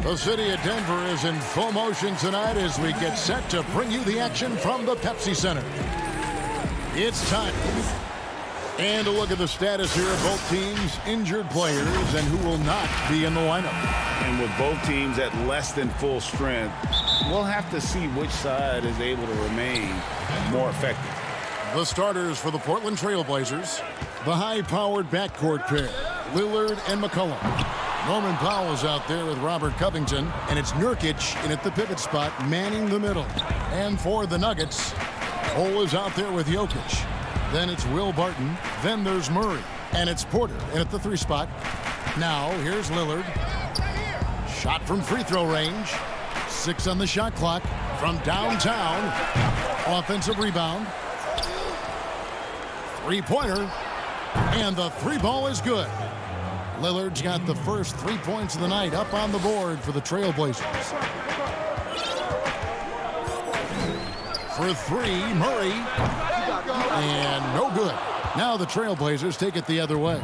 The city of Denver is in full motion tonight as we get set to bring you the action from the Pepsi Center. It's time. And a look at the status here of both teams' injured players and who will not be in the lineup. And with both teams at less than full strength, we'll have to see which side is able to remain more effective. The starters for the Portland Trail Blazers, the high-powered backcourt pair, Lillard and McCollum. Norman Powell is out there with Robert Covington, and it's Nurkic in at the pivot spot, manning the middle. And for the Nuggets, Cole is out there with Jokic. Then it's Will Barton. Then there's Murray. And it's Porter in at the 3 spot. Now, here's Lillard. Shot from free throw range. 6 on the shot clock from downtown. Offensive rebound. Three-pointer. And the 3 ball is good. Lillard's got the first 3 points of the night up on the board for the Trailblazers. For 3, Murray. And no good. Now the Trailblazers take it the other way.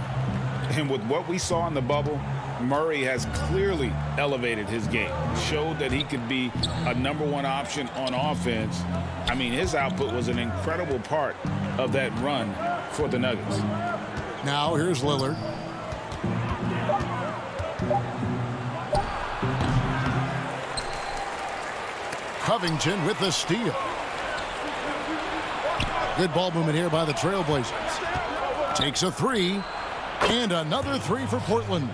And with what we saw in the bubble, Murray has clearly elevated his game. Showed that he could be a #1 option on offense. I mean, his output was an incredible part of that run for the Nuggets. Now here's Lillard. Covington with the steal. Good ball movement here by the Trailblazers. Takes a 3. And another 3 for Portland.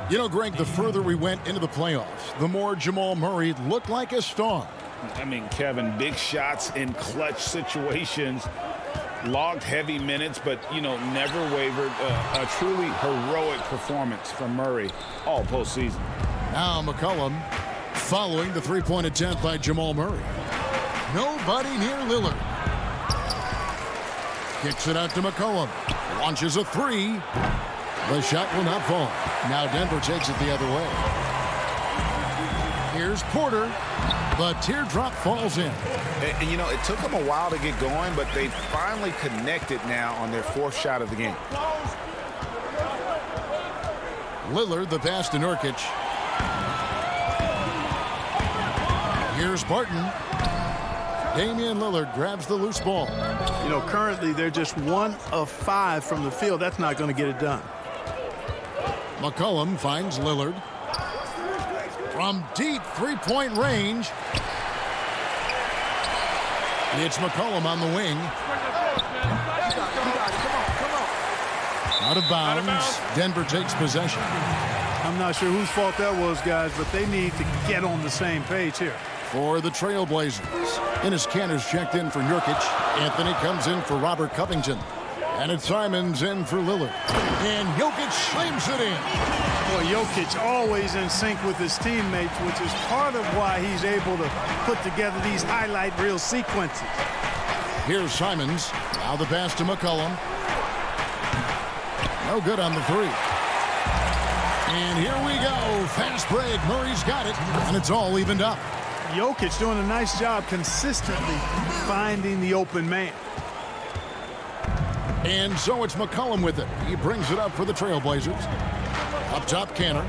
You know, Greg, the further we went into the playoffs, the more Jamal Murray looked like a star. I mean, Kevin, big shots in clutch situations. Logged heavy minutes, but, you know, never wavered. A truly heroic performance from Murray all postseason. Now McCollum following the 3-point attempt by Jamal Murray. Nobody near Lillard. Kicks it out to McCollum. Launches a 3. The shot will not fall. Now Denver takes it the other way. Here's Porter. The teardrop falls in. And, you know, it took them a while to get going, but they finally connected now on their 4th shot of the game. Lillard, the pass to Nurkic. Here's Barton. Damian Lillard grabs the loose ball. You know, currently they're just 1 of 5 from the field. That's not going to get it done. McCollum finds Lillard. From deep 3-point range. It's McCollum on the wing. Out of bounds. Denver takes possession. I'm not sure whose fault that was, guys, but they need to get on the same page here. For the Trailblazers. Enes Kanter's checked in for Nurkic. Anthony comes in for Robert Covington. And it's Simons in for Lillard. And Jokic slams it in. Boy, Jokic always in sync with his teammates, which is part of why he's able to put together these highlight reel sequences. Here's Simons. Now the pass to McCollum. No good on the 3. And here we go. Fast break. Murray's got it. And it's all evened up. Jokic doing a nice job consistently finding the open man. And so it's McCollum with it. He brings it up for the Trailblazers. Up top, Kanter.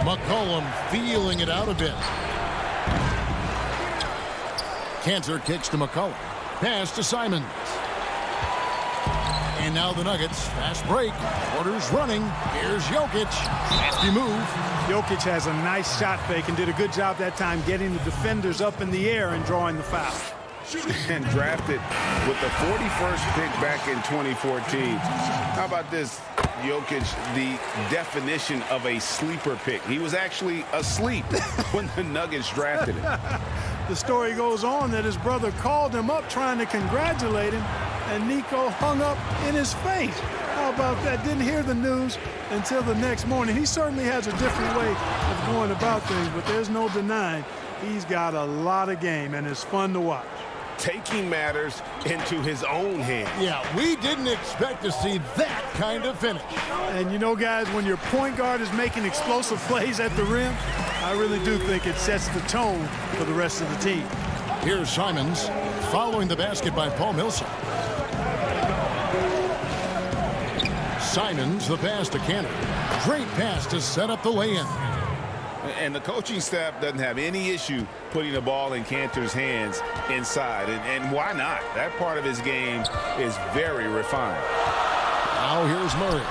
McCollum feeling it out a bit. Kanter kicks to McCollum. Pass to Simons. And now the Nuggets. Fast break. Porter's running. Here's Jokic. Nasty move. Jokic has a nice shot fake and did a good job that time getting the defenders up in the air and drawing the foul. And drafted with the 41st pick back in 2014. How about this? Jokic, the definition of a sleeper pick. He was actually asleep when the Nuggets drafted him. The story goes on that his brother called him up trying to congratulate him, and Nico hung up in his face. How about that? Didn't hear the news until the next morning. He certainly has a different way of going about things, but there's no denying he's got a lot of game, and it's fun to watch. Taking matters into his own hands. Yeah, we didn't expect to see that kind of finish. And you know, guys, when your point guard is making explosive plays at the rim, I really do think it sets the tone for the rest of the team. Here's Simons following the basket by Paul Millsap. Simons, the pass to Kanter. Great pass to set up the lay-in. And the coaching staff doesn't have any issue putting the ball in Cantor's hands inside. And why not? That part of his game is very refined. Now here's Murray.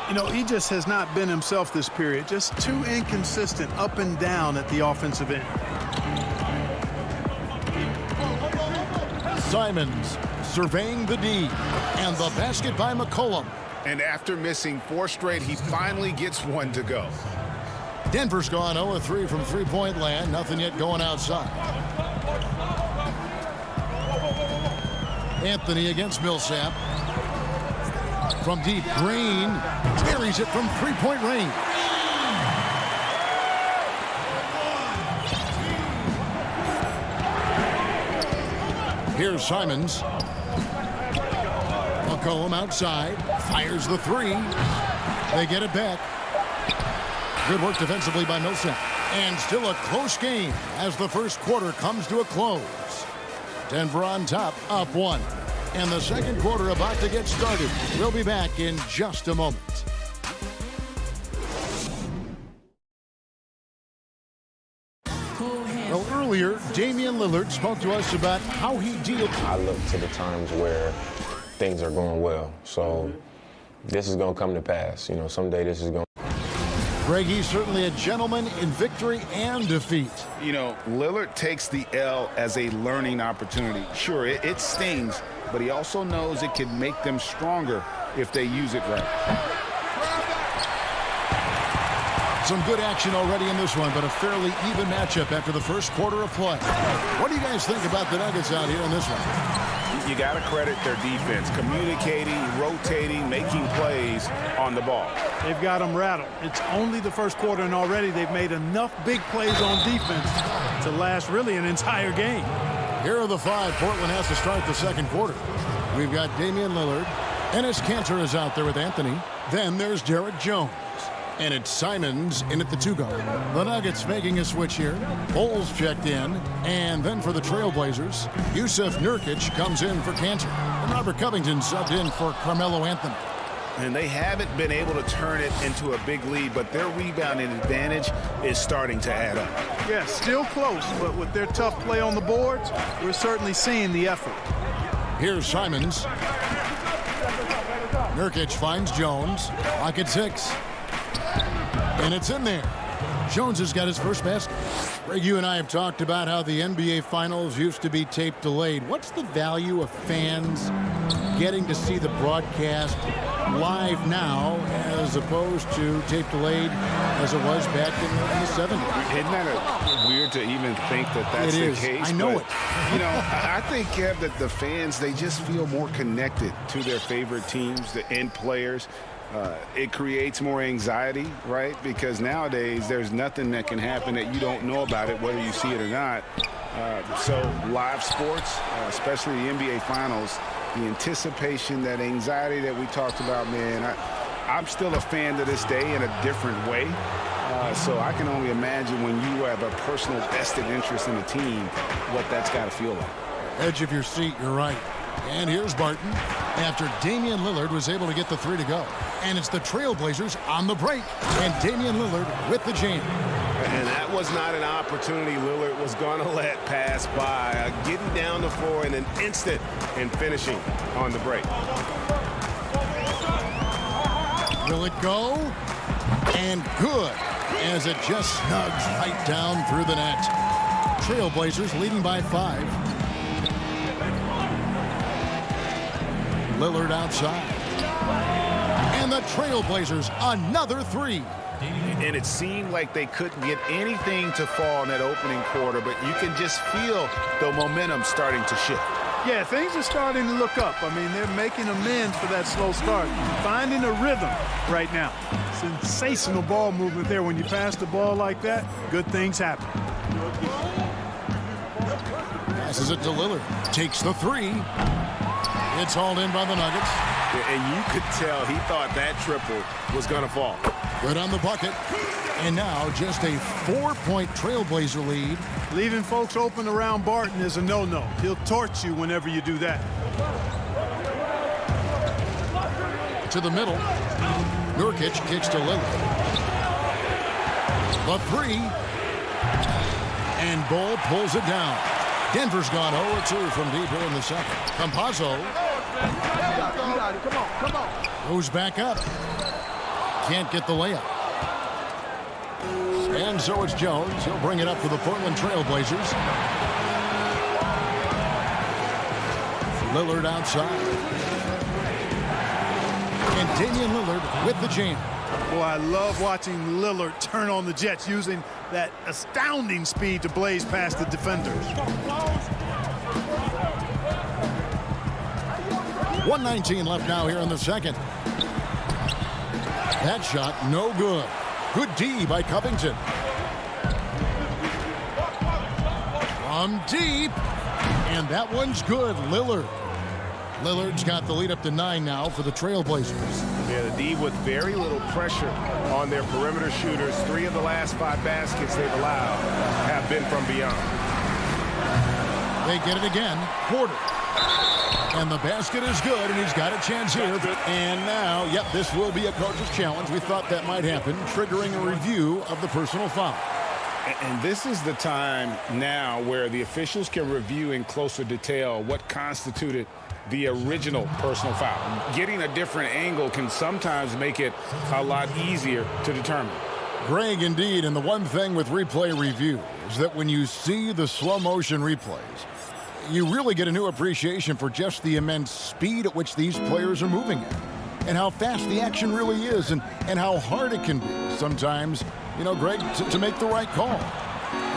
You know, he just has not been himself this period. Just too inconsistent up and down at the offensive end. Simons surveying the D. And the basket by McCollum. And after missing 4 straight, he finally gets one to go. Denver's gone 0-3 from three-point land. Nothing yet going outside. Anthony against Millsap. From deep, Green carries it from three-point range. Here's Simons. McCollum outside. Fires the three. They get it back. Good work defensively by Millsap. And still a close game as the first quarter comes to a close. Denver on top, up 1. And the second quarter about to get started. We'll be back in just a moment. Well, earlier, Damian Lillard spoke to us about how he deals. I look to the times where things are going well. So this is going to come to pass. You know, someday this is going to. Greg, he's certainly a gentleman in victory and defeat. You know, Lillard takes the L as a learning opportunity. Sure, it stings, but he also knows it can make them stronger if they use it right. Some good action already in this one, but a fairly even matchup after the first quarter of play. What do you guys think about the Nuggets out here in this one? You got to credit their defense, communicating, rotating, making plays on the ball. They've got them rattled. It's only the first quarter, and already they've made enough big plays on defense to last really an entire game. Here are the 5 Portland has to start the second quarter. We've got Damian Lillard. Enes Kanter is out there with Anthony. Then there's Derek Jones. And it's Simons in at the 2-guard. The Nuggets making a switch here. Bowles checked in. And then for the Trailblazers, Yusuf Nurkic comes in for Kanter. And Robert Covington subbed in for Carmelo Anthony. And they haven't been able to turn it into a big lead, but their rebounding advantage is starting to add up. Yeah, still close, but with their tough play on the boards, we're certainly seeing the effort. Here's Simons. Nurkic finds Jones. Pocket 6. And it's in there. Jones has got his first basket. Greg, you and I have talked about how the NBA Finals used to be tape delayed. What's the value of fans getting to see the broadcast live now as opposed to tape delayed as it was back in the 70s? Isn't that weird to even think that that's the case? I know but, it. You know, I think, Kev, that the fans, they just feel more connected to their favorite teams, the end players. It creates more anxiety, right? Because nowadays there's nothing that can happen that you don't know about it, whether you see it or not. So live sports, especially the NBA Finals, the anticipation, that anxiety that we talked about, man, I'm still a fan to this day in a different way. So I can only imagine when you have a personal vested interest in a team, what that's got to feel like. Edge of your seat, you're right. And here's Barton after Damian Lillard was able to get the 3 to go. And it's the Trailblazers on the break. And Damian Lillard with the jam. And that was not an opportunity Lillard was going to let pass by. Getting down the floor in an instant and finishing on the break. Will it go? And good, as it just snugs right down through the net. Trailblazers leading by 5. Lillard outside. And the Trailblazers, another 3. And it seemed like they couldn't get anything to fall in that opening quarter, but you can just feel the momentum starting to shift. Yeah, things are starting to look up. I mean, they're making amends for that slow start. Finding a rhythm right now. Sensational ball movement there. When you pass the ball like that, good things happen. Passes it to Lillard. Takes the 3. It's hauled in by the Nuggets. And you could tell he thought that triple was going to fall. Good on the bucket. And now just a 4-point Trailblazer lead. Leaving folks open around Barton is a no-no. He'll torch you whenever you do that. To the middle. Nurkic kicks to Lillard. The three. And Bull pulls it down. Denver's gone 0-2 from deep here in the second. Campazzo goes back up. Can't get the layup. And so it's Jones. He'll bring it up for the Portland Trail Blazers. Lillard outside. And Damian Lillard with the jam. Boy, I love watching Lillard turn on the Jets using that astounding speed to blaze past the defenders. 1:19 left now here in the second. That shot no good. Good D by Covington. From deep. And that one's good. Lillard's got the lead up to 9 now for the Trailblazers. Yeah, the D with very little pressure on their perimeter shooters. 3 of the last 5 baskets they've allowed have been from beyond. They get it again. Porter. And the basket is good, and he's got a chance here. And now, yep, this will be a coach's challenge. We thought that might happen, triggering a review of the personal foul. And this is the time now where the officials can review in closer detail what constituted the original personal foul. Getting a different angle can sometimes make it a lot easier to determine. Greg, indeed, and the one thing with replay review is that when you see the slow motion replays, you really get a new appreciation for just the immense speed at which these players are moving at, and how fast the action really is, and how hard it can be sometimes, you know, Greg, to make the right call.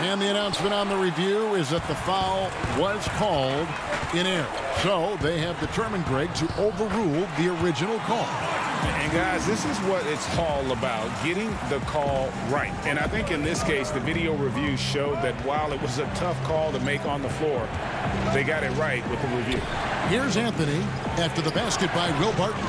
And the announcement on the review is that the foul was called in error. So they have determined, Greg, to overrule the original call. And guys, this is what it's all about, getting the call right. And I think in this case, the video review showed that while it was a tough call to make on the floor, they got it right with the review. Here's Anthony after the basket by Will Barton.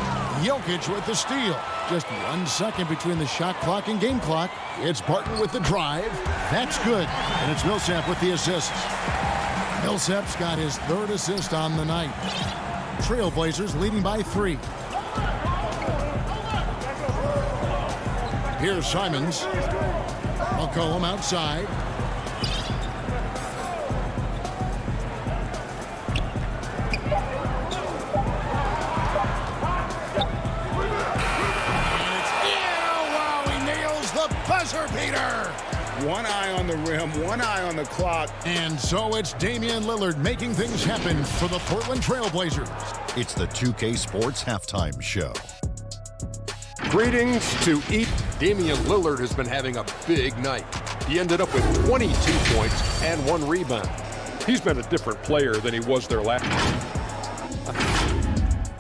Jokic with the steal. Just 1 second between the shot clock and game clock. It's Barton with the drive. That's good. And it's Millsap with the assist. Millsap's got his 3rd assist on the night. Trailblazers leading by 3. Here's Simons. McCollum outside. Buzzer beater. One eye on the rim, one eye on the clock. And so it's Damian Lillard making things happen for the Portland Trailblazers. It's the 2K Sports Halftime Show. Greetings to eat. Damian Lillard has been having a big night. He ended up with 22 points and 1 rebound. He's been a different player than he was there last.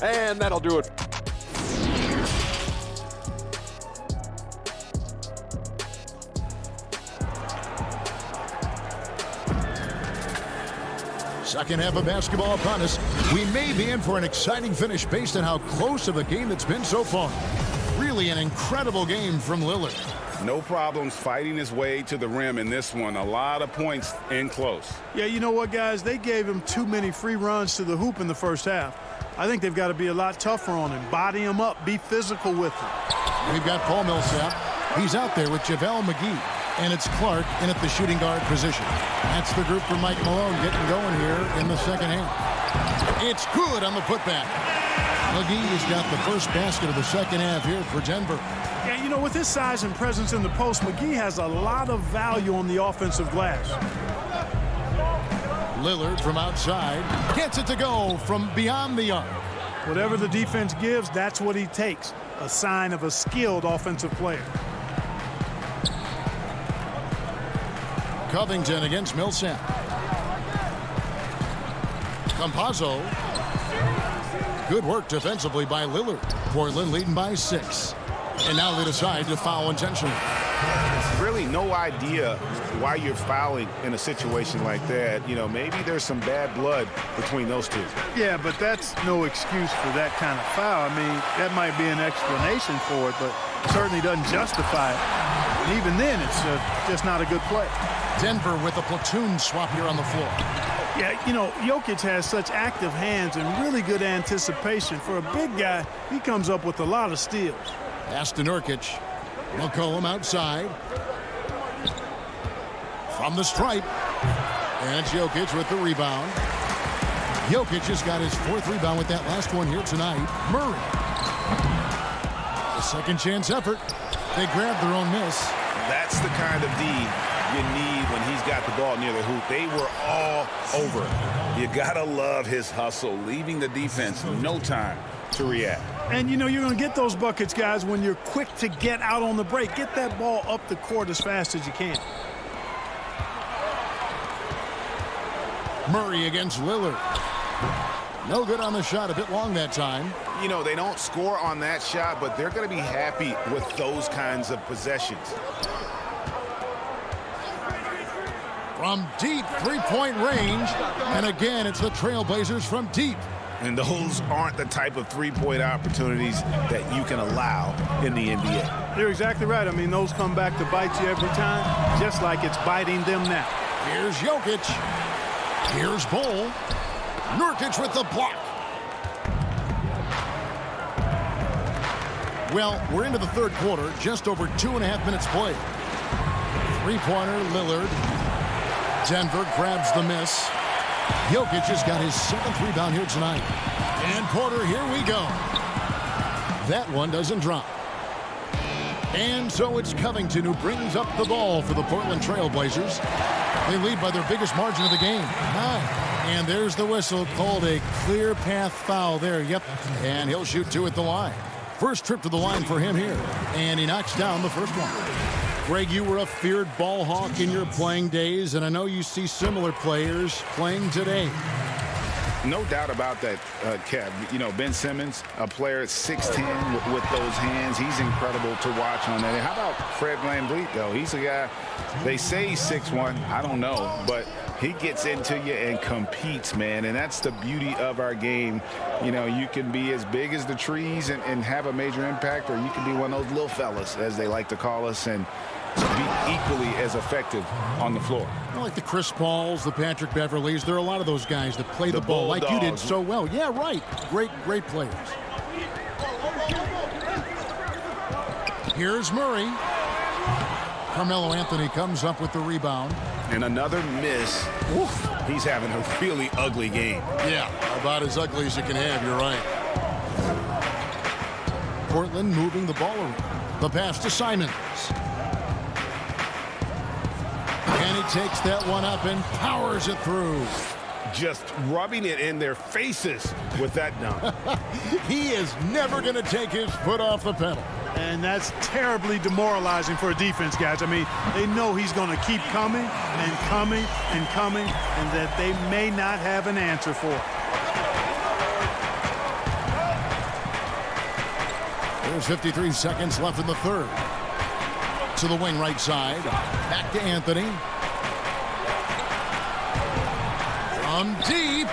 And that'll do it. Second half of basketball upon us. We may be in for an exciting finish based on how close of a game it's been so far. Really an incredible game from Lillard. No problems fighting his way to the rim in this one. A lot of points in close. Yeah, you know what, guys? They gave him too many free runs to the hoop in the first half. I think they've got to be a lot tougher on him. Body him up. Be physical with him. We've got Paul Millsap. He's out there with JaVale McGee. And it's Clark in at the shooting guard position. That's the group for Mike Malone getting going here in the second half. It's good on the putback. McGee's got the first basket of the second half here for Denver. Yeah, you know, with his size and presence in the post, McGee has a lot of value on the offensive glass. Lillard from outside gets it to go from beyond the arc. Whatever the defense gives, that's what he takes. A sign of a skilled offensive player. Covington against Millsap. Campazzo. Good work defensively by Lillard. Portland leading by 6. And now they decide to foul intentionally. Really no idea why you're fouling in a situation like that. You know, maybe there's some bad blood between those two. Yeah, but that's no excuse for that kind of foul. I mean, that might be an explanation for it, but certainly doesn't justify it. And even then, it's just not a good play. Denver with a platoon swap here on the floor. Yeah, you know, Jokic has such active hands and really good anticipation. For a big guy, he comes up with a lot of steals. Pass to Nurkic. McCollum outside. From the stripe. And it's Jokic with the rebound. Jokic just got his 4th rebound with that last one here tonight. Murray. The second chance effort. They grabbed their own miss. That's the kind of D you need when he's got the ball near the hoop. They were all over him. You got to love his hustle, leaving the defense no time to react. And, you know, you're going to get those buckets, guys, when you're quick to get out on the break. Get that ball up the court as fast as you can. Murray against Lillard. No good on the shot. A bit long that time. You know, they don't score on that shot, but they're going to be happy with those kinds of possessions. From deep three-point range. And again, it's the Trailblazers from deep. And those aren't the type of three-point opportunities that you can allow in the NBA. You're exactly right. I mean, those come back to bite you every time, just like it's biting them now. Here's Jokic. Here's Bull. Nurkic with the block. Well, we're into the third quarter, just over 2.5 minutes played. Three-pointer, Lillard. Denver grabs the miss. Jokic has got his 7th rebound here tonight. And Porter, here we go. That one doesn't drop. And so it's Covington who brings up the ball for the Portland Trailblazers. They lead by their biggest margin of the game, 9. And there's the whistle, called a clear path foul there. Yep, and he'll shoot 2 at the line. First trip to the line for him here. And he knocks down the first one. Greg, you were a feared ball hawk in your playing days, and I know you see similar players playing today. No doubt about that, Kev. You know, Ben Simmons, a player at 6'10" with those hands. He's incredible to watch on that. And how about Fred VanVleet, though? He's a guy, they say he's 6'1". I don't know, but he gets into you and competes, man. And that's the beauty of our game. You know, you can be as big as the trees and have a major impact, or you can be one of those little fellas, as they like to call us, and be equally as effective on the floor. Like the Chris Pauls, the Patrick Beverleys, there are a lot of those guys that play the ball like you did so well. Yeah, right. Great players. Here's Murray. Carmelo Anthony comes up with the rebound. And another miss. Oof. He's having a really ugly game. Yeah, about as ugly as you can have, you're right. Portland moving the ball around. The pass to Simons. And he takes that one up and powers it through. Just rubbing it in their faces with that dunk. He is never going to take his foot off the pedal. And that's terribly demoralizing for a defense, guys. I mean, they know he's going to keep coming and coming and coming, and that they may not have an answer for. There's 53 seconds left in the third. To the wing right side. Back to Anthony. From deep.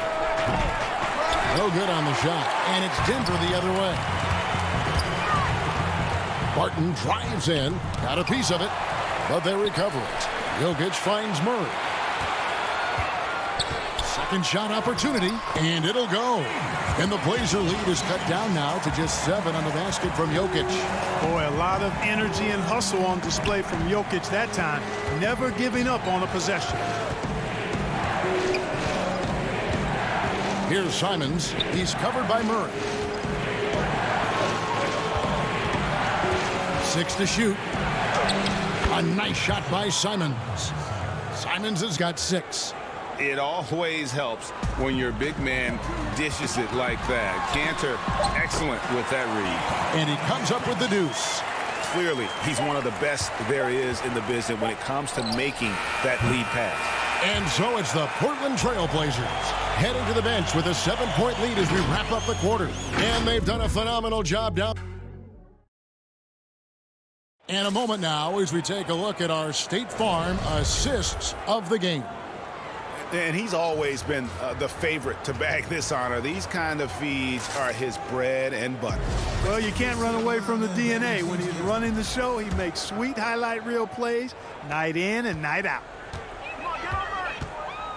No good on the shot. And it's Denver the other way. Barton drives in. Got a piece of it. But they recover it. Jokic finds Murray. Second shot opportunity. And it'll go. And the Blazer lead is cut down now to just 7 on the basket from Jokic. Boy, a lot of energy and hustle on display from Jokic that time. Never giving up on a possession. Here's Simons. He's covered by Murray. 6 to shoot. A nice shot by Simons. Simons has got 6. It always helps when your big man dishes it like that. Cantor, excellent with that read. And he comes up with the deuce. Clearly, he's one of the best there is in the business when it comes to making that lead pass. And so it's the Portland Trailblazers heading to the bench with a 7-point lead as we wrap up the quarter. And they've done a phenomenal job down. And a moment now as we take a look at our State Farm assists of the game. And he's always been the favorite to bag this honor. These kind of feeds are his bread and butter. Well, you can't run away from the DNA. When he's running the show, he makes sweet highlight reel plays night in and night out.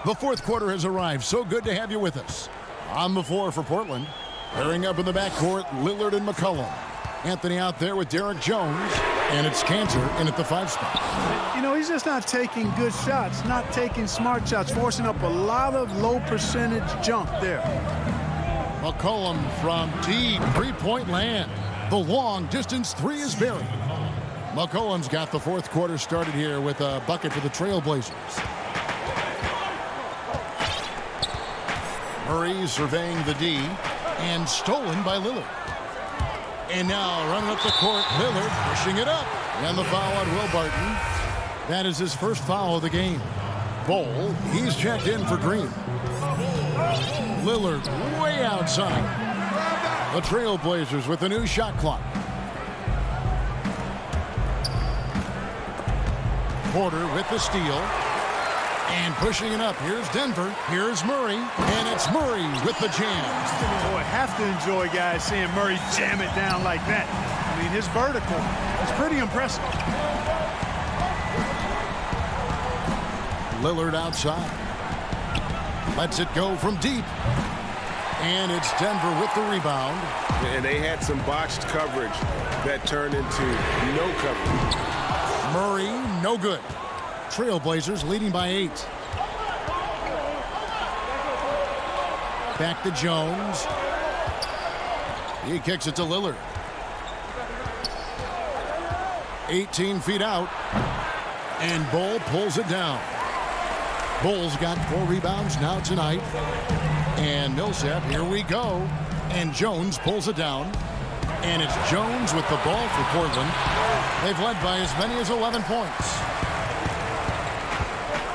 The fourth quarter has arrived. So good to have you with us. On the floor for Portland. Pairing up in the backcourt, Lillard and McCollum. Anthony out there with Derek Jones, and it's Cantor in at the 5 spot. You know, he's just not taking good shots, not taking smart shots, forcing up a lot of low percentage junk there. McCollum from deep three-point land. The long distance three is buried. McCollum's got the fourth quarter started here with a bucket for the Trailblazers. Murray surveying the D and stolen by Lillard. And now running up the court, Lillard pushing it up. And the foul on Will Barton. That is his first foul of the game. Bol, he's checked in for Green. Lillard way outside. The Trailblazers with a new shot clock. Porter with the steal. And pushing it up. Here's Denver. Here's Murray. And it's Murray with the jam. Boy, I have to enjoy, guys, seeing Murray jam it down like that. I mean, his vertical is pretty impressive. Lillard outside. Lets it go from deep. And it's Denver with the rebound. And they had some botched coverage that turned into no coverage. Murray, no good. Trailblazers leading by 8. Back to Jones. He kicks it to Lillard. 18 feet out. And Bol pulls it down. Bol's got 4 rebounds now tonight. And Millsap, here we go. And Jones pulls it down. And it's Jones with the ball for Portland. They've led by as many as 11 points.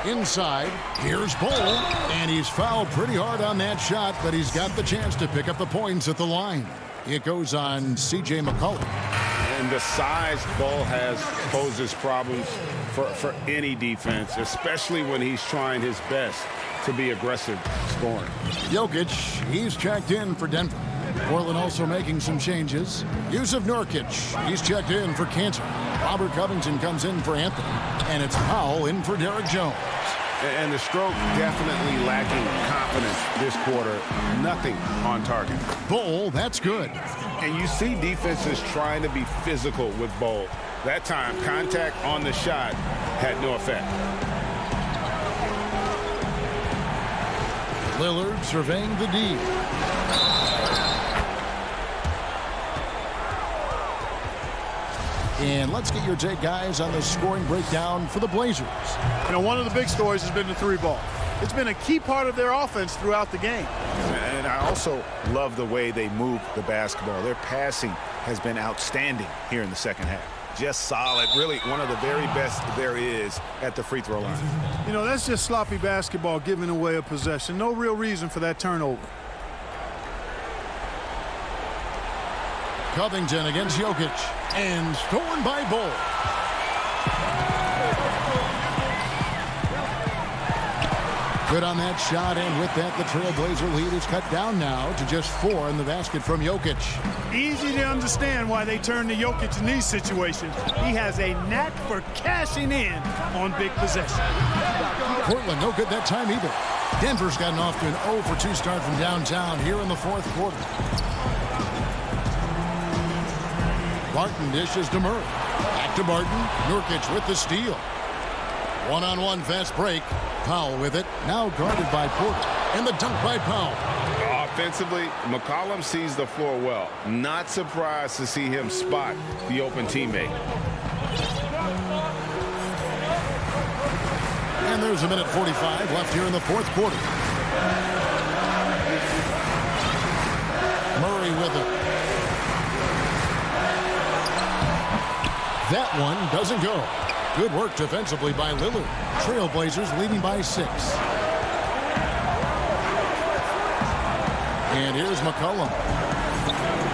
Inside, here's Bol, and he's fouled pretty hard on that shot, but he's got the chance to pick up the points at the line. It goes on C.J. McCollum. And the size Bol has poses problems for any defense, especially when he's trying his best to be aggressive scoring. Jokic, he's checked in for Denver. Portland also making some changes. Yusuf Nurkic, he's checked in for Cantor. Robert Covington comes in for Anthony. And it's Powell in for Derek Jones. And the stroke definitely lacking confidence this quarter. Nothing on target. Bol, that's good. And you see defenses trying to be physical with Bol. That time, contact on the shot had no effect. Lillard surveying the D. And let's get your take, guys, on the scoring breakdown for the Blazers. You know, one of the big stories has been the 3-ball. It's been a key part of their offense throughout the game. And I also love the way they move the basketball. Their passing has been outstanding here in the second half. Just solid, really one of the very best there is at the free throw line. You know, that's just sloppy basketball, giving away a possession. No real reason for that turnover. Covington against Jokic. And stolen by Bol. Good on that shot, and with that, the Trailblazer lead is cut down now to just 4 in the basket from Jokic. Easy to understand why they turn to Jokic in these situations. He has a knack for cashing in on big possessions. Portland, no good that time either. Denver's gotten off to an 0 for 2 start from downtown here in the fourth quarter. Barton dishes to Murray. Back to Barton. Nurkic with the steal. One-on-one fast break. Powell with it. Now guarded by Porter. And the dunk by Powell. Offensively, McCollum sees the floor well. Not surprised to see him spot the open teammate. And there's a minute 45 left here in the fourth quarter. Murray with it. That one doesn't go. Good work defensively by Lillard. Trailblazers leading by 6. And here's McCollum.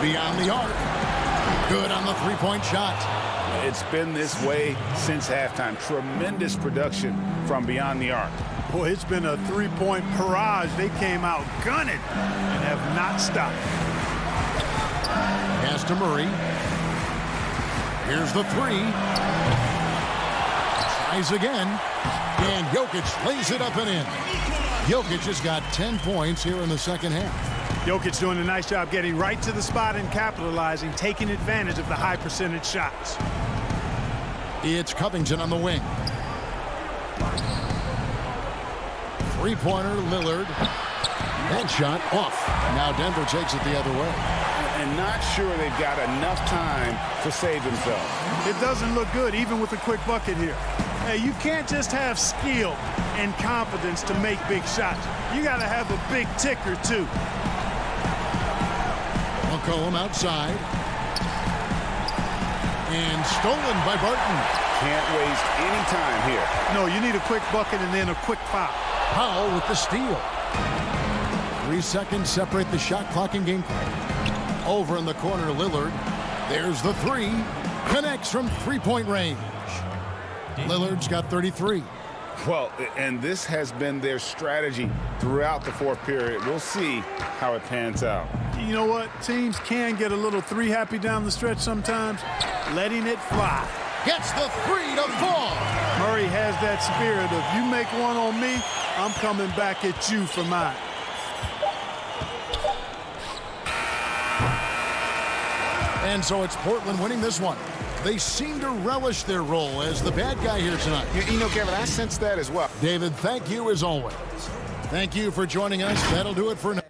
Beyond the arc. Good on the three-point shot. It's been this way since halftime. Tremendous production from beyond the arc. Boy, it's been a three-point barrage. They came out gunning and have not stopped. Pass to Murray. Here's the 3. Tries again. And Jokic lays it up and in. Jokic has got 10 points here in the second half. Jokic doing a nice job getting right to the spot and capitalizing, taking advantage of the high percentage shots. It's Covington on the wing. Three-pointer, Lillard. That shot off. Now Denver takes it the other way. And not sure they've got enough time to save themselves. It doesn't look good, even with a quick bucket here. Hey, you can't just have skill and confidence to make big shots. You got to have a big ticker, too. McCollum outside. And stolen by Barton. Can't waste any time here. No, you need a quick bucket and then a quick foul. Powell with the steal. 3 seconds separate the shot clock and game clock. Over in the corner, Lillard. There's the three. Connects from three-point range. Lillard's got 33. Well, and this has been their strategy throughout the fourth period. We'll see how it pans out. You know what? Teams can get a little three-happy down the stretch sometimes. Letting it fly. Gets the three to fall. Murray has that spirit of, you make one on me, I'm coming back at you for mine. And so it's Portland winning this one. They seem to relish their role as the bad guy here tonight. You know, Kevin, I sense that as well. David, thank you as always. Thank you for joining us. That'll do it for now.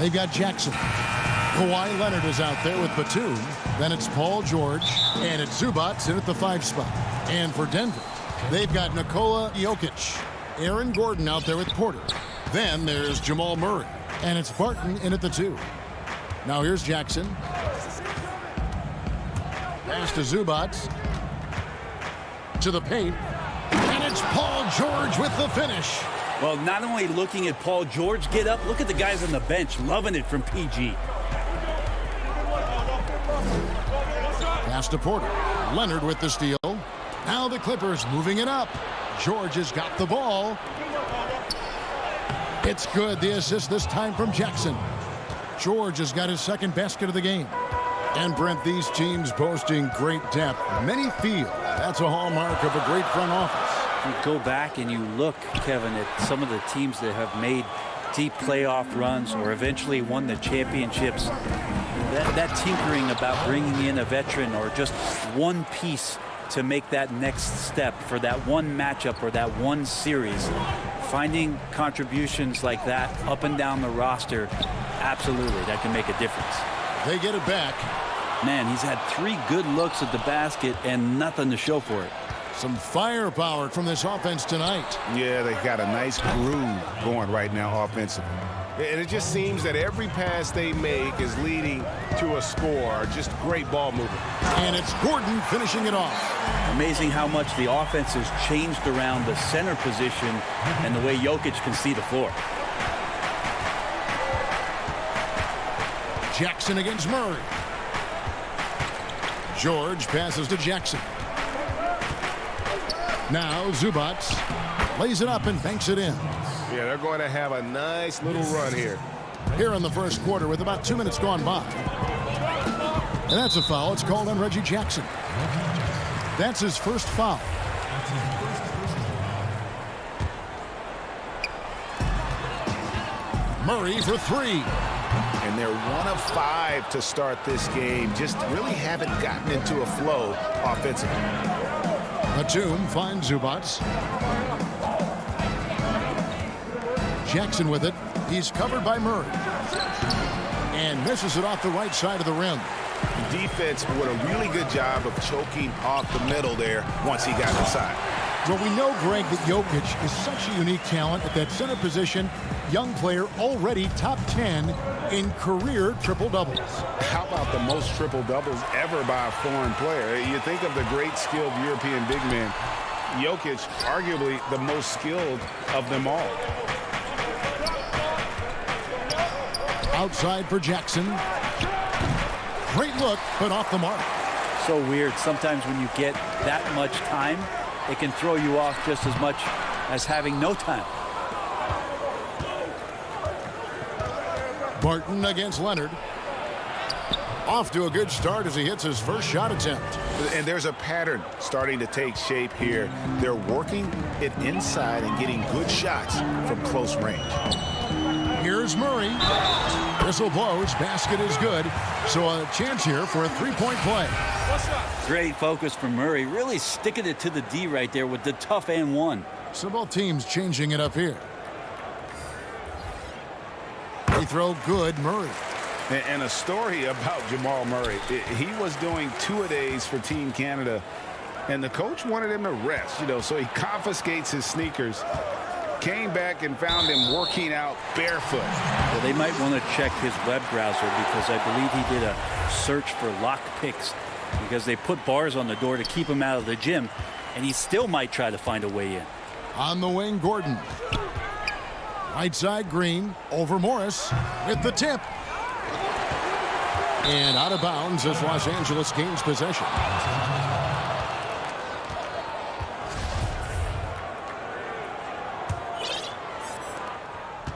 They've got Jackson. Kawhi Leonard is out there with Batum. Then it's Paul George. And it's Zubats in at the 5 spot. And for Denver, they've got Nikola Jokic. Aaron Gordon out there with Porter. Then there's Jamal Murray. And it's Barton in at the 2. Now here's Jackson. Pass to Zubats. To the paint. And it's Paul George with the finish. Well, not only looking at Paul George get up, look at the guys on the bench loving it from PG. Pass to Porter. Leonard with the steal. Now the Clippers moving it up. George has got the ball. It's good. The assist this time from Jackson. George has got his second basket of the game. And Brent, these teams boasting great depth. Many feel that's a hallmark of a great front office. You go back and you look, Kevin, at some of the teams that have made deep playoff runs or eventually won the championships. That tinkering about bringing in a veteran or just one piece to make that next step for that one matchup or that one series. Finding contributions like that up and down the roster, absolutely, that can make a difference. They get it back. Man, he's had 3 good looks at the basket and nothing to show for it. Some firepower from this offense tonight. Yeah, they got a nice groove going right now offensively. And it just seems that every pass they make is leading to a score. Just great ball movement. And it's Gordon finishing it off. Amazing how much the offense has changed around the center position and the way Jokic can see the floor. Jackson against Murray. George passes to Jackson. Now Zubats. Lays it up and banks it in. Yeah, they're going to have a nice little run here. Here in the first quarter with about 2 minutes gone by. And that's a foul. It's called on Reggie Jackson. That's his first foul. Murray for three. And they're 1 of 5 to start this game. Just really haven't gotten into a flow offensively. Batum finds Zubats. Jackson with it. He's covered by Murray. And misses it off the right side of the rim. The defense did a really good job of choking off the middle there once he got inside. Well, we know, Greg, that Jokic is such a unique talent at that center position. Young player, already top 10 in career triple-doubles. How about the most triple-doubles ever by a foreign player? You think of the great skilled European big man. Jokic, arguably the most skilled of them all. Outside for Jackson. Great look, but off the mark. So weird. Sometimes when you get that much time, it can throw you off just as much as having no time. Barton against Leonard. Off to a good start as he hits his first shot attempt. And there's a pattern starting to take shape here. They're working it inside and getting good shots from close range. Here's Murray. Whistle blows. Basket is good. So a chance here for a three-point play. Great focus from Murray. Really sticking it to the D right there with the tough and one. So both teams changing it up here. Free throw good. Murray. And a story about Jamal Murray. He was doing 2-a-days for Team Canada, and the coach wanted him to rest, so he confiscates his sneakers, came back and found him working out barefoot. Well, they might want to check his web browser because I believe he did a search for lock picks because they put bars on the door to keep him out of the gym, and he still might try to find a way in. On the wing, Gordon. Right side, Green. Over Morris with the tip. And out of bounds as Los Angeles gains possession.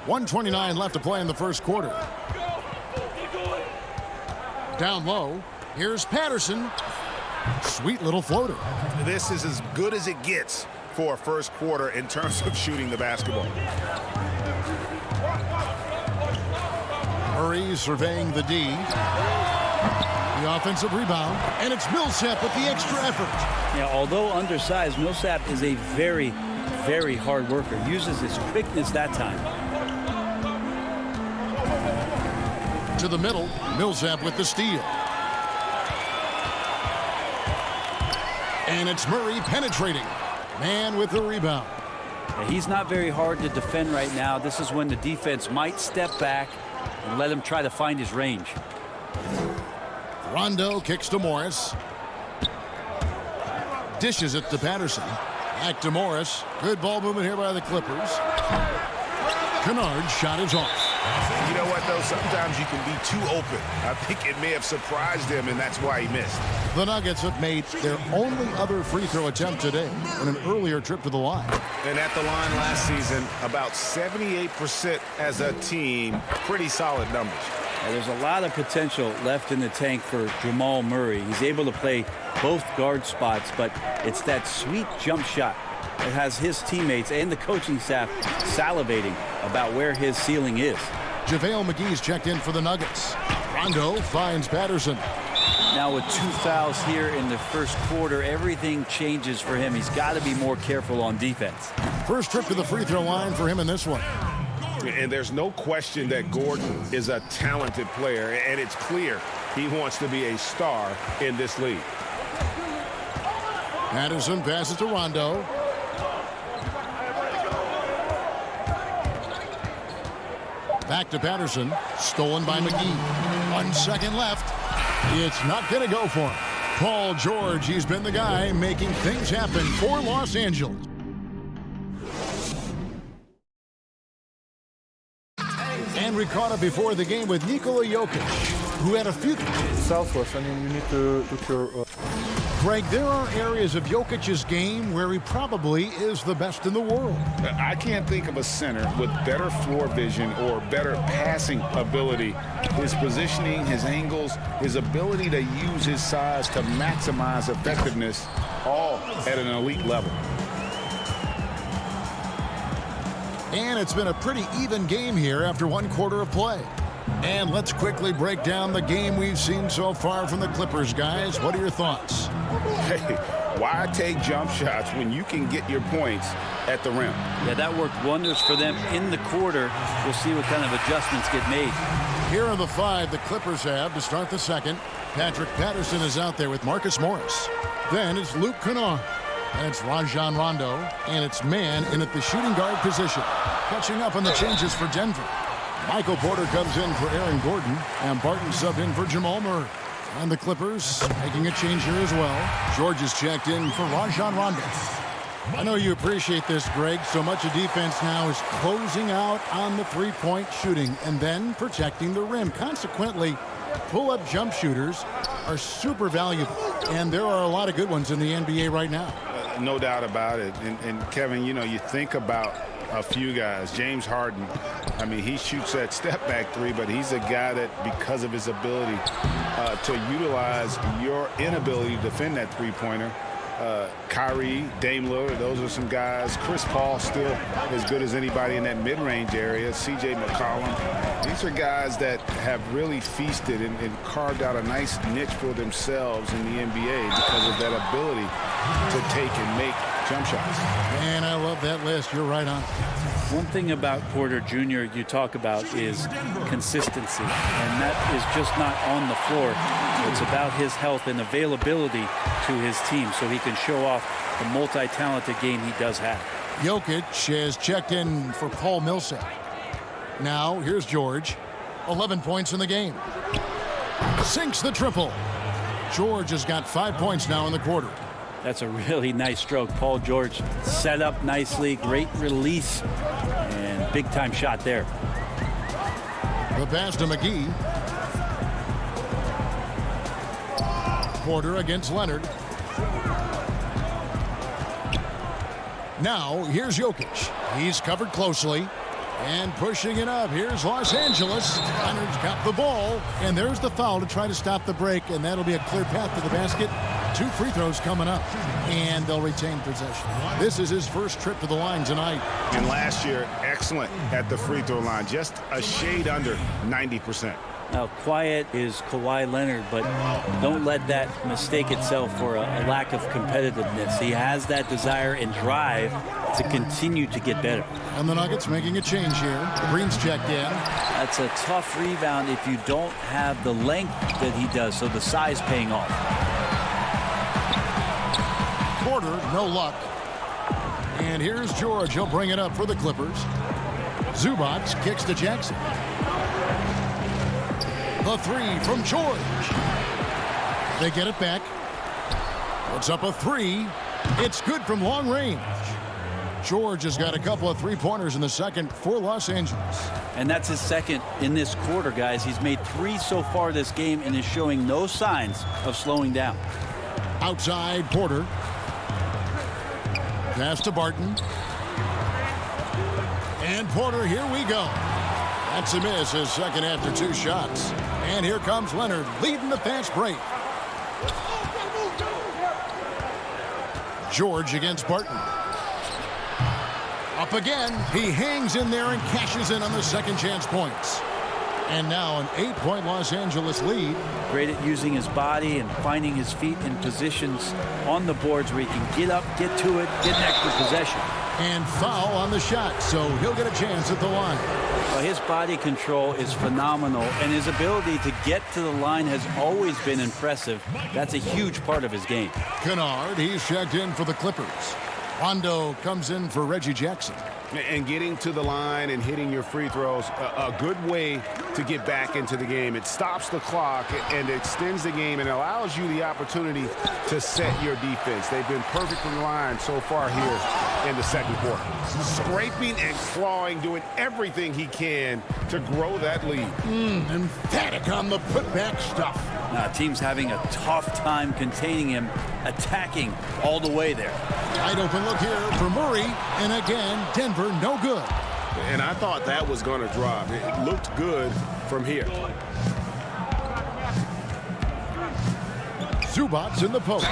.129 left to play in the first quarter. Down low. Here's Patterson. Sweet little floater. This is as good as it gets for a first quarter in terms of shooting the basketball. Murray surveying the D. The offensive rebound, and it's Millsap with the extra effort. Yeah, although undersized, Millsap is a very, very hard worker. Uses his quickness that time. To the middle, Millsap with the steal. And it's Murray penetrating. Man with the rebound. Yeah, he's not very hard to defend right now. This is when the defense might step back and let him try to find his range. Rondo kicks to Morris. Dishes it to Patterson. Back to Morris. Good ball movement here by the Clippers. Kennard's shot is off. You know what, though? Sometimes you can be too open. I think it may have surprised him, and that's why he missed. The Nuggets have made their only other free throw attempt today on an earlier trip to the line. And at the line last season, about 78% as a team. Pretty solid numbers. Well, there's a lot of potential left in the tank for Jamal Murray. He's able to play both guard spots, but it's that sweet jump shot that has his teammates and the coaching staff salivating about where his ceiling is. JaVale McGee's checked in for the Nuggets. Rondo finds Patterson. Now with 2 fouls here in the first quarter, everything changes for him. He's got to be more careful on defense. First trip to the free throw line for him in this one. And there's no question that Gordon is a talented player, and it's clear he wants to be a star in this league. Patterson passes to Rondo. Back to Patterson. Stolen by McGee. 1 second left. It's not going to go for him. Paul George, he's been the guy making things happen for Los Angeles. And we caught up before the game with Nikola Jokic, who had a few. Southwest, I mean, you need to look your Greg, there are areas of Jokic's game where he probably is the best in the world. I can't think of a center with better floor vision or better passing ability. His positioning, his angles, his ability to use his size to maximize effectiveness, all at an elite level. And it's been a pretty even game here after 1 quarter of play. And let's quickly break down the game we've seen so far from the Clippers, guys. What are your thoughts? Hey, why take jump shots when you can get your points at the rim? Yeah, that worked wonders for them in the quarter. We'll see what kind of adjustments get made. Here are the 5 the Clippers have to start the second. Patrick Patterson is out there with Marcus Morris. Then it's Luke Kennard. And it's Rajon Rondo. And it's man in at the shooting guard position. Catching up on the changes for Denver. Michael Porter comes in for Aaron Gordon. And Barton subbed in for Jamal Murray. And the Clippers making a change here as well. George is checked in for Rajon Rondo. I know you appreciate this, Greg. So much of defense now is closing out on the three-point shooting and then protecting the rim. Consequently, pull-up jump shooters are super valuable. And there are a lot of good ones in the NBA right now. No doubt about it. And Kevin, you know, you think about a few guys. James Harden, I mean, he shoots that step-back three, but he's a guy that, because of his ability to utilize your inability to defend that three-pointer, Kyrie, Dame Lillard, those are some guys. Chris Paul still as good as anybody in that mid-range area. C.J. McCollum. These are guys that have really feasted and carved out a nice niche for themselves in the NBA because of that ability to take and make jump shots. And I love that list. You're right on. One thing about Porter Jr. you talk about is consistency, and that is just not on the floor. It's about his health and availability to his team so he can show off the multi-talented game he does have. Jokic has checked in for Paul Millsap. Now, here's George. 11 points in the game. Sinks the triple. George has got 5 points now in the quarter. That's a really nice stroke. Paul George set up nicely. Great release. And big-time shot there. The pass to McGee. Porter against Leonard. Now, here's Jokic. He's covered closely. And pushing it up. Here's Los Angeles. Leonard's got the ball. And there's the foul to try to stop the break. And that'll be a clear path to the basket. 2 free throws coming up. And they'll retain possession. This is his first trip to the line tonight. And last year, excellent at the free throw line. Just a shade under 90%. Now, quiet is Kawhi Leonard, but don't let that mistake itself for a lack of competitiveness. He has that desire and drive to continue to get better. And the Nuggets making a change here. Green's checked in. That's a tough rebound if you don't have the length that he does, so the size paying off. Porter, no luck. And here's George. He'll bring it up for the Clippers. Zubac kicks to Jackson. The three from George. They get it back. Puts up a three. It's good from long range. George has got a couple of three-pointers in the second for Los Angeles. And that's his second in this quarter, guys. He's made 3 so far this game and is showing no signs of slowing down. Outside, Porter. Pass to Barton. And Porter, here we go. That's a miss, his second after 2 shots. And here comes Leonard leading the fast break. George against Barton. Up again. He hangs in there and cashes in on the second chance points. And now an 8-point Los Angeles lead. Great at using his body and finding his feet in positions on the boards where he can get up, get to it, get an extra possession. And foul on the shot, so he'll get a chance at the line. Well, his body control is phenomenal, and his ability to get to the line has always been impressive. That's a huge part of his game. Kennard, he's checked in for the Clippers. Rondo comes in for Reggie Jackson. And getting to the line and hitting your free throws, a good way to get back into the game. It stops the clock and extends the game and allows you the opportunity to set your defense. They've been perfectly lined so far here in the second quarter. Scraping and clawing, doing everything he can to grow that lead. Emphatic on the putback stuff. Team's having a tough time containing him, attacking all the way there. Wide open look here for Murray, and again, Denver no good. And I thought that was going to drop. It looked good from here. Zubac's in the post.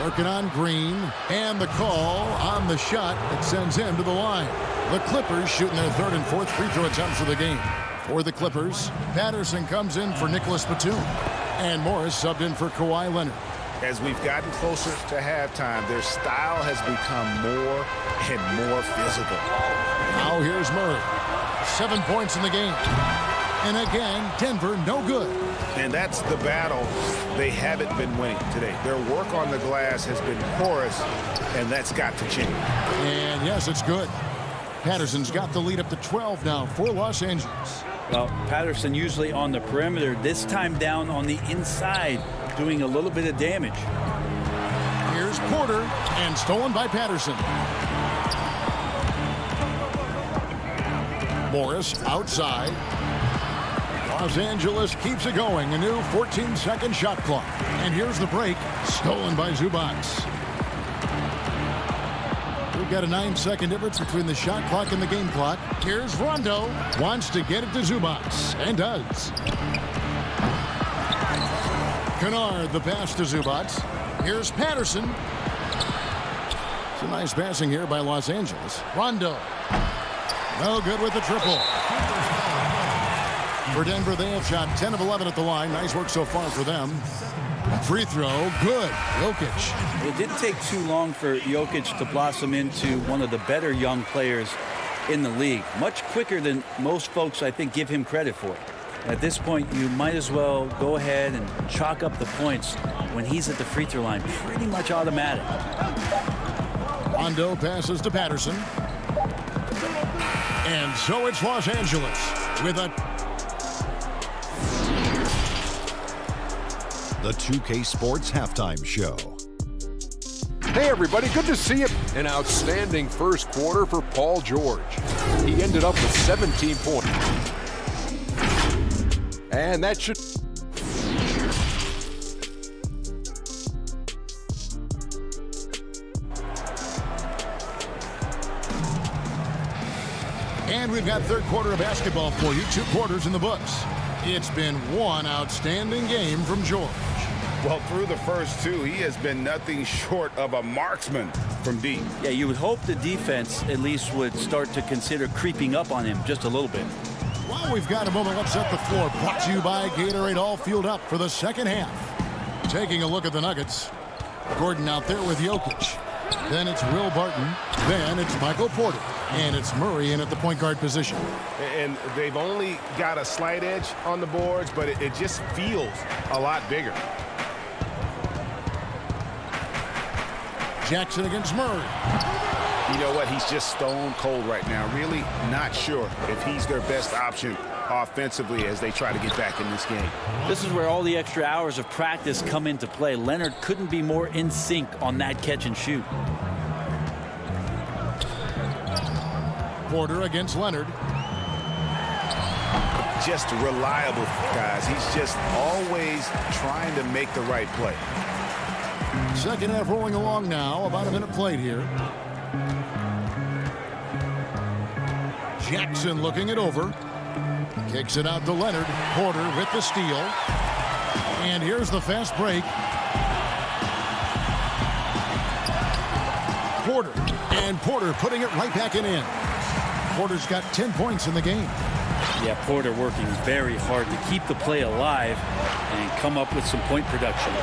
Working on Green, and the call on the shot that sends him to the line. The Clippers shooting their third and fourth free throw attempts of the game. For the Clippers, Patterson comes in for Nicholas Batum. And Morris subbed in for Kawhi Leonard. As we've gotten closer to halftime, their style has become more and more physical. Now here's Murray. 7 points in the game. And again, Denver no good. And that's the battle they haven't been winning today. Their work on the glass has been porous, and that's got to change. And yes, it's good. Patterson's got the lead up to 12 now for Los Angeles. Well, Patterson usually on the perimeter, this time down on the inside, doing a little bit of damage. Here's Porter, and stolen by Patterson. Morris outside. Los Angeles keeps it going. A new 14-second shot clock. And here's the break, stolen by Zubac. We've got a 9-second difference between the shot clock and the game clock. Here's Rondo. Wants to get it to Zubac, and does. Kennard, the pass to Zubac. Here's Patterson. It's a nice passing here by Los Angeles. Rondo. No good with the triple. For Denver, they have shot 10 of 11 at the line. Nice work so far for them. Free throw, good. Jokic. It didn't take too long for Jokic to blossom into one of the better young players in the league. Much quicker than most folks, I think, give him credit for. At this point, you might as well go ahead and chalk up the points when he's at the free throw line. Pretty much automatic. Rondo passes to Patterson. And so it's Los Angeles with a... The 2K Sports Halftime Show. Hey, everybody, good to see you. An outstanding first quarter for Paul George. He ended up with 17 points. And that should... And we've got third quarter of basketball for you. 2 quarters in the books. It's been one outstanding game from George. Well, through the first 2, he has been nothing short of a marksman from deep. Yeah, you would hope the defense at least would start to consider creeping up on him just a little bit. Well, we've got a moment. Let's set the floor. Brought to you by Gatorade, all fueled up for the second half. Taking a look at the Nuggets. Gordon out there with Jokic. Then it's Will Barton. Then it's Michael Porter. And it's Murray in at the point guard position. And they've only got a slight edge on the boards, but it just feels a lot bigger. Jackson against Murray. You know what? He's just stone cold right now. Really not sure if he's their best option offensively as they try to get back in this game. This is where all the extra hours of practice come into play. Leonard couldn't be more in sync on that catch and shoot. Porter against Leonard. Just reliable, guys. He's just always trying to make the right play. Second half rolling along now. About a minute played here. Jackson looking it over. Kicks it out to Leonard. Porter with the steal. And here's the fast break. Porter. And Porter putting it right back in. Porter's got 10 points in the game. Yeah, Porter working very hard to keep the play alive and come up with some point production.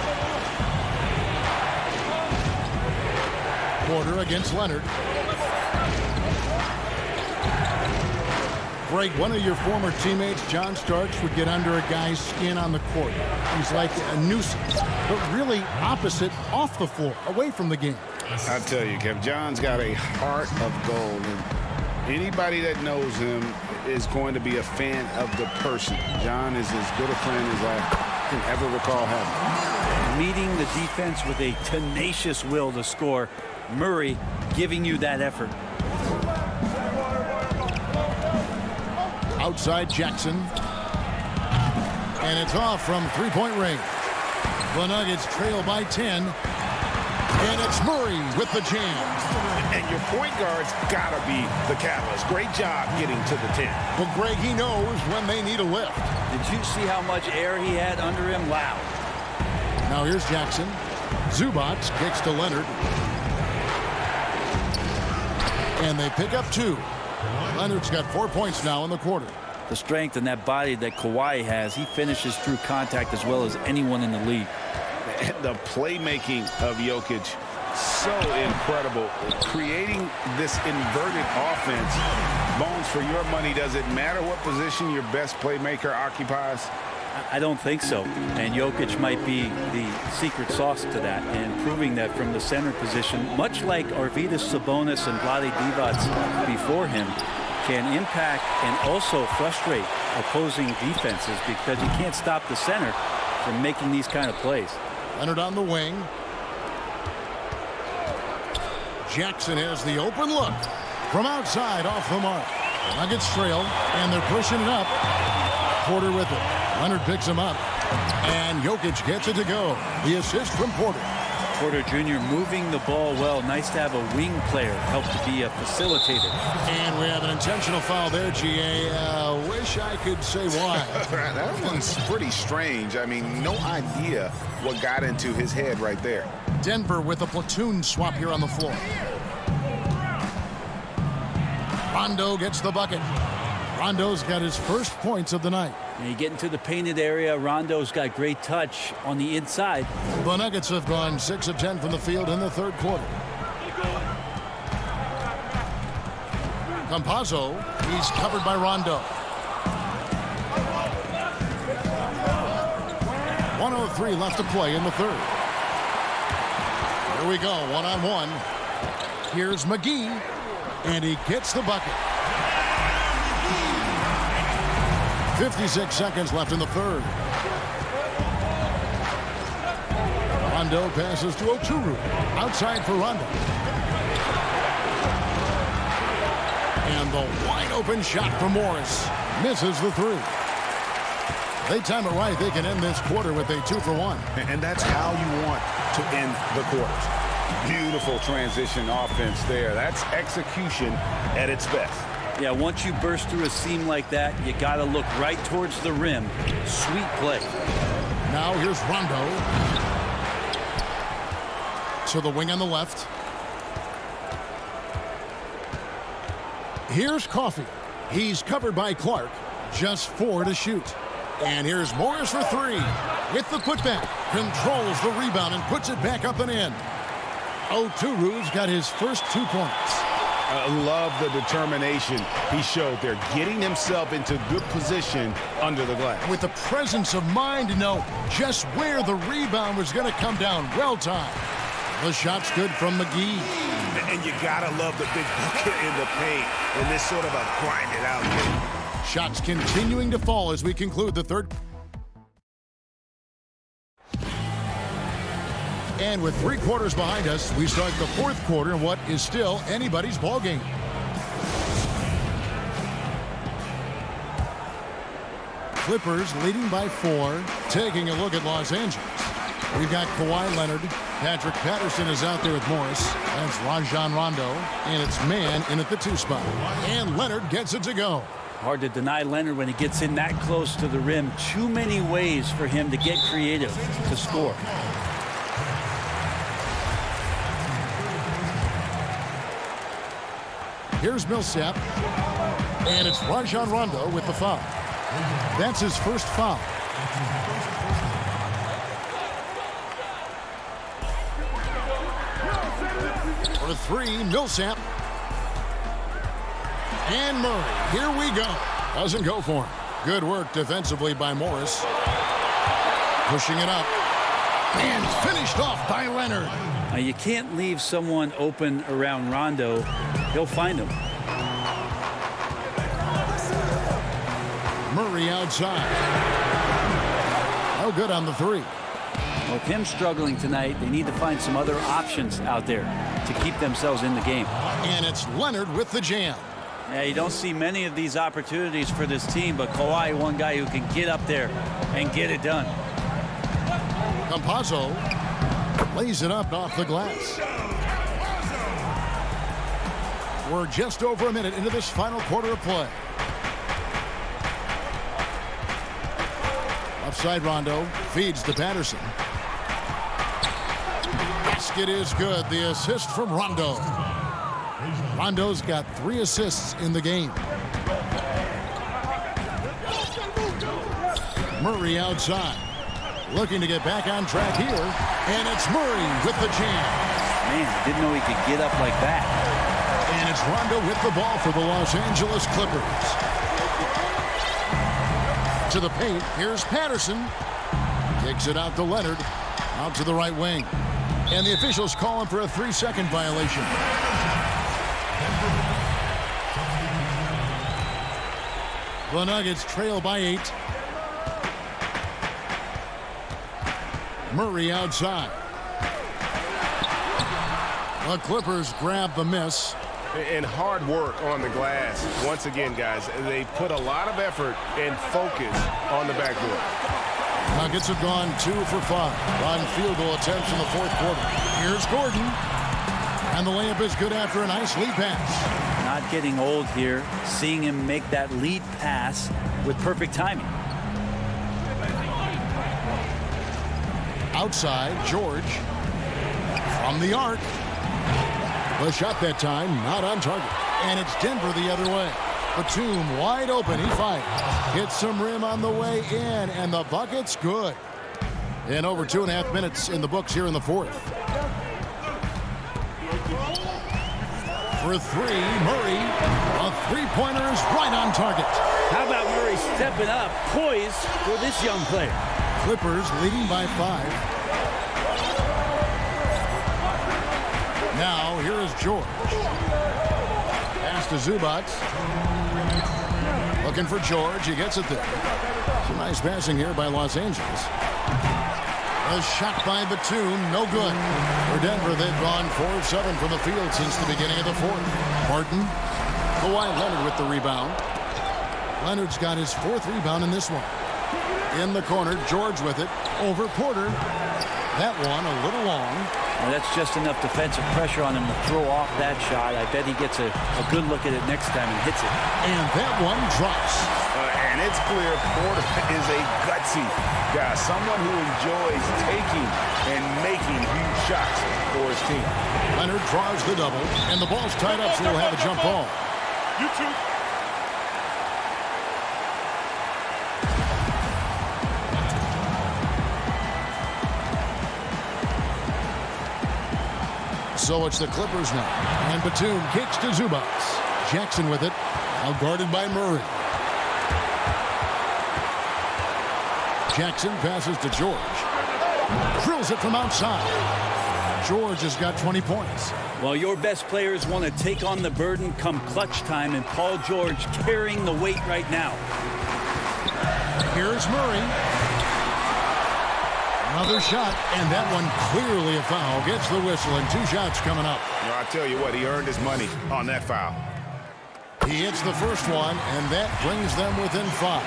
Porter against Leonard. Greg, one of your former teammates, John Starks, would get under a guy's skin on the court. He's like a nuisance, but really opposite off the floor, away from the game. I tell you, Kev, John's got a heart of gold. And anybody that knows him is going to be a fan of the person. John is as good a friend as I can ever recall having. Meeting the defense with a tenacious will to score Murray giving you that effort. Outside Jackson. And it's off from three-point range. The Nuggets trail by 10. And it's Murray with the jam. And your point guard's got to be the catalyst. Great job getting to the 10. Well, Greg, he knows when they need a lift. Did you see how much air he had under him? Wow. Now here's Jackson. Zubac kicks to Leonard. And they pick up 2. Leonard's got 4 points now in the quarter. The strength and that body that Kawhi has, he finishes through contact as well as anyone in the league. The playmaking of Jokic, so incredible. Creating this inverted offense. Bones, for your money, does it matter what position your best playmaker occupies? I don't think so. And Jokic might be the secret sauce to that, and proving that from the center position, much like Arvydas Sabonis and Vlade Divac before him, can impact and also frustrate opposing defenses because you can't stop the center from making these kind of plays. Leonard on the wing. Jackson has the open look from outside off the mark. Nuggets trail, and they're pushing it up. Porter with it. Leonard picks him up, and Jokic gets it to go. The assist from Porter. Porter Jr. moving the ball well. Nice to have a wing player help to be a facilitator. And we have an intentional foul there, GA. Wish I could say why. That one's pretty strange. I mean, no idea what got into his head right there. Denver with a platoon swap here on the floor. Rondo gets the bucket. Rondo's got his first points of the night. And you get into the painted area. Rondo's got great touch on the inside. The Nuggets have gone 6 of 10 from the field in the third quarter. Campazzo, he's covered by Rondo. 1:03 left to play in the third. Here we go, one-on-one. Here's McGee, and he gets the bucket. 56 seconds left in the third. Rondo passes to Oturu. Outside for Rondo. And the wide open shot from Morris. Misses the 3. They time it right. They can end this quarter with a 2-for-1. And that's how you want to end the quarters. Beautiful transition offense there. That's execution at its best. Yeah, once you burst through a seam like that, you got to look right towards the rim. Sweet play. Now here's Rondo. To the wing on the left. Here's Coffey. He's covered by Clark. Just 4 to shoot. And here's Morris for 3. With the putback. Controls the rebound and puts it back up and in. Oturu's got his first 2 points. I love the determination he showed there, getting himself into good position under the glass. With the presence of mind to know just where the rebound was going to come down. Well timed. The shot's good from McGee. And you gotta love the big bucket in the paint in this sort of a grinded out game. Shots continuing to fall as we conclude the third. And with 3 quarters behind us, we start the fourth quarter in what is still anybody's ball game. Clippers leading by 4, taking a look at Los Angeles. We've got Kawhi Leonard. Patrick Patterson is out there with Morris. That's Rajon Rondo. And it's Man in at the 2 spot. And Leonard gets it to go. Hard to deny Leonard when he gets in that close to the rim. Too many ways for him to get creative to score. Here's Millsap. And it's Rajon Rondo with the foul. That's his first foul. For 3, Millsap. And Murray. Here we go. Doesn't go for him. Good work defensively by Morris. Pushing it up. And finished off by Leonard. Now you can't leave someone open around Rondo. He'll find him. Murray outside. No good on the 3. With him struggling tonight, they need to find some other options out there to keep themselves in the game. And it's Leonard with the jam. Yeah, you don't see many of these opportunities for this team, but Kawhi, one guy who can get up there and get it done. Campazzo lays it up off the glass. We're just over a minute into this final quarter of play. Offside Rondo feeds to Patterson. Basket is good. The assist from Rondo. Rondo's got 3 assists in the game. Murray outside. Looking to get back on track here. And it's Murray with the jam. Man, I didn't know he could get up like that. And it's Rondo with the ball for the Los Angeles Clippers. To the paint. Here's Patterson. Kicks it out to Leonard. Out to the right wing. And the officials call him for a 3-second violation. The Nuggets trail by 8. Murray outside. The Clippers grab the miss. And hard work on the glass. Once again, guys, they put a lot of effort and focus on the backboard. Nuggets have gone 2 for 5 on field goal attempts in the fourth quarter. Here's Gordon. And the layup is good after a nice lead pass. Not getting old here, seeing him make that lead pass with perfect timing. Outside, George. From the arc. The shot that time, not on target. And it's Denver the other way. Batum wide open, he fires. Hits some rim on the way in, and the bucket's good. And over 2.5 minutes in the books here in the fourth. For 3, Murray. A three-pointer is right on target. How about Murray stepping up, poised for this young player? Clippers leading by 5. Now, here is George. Pass to Zubac. Looking for George. He gets it there. Some nice passing here by Los Angeles. A shot by Batum. No good. For Denver, they've gone 4 of 7 from the field since the beginning of the fourth. Martin. Kawhi Leonard with the rebound. Leonard's got his 4th rebound in this one. In the corner, George with it. Over Porter. That one a little long. Well, that's just enough defensive pressure on him to throw off that shot. I bet he gets a good look at it next time and hits it. And that one drops. And it's clear Porter is a gutsy guy, someone who enjoys taking and making huge shots for his team. Leonard draws the double, and the ball's tied up, so we'll have a jump ball. You two. So it's the Clippers now. And Batum kicks to Zubac. Jackson with it. Now guarded by Murray. Jackson passes to George. Drills it from outside. George has got 20 points. Well, your best players want to take on the burden come clutch time, and Paul George carrying the weight right now. Here's Murray. Another shot, and that one clearly a foul. Gets the whistle, and 2 shots coming up. Well, I tell you what, he earned his money on that foul. He hits the first one, and that brings them within 5.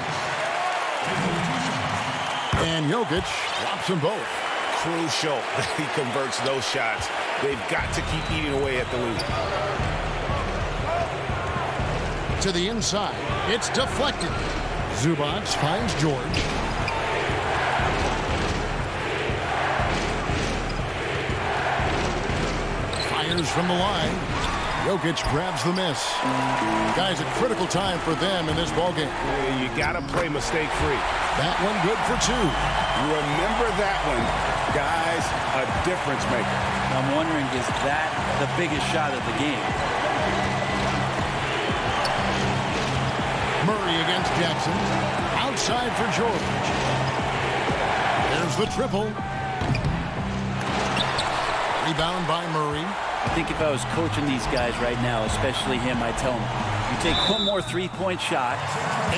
And Jokic drops them both. Crucial that he converts those shots. They've got to keep eating away at the lead. To the inside. It's deflected. Zubac finds George. Fires from the line. Jokic grabs the miss. Guys, a critical time for them in this ballgame. You got to play mistake-free. That one good for 2. Remember that one. Guys, a difference maker. I'm wondering, is that the biggest shot of the game? Murray against Jackson. Outside for George. There's the triple. Rebound by Murray. I think if I was coaching these guys right now, especially him, I'd tell him, you take one more 3-point shot.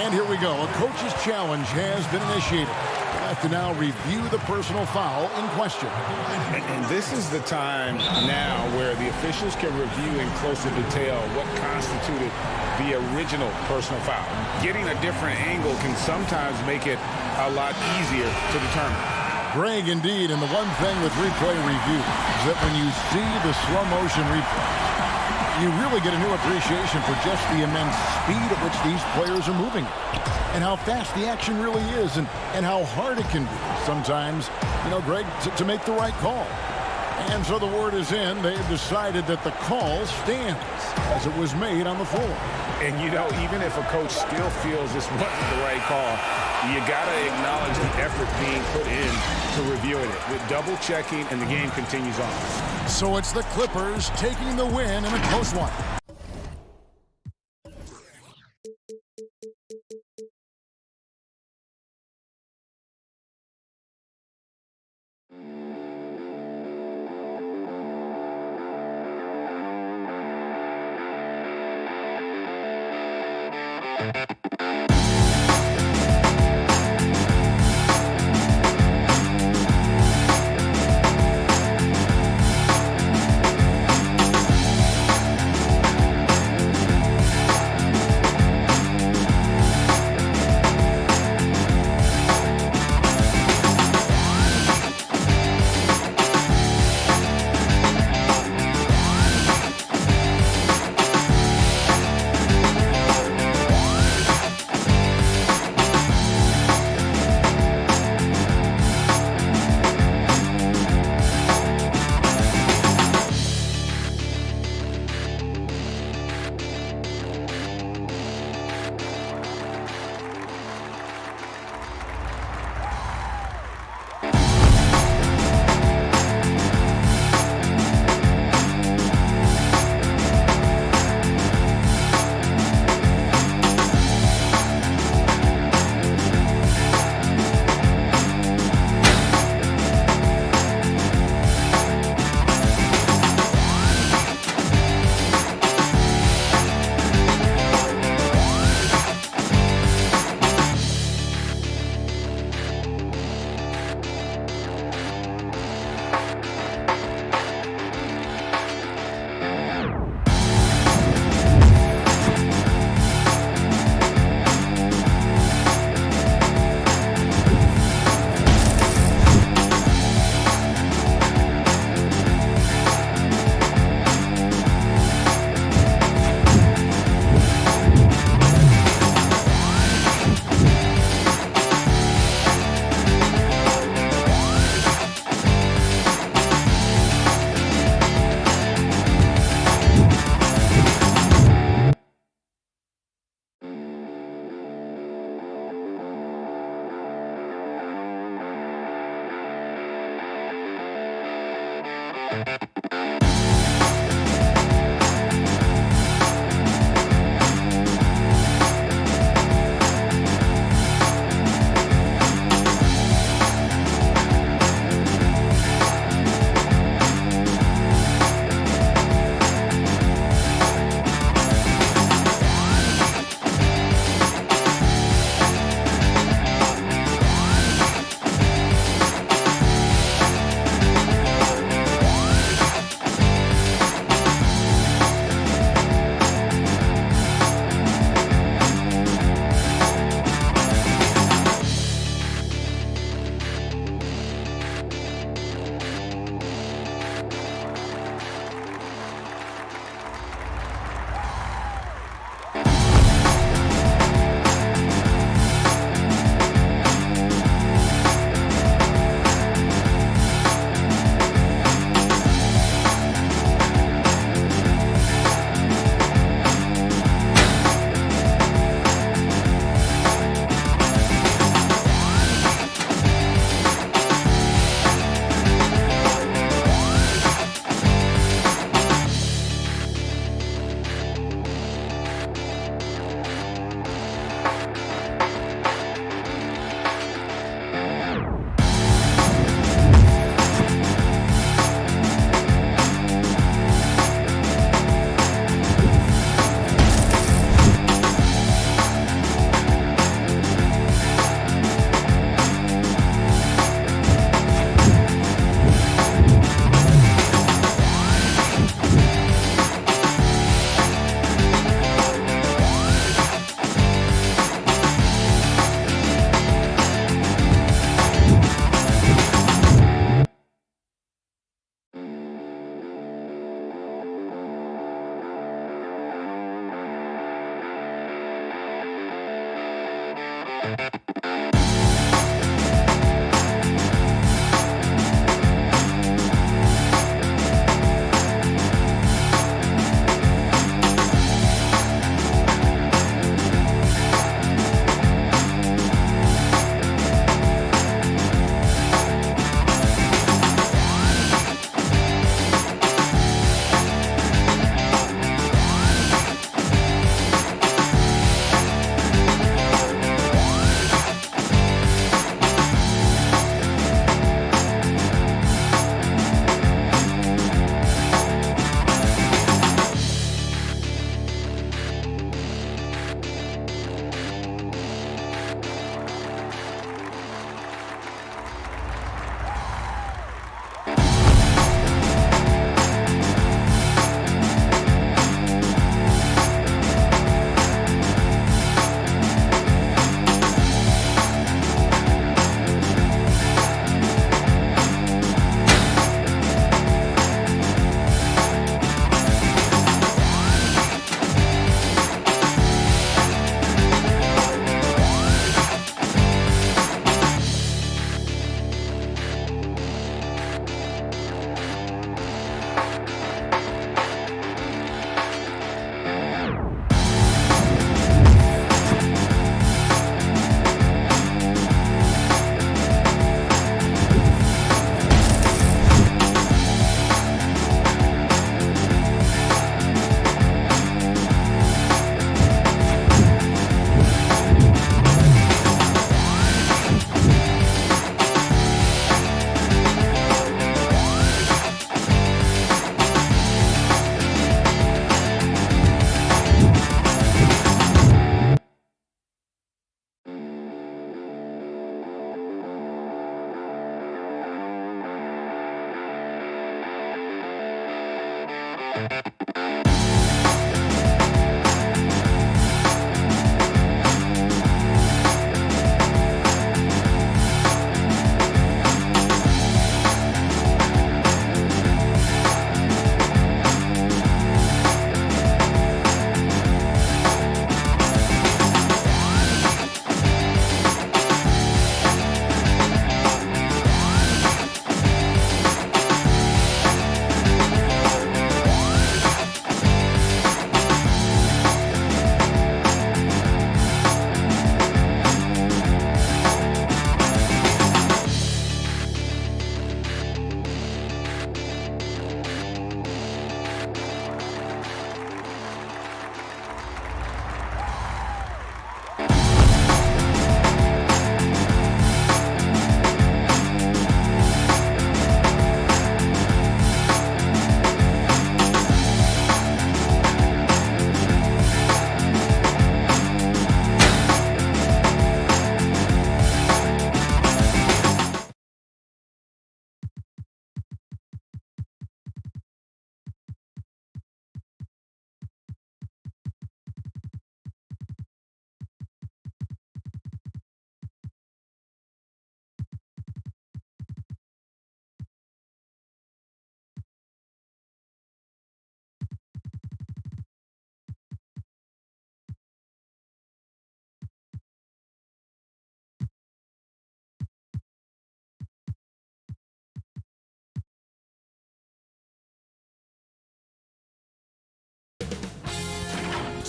And here we go. A coach's challenge has been initiated. have to now review the personal foul in question. And this is the time now where the officials can review in closer detail what constituted the original personal foul. Getting a different angle can sometimes make it a lot easier to determine. Greg, indeed, and the one thing with replay review is that when you see the slow motion replay, you really get a new appreciation for just the immense speed at which these players are moving and how fast the action really is and how hard it can be sometimes, Greg, to make the right call. And so the word is in. They have decided that the call stands as it was made on the floor. And, even if a coach still feels this wasn't the right call, you got to acknowledge the effort being put in to reviewing it with double checking, and the game continues on. So it's the Clippers taking the win in a close one.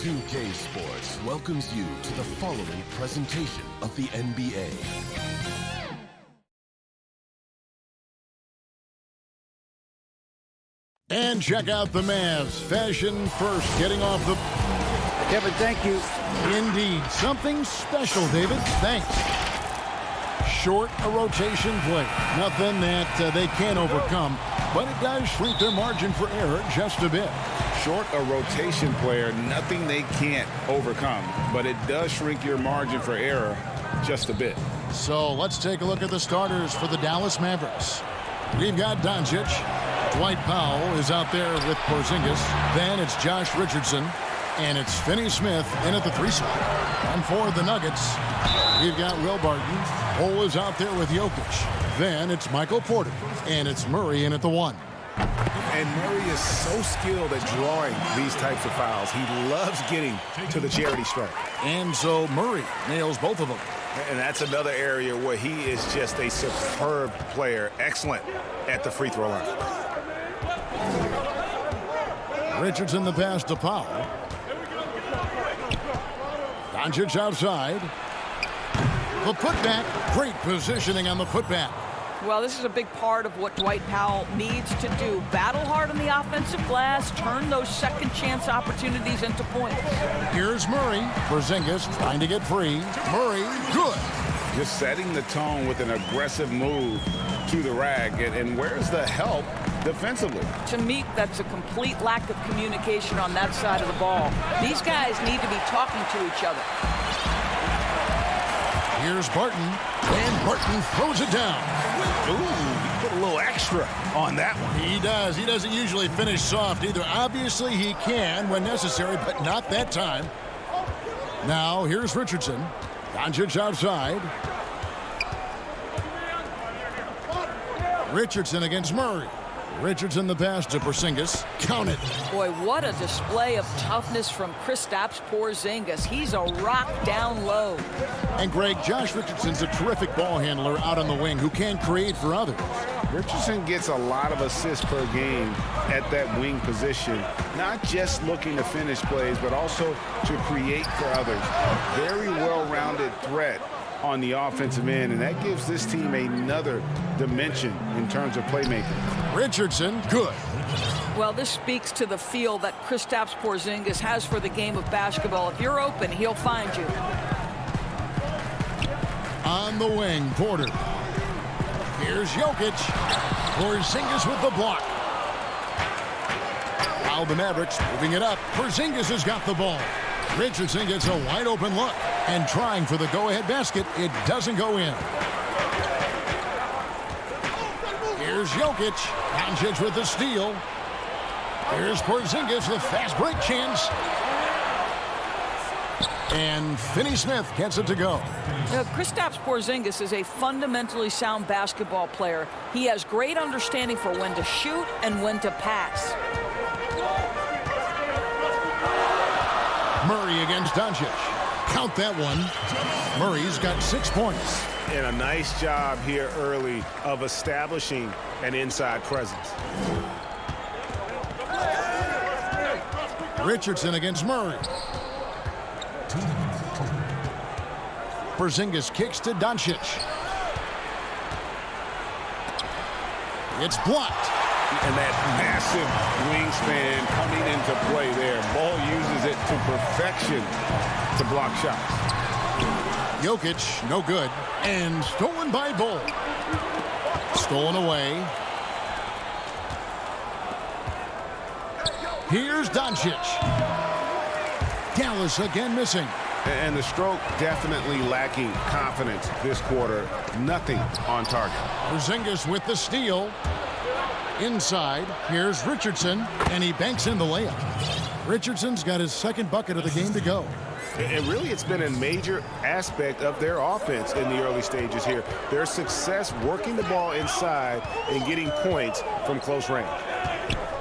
2K Sports welcomes you to the following presentation of the NBA. And check out the Mavs. Fashion first, getting off the... Kevin, thank you. Indeed. Something special, David. Thanks. Short a rotation play. Nothing that they can't overcome, but it does shrink their margin for error just a bit. Short a rotation player, nothing they can't overcome, but it does shrink your margin for error just a bit. So let's take a look at the starters for the Dallas Mavericks. We've got Doncic. Dwight Powell is out there with Porzingis. Then it's Josh Richardson. And it's Finney Smith in at the 3 slot. And for the Nuggets, we've got Will Barton. Cole is out there with Jokic. Then it's Michael Porter. And it's Murray in at the 1. And Murray is so skilled at drawing these types of fouls. He loves getting to the charity stripe. And so Murray nails both of them. And that's another area where he is just a superb player. Excellent at the free throw line. Richardson the pass to Powell. Doncic outside. The putback. Great positioning on the putback. Well, this is a big part of what Dwight Powell needs to do. Battle hard on the offensive glass, turn those second chance opportunities into points. Here's Murray. Porzingis trying to get free. Murray, good. Just setting the tone with an aggressive move to the rack. And where's the help defensively? To me, that's a complete lack of communication on that side of the ball. These guys need to be talking to each other. Here's Barton, and Barton throws it down. Ooh, he put a little extra on that one. He does. He doesn't usually finish soft either. Obviously, he can when necessary, but not that time. Now, here's Richardson. Doncic outside. Richardson against Murray. Richardson the pass to Porzingis. Count it. Boy, what a display of toughness from Kristaps Porzingis. He's a rock down low. And Greg, Josh Richardson's a terrific ball handler out on the wing who can create for others. Richardson gets a lot of assists per game at that wing position, not just looking to finish plays, but also to create for others. Very well-rounded threat on the offensive end, and that gives this team another dimension in terms of playmaking. Richardson, good. Well, this speaks to the feel that Kristaps Porzingis has for the game of basketball. If you're open, he'll find you. On the wing, Porter. Here's Jokic. Porzingis with the block. Now the Mavericks moving it up. Porzingis has got the ball. Richardson gets a wide open look and trying for the go-ahead basket. It doesn't go in. Here's Jokic. Doncic with the steal. Here's Porzingis, the fast break chance. And Finney-Smith gets it to go. Now, Kristaps Porzingis is a fundamentally sound basketball player. He has great understanding for when to shoot and when to pass. Murray against Doncic. Count that one. Murray's got 6 points. And a nice job here early of establishing an inside presence. Richardson against Murray. Porzingis kicks to Doncic. It's blocked. And that massive wingspan coming into play there. Ball uses it to perfection to block shots. Jokic, no good. And stolen by Bull. Stolen away. Here's Doncic. Dallas again missing. And the stroke definitely lacking confidence this quarter. Nothing on target. Porzingis with the steal. Inside, here's Richardson, and he banks in the layup. Richardson's got his second bucket of the game to go. And really, it's been a major aspect of their offense in the early stages here. Their success working the ball inside and getting points from close range.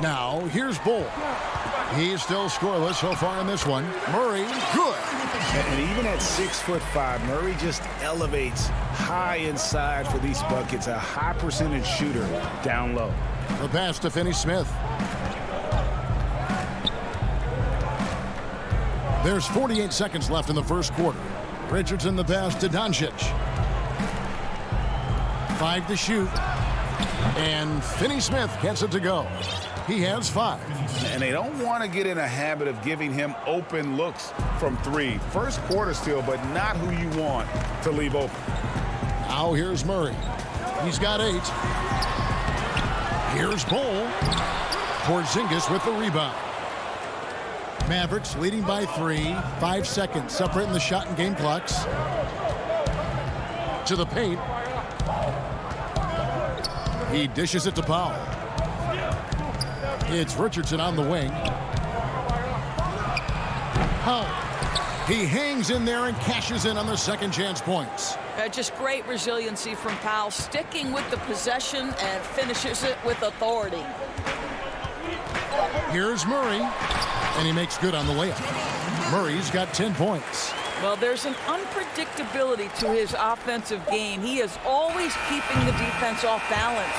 Now, here's Bull. He's still scoreless so far in this one. Murray, good. And even at 6'5", Murray just elevates high inside for these buckets. A high percentage shooter down low. The pass to Finney-Smith. There's 48 seconds left in the first quarter. Richardson the pass to Doncic. 5 to shoot. And Finney-Smith gets it to go. He has 5. And they don't want to get in a habit of giving him open looks from 3. First quarter still, but not who you want to leave open. Now here's Murray. He's got 8. Here's Bull. Porzingis with the rebound. Mavericks leading by 3. 5 seconds separating the shot and game clocks. To the paint. He dishes it to Powell. It's Richardson on the wing. Powell. He hangs in there and cashes in on the second chance points. Just great resiliency from Powell, sticking with the possession and finishes it with authority. Here's Murray, and he makes good on the layup. Murray's got 10 points. Well, there's an unpredictability to his offensive game. He is always keeping the defense off balance.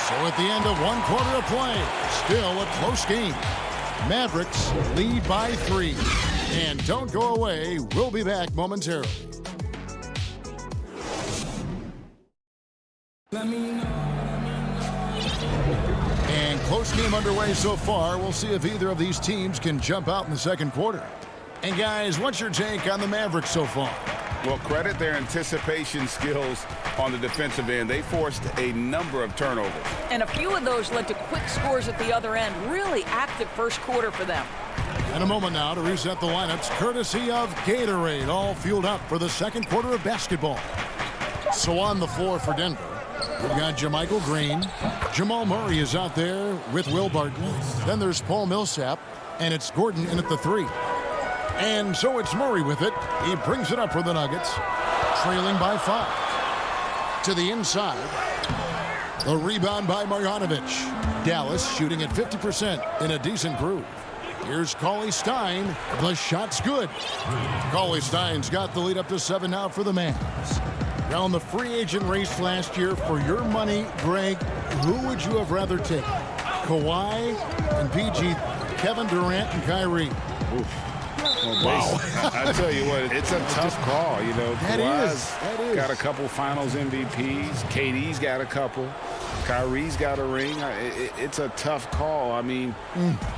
So at the end of 1 quarter of play, still a close game. Mavericks lead by 3. And don't go away. We'll be back momentarily. And close game underway so far. We'll see if either of these teams can jump out in the second quarter. And guys, what's your take on the Mavericks so far? Well, credit their anticipation skills on the defensive end. They forced a number of turnovers. And a few of those led to quick scores at the other end. Really active first quarter for them. And a moment now to reset the lineups, courtesy of Gatorade, all fueled up for the second quarter of basketball. So on the floor for Denver, we've got JaMychal Green. Jamal Murray is out there with Will Barton. Then there's Paul Millsap, and it's Gordon in at the 3. And so it's Murray with it. He brings it up for the Nuggets, trailing by 5. To the inside. The rebound by Marjanovic. Dallas shooting at 50% in a decent groove. Here's Cauley Stein. The shot's good. Cauley Stein's got the lead up to 7 now for the Mavs. Around the free agent race last year, for your money, Greg, who would you have rather taken? Kawhi and PG, Kevin Durant and Kyrie. Oof. Well, wow. I tell you what, it's a tough call. You know, Kawhi's got a couple finals MVPs. KD's got a couple. Kyrie's got a ring. It's a tough call. I mean,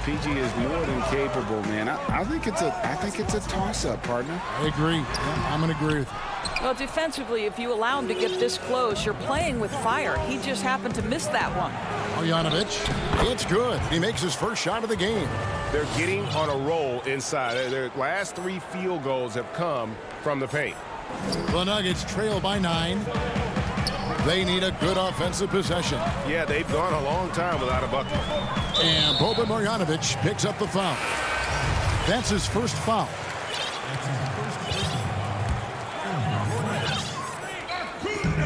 PG is more than capable, man. I think it's a toss-up, partner. I agree. Yeah, I'm going to agree with you. Well, defensively, if you allow him to get this close, you're playing with fire. He just happened to miss that one. Marjanovic, it's good. He makes his first shot of the game. They're getting on a roll inside. Their last 3 field goals have come from the paint. The Nuggets trail by 9. They need a good offensive possession. Yeah, they've gone a long time without a bucket. And Boban Marjanovic picks up the foul. That's his first foul.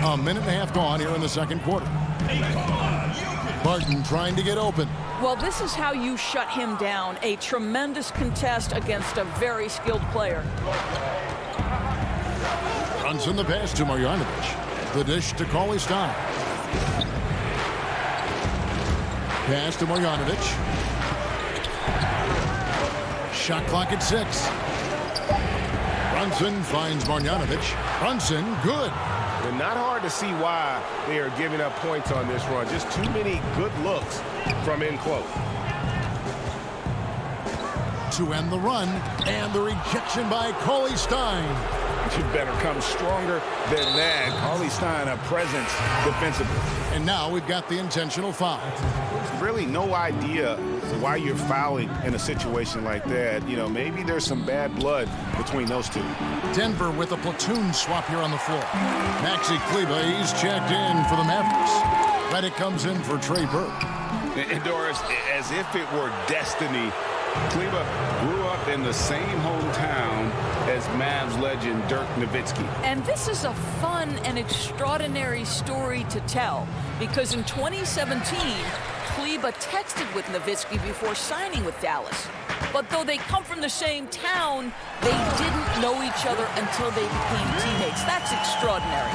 A minute and a half gone here in the second quarter. Barton trying to get open. Well, this is how you shut him down. A tremendous contest against a very skilled player. Runs in the pass to Marjanovic. The dish to Cauley Stein. Pass to Marjanovic. Shot clock at 6. Brunson finds Marjanovic. Brunson, good. And not hard to see why they are giving up points on this run. Just too many good looks from in close. To end the run, and the rejection by Cauley Stein. You better come stronger than that. Cauley Stein, a presence defensively. And now we've got the intentional foul. Really no idea why you're fouling in a situation like that. You know, maybe there's some bad blood between those two. Denver with a platoon swap here on the floor. Maxi Kleber, he's checked in for the Mavericks. Redick comes in for Trey Burke. And Doris, as if it were destiny, Kleber grew up in the same hometown as Mavs legend Dirk Nowitzki. And this is a fun and extraordinary story to tell, because in 2017, Kleber texted with Nowitzki before signing with Dallas. But though they come from the same town, they didn't know each other until they became teammates. That's extraordinary.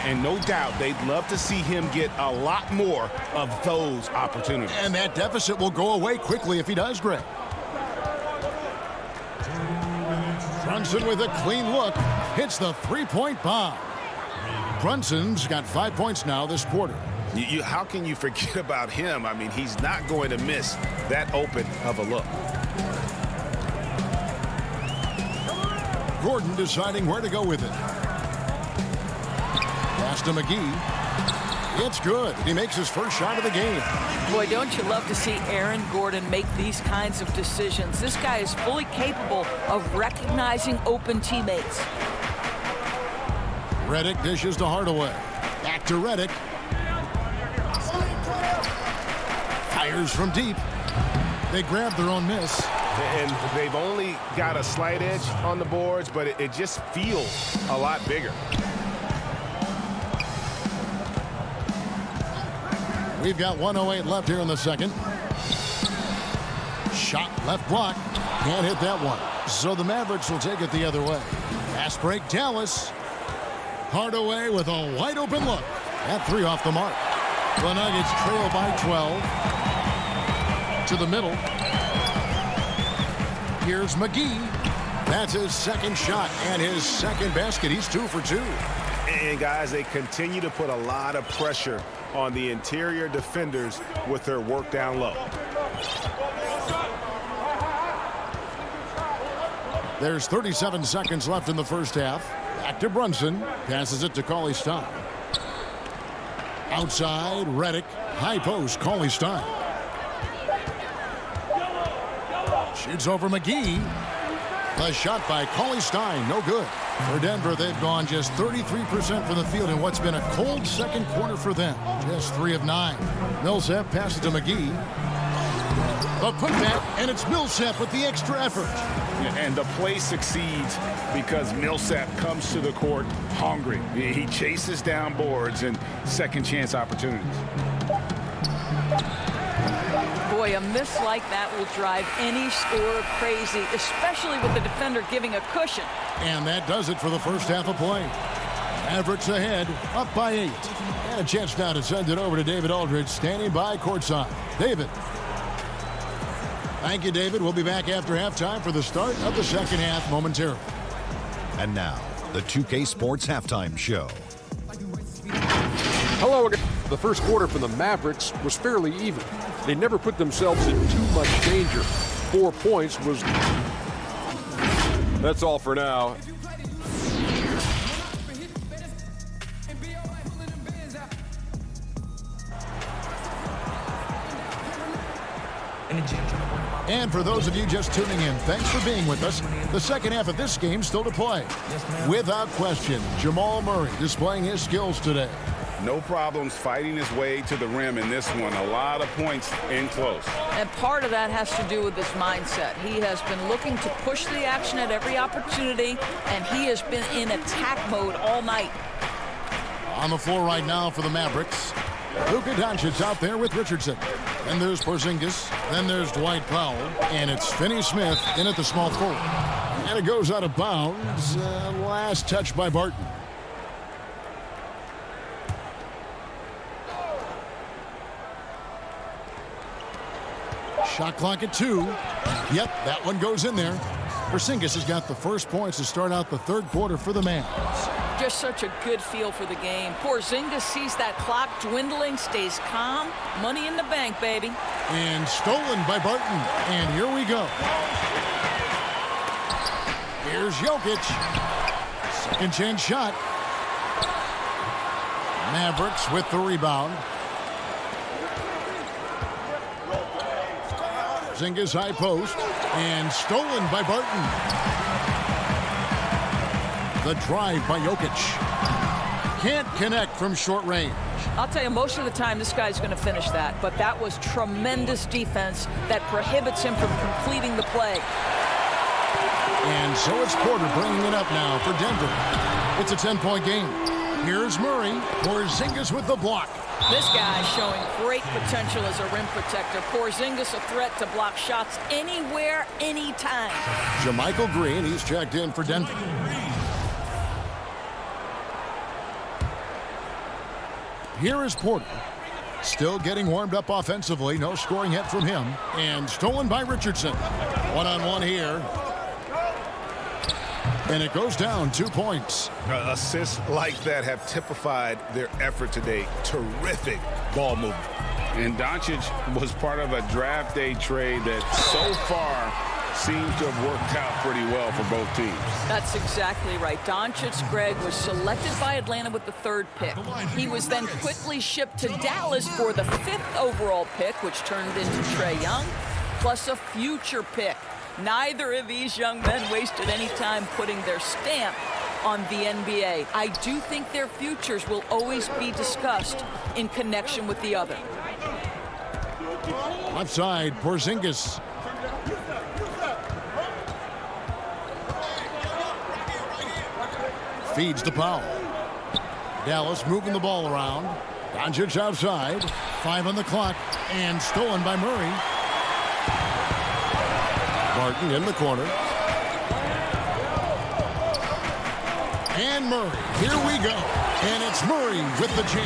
And no doubt they'd love to see him get a lot more of those opportunities. And that deficit will go away quickly if he does, Greg. Brunson with a clean look hits the three-point bomb. Brunson's got 5 points now this quarter. How can you forget about him? I mean, he's not going to miss that open of a look. Gordon deciding where to go with it. Pass to McGee. It's good. He makes his first shot of the game. Boy, don't you love to see Aaron Gordon make these kinds of decisions. This guy is fully capable of recognizing open teammates. Redick dishes to Hardaway. Back to Redick. Fires from deep. They grab their own miss. And they've only got a slight edge on the boards, but it just feels a lot bigger. We've got 1:08 left here in the second. Shot left block. Can't hit that one. So the Mavericks will take it the other way. Fast break, Dallas. Hardaway with a wide open look. That three off the mark. The Nuggets trail by 12. To the middle. Here's McGee. That's his second shot and his second basket. He's 2 for 2. And guys, they continue to put a lot of pressure on the interior defenders with their work down low. There's 37 seconds left in the first half. Back to Brunson. Passes it to Cauley-Stein. Outside, Redick. High post, Cauley-Stein. Shoots over McGee. The shot by Cauley-Stein, no good. For Denver, they've gone just 33% from the field in what's been a cold second quarter for them. Just 3 of 9. Millsap passes to McGee. The putback, and it's Millsap with the extra effort. And the play succeeds because Millsap comes to the court hungry. He chases down boards and second chance opportunities. Boy, a miss like that will drive any scorer crazy, especially with the defender giving a cushion. And that does it for the first half of play. Mavericks ahead, up by 8. And a chance now to send it over to David Aldridge, standing by courtside. David. Thank you, David. We'll be back after halftime for the start of the second half momentarily. And now, the 2K Sports Halftime Show. Hello again. The first quarter for the Mavericks was fairly even. They never put themselves in too much danger. 4 points was... That's all for now. And for those of you just tuning in, thanks for being with us. The second half of this game still to play. Without question, Jamal Murray displaying his skills today. No problems fighting his way to the rim in this one. A lot of points in close. And part of that has to do with his mindset. He has been looking to push the action at every opportunity, and he has been in attack mode all night. On the floor right now for the Mavericks, Luka Doncic out there with Richardson. Then there's Porzingis. Then there's Dwight Powell. And it's Finney-Smith in at the small forward. And it goes out of bounds. Last touch by Barton. Shot clock at 2. Yep, that one goes in there. Porzingis has got the first points to start out the third quarter for the Mavs. Just such a good feel for the game. Porzingis sees that clock dwindling, stays calm. Money in the bank, baby. And stolen by Barton. And here we go. Here's Jokic. Second chance shot. Mavericks with the rebound. Porzingis high post. And stolen by Barton. The drive by Jokic. Can't connect from short range. I'll tell you, most of the time this guy's going to finish that, but that was tremendous defense that prohibits him from completing the play. And so it's Porter bringing it up now for Denver. It's a 10-point game. Here's Murray. Porzingis with the block. This guy showing great potential as a rim protector. Porzingis a threat to block shots anywhere, anytime. JaMychal Green, he's checked in for Denver. Here is Porter. Still getting warmed up offensively. No scoring yet from him. And stolen by Richardson. One-on-one here. And it goes down 2 points. Assists like that have typified their effort today. Terrific ball movement. And Doncic was part of a draft day trade that so far seems to have worked out pretty well for both teams. That's exactly right. Doncic, Greg, was selected by Atlanta with the 3rd pick. He was then quickly shipped to Dallas for the 5th overall pick, which turned into Trae Young, plus a future pick. Neither of these young men wasted any time putting their stamp on the NBA. I do think their futures will always be discussed in connection with the other. Outside, Porzingis. Feeds to Powell. Dallas moving the ball around. Doncic outside. 5 on the clock. And stolen by Murray. Barton in the corner. And Murray. Here we go. And it's Murray with the jam.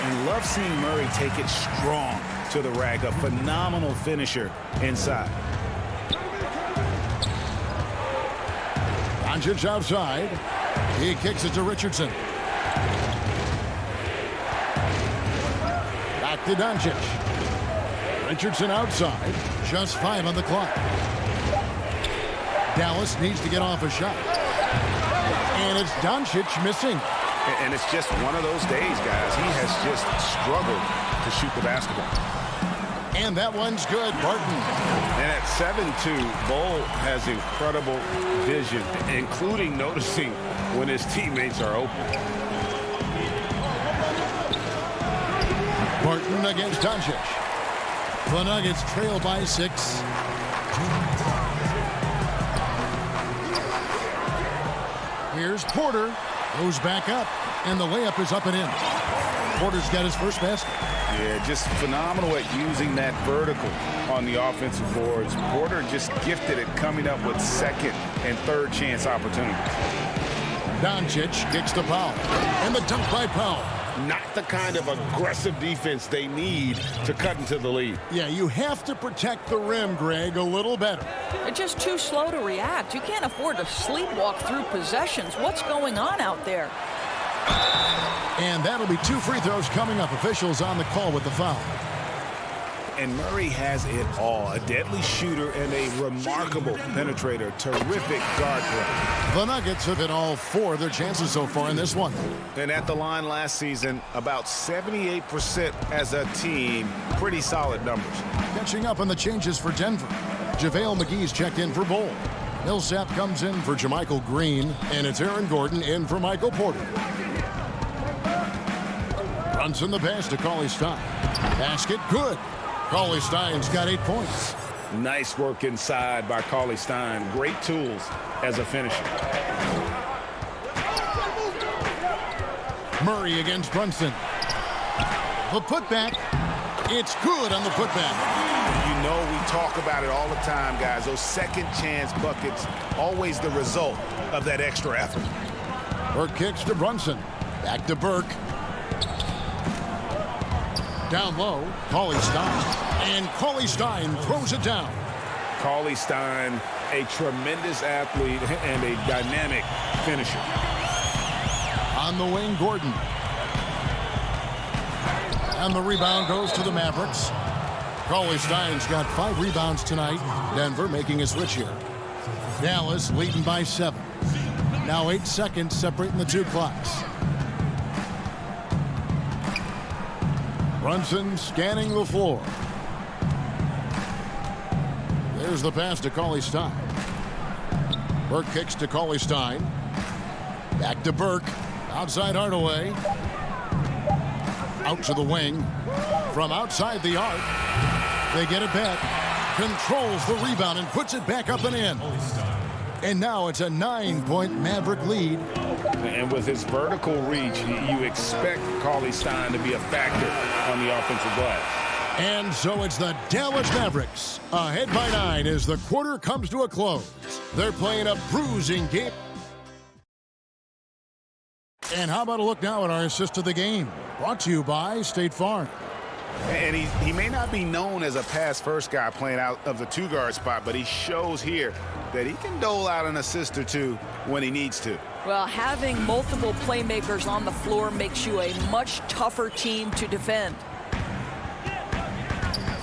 And love seeing Murray take it strong to the rack. A phenomenal finisher inside. Doncic outside. He kicks it to Richardson. Back to Doncic. Richardson outside. Just 5 on the clock. Dallas needs to get off a shot. And it's Doncic missing. And it's just one of those days, guys. He has just struggled to shoot the basketball. And that one's good, Barton. And at 7'2", Bull has incredible vision, including noticing when his teammates are open. Barton against Doncic. The Nuggets trail by 6. Here's Porter. Goes back up. And the layup is up and in. Porter's got his first basket. Yeah, just phenomenal at using that vertical on the offensive boards. Porter just gifted at coming up with second and third chance opportunities. Doncic kicks to Powell. And the dunk by Powell. Not the kind of aggressive defense they need to cut into the lead. Yeah, you have to protect the rim, Greg, a little better. They're just too slow to react. You can't afford to sleepwalk through possessions. What's going on out there? And that'll be 2 free throws coming up. Officials on the call with the foul. And Murray has it all. A deadly shooter and a remarkable penetrator. Terrific guard play. The Nuggets have hit all 4 of their chances so far in this one. And at the line last season, about 78% as a team. Pretty solid numbers. Catching up on the changes for Denver. JaVale McGee's checked in for Bull. Millsap comes in for JaMychal Green. And it's Aaron Gordon in for Michael Porter. Brunson the pass to Cauley-Stein. Basket good. Cauley-Stein's got 8 points. Nice work inside by Cauley-Stein. Great tools as a finisher. Murray against Brunson. The putback. It's good on the putback. You know we talk about it all the time, guys. Those second chance buckets, always the result of that extra effort. Burke kicks to Brunson. Back to Burke. Down low, Cauley-Stein. And Cauley-Stein throws it down. Cauley-Stein, a tremendous athlete and a dynamic finisher. On the wing, Gordon. And the rebound goes to the Mavericks. Cauley-Stein's got 5 rebounds tonight. Denver making a switch here. Dallas leading by 7. Now 8 seconds separating the 2 clocks. Brunson scanning the floor. There's the pass to Cauley-Stein. Burke kicks to Cauley-Stein. Back to Burke. Outside Hardaway. Out to the wing. From outside the arc. They get it back. Controls the rebound and puts it back up and in. And now it's a 9-point Maverick lead. And with his vertical reach, you expect Cauley-Stein to be a factor on the offensive glass. And so it's the Dallas Mavericks ahead by 9 as the quarter comes to a close. They're playing a bruising game. And how about a look now at our assist to the game? Brought to you by State Farm. And he may not be known as a pass-first guy playing out of the 2-guard spot, but he shows here that he can dole out an assist or 2 when he needs to. Well, having multiple playmakers on the floor makes you a much tougher team to defend.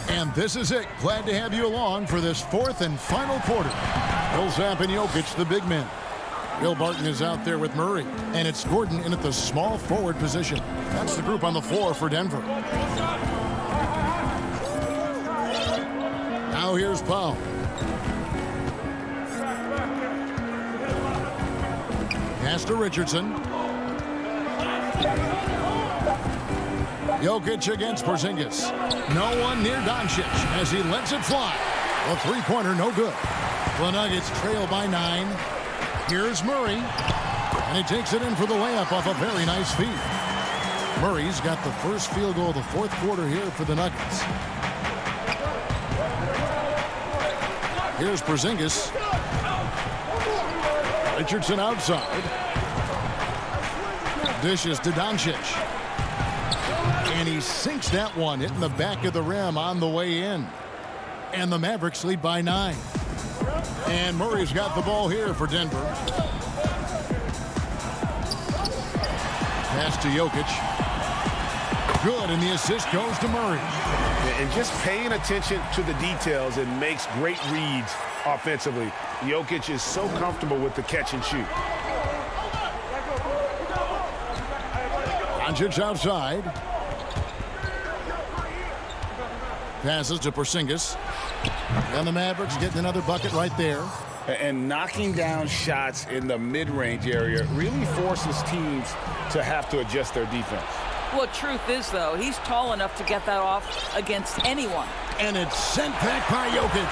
And this is it. Glad to have you along for this 4th and final quarter. Millsap and Jokic, the big men. Will Barton is out there with Murray. And it's Gordon in at the small forward position. That's the group on the floor for Denver. Now here's Powell. Pass to Richardson. Jokic against Porzingis. No one near Doncic as he lets it fly. A 3-pointer, no good. The Nuggets trail by 9. Here's Murray. And he takes it in for the layup off a very nice feed. Murray's got the first field goal of the 4th quarter here for the Nuggets. Here's Porzingis. Richardson outside. Dishes to Doncic. And he sinks that one, hitting the back of the rim on the way in. And the Mavericks lead by 9. And Murray's got the ball here for Denver. Pass to Jokic. Good, and the assist goes to Murray. And just paying attention to the details, it makes great reads offensively. Jokic is so comfortable with the catch and shoot. Doncic outside. Passes to Porzingis. And the Mavericks getting another bucket right there. And knocking down shots in the mid-range area really forces teams to have to adjust their defense. Well, truth is, though, he's tall enough to get that off against anyone. And it's sent back by Jokic.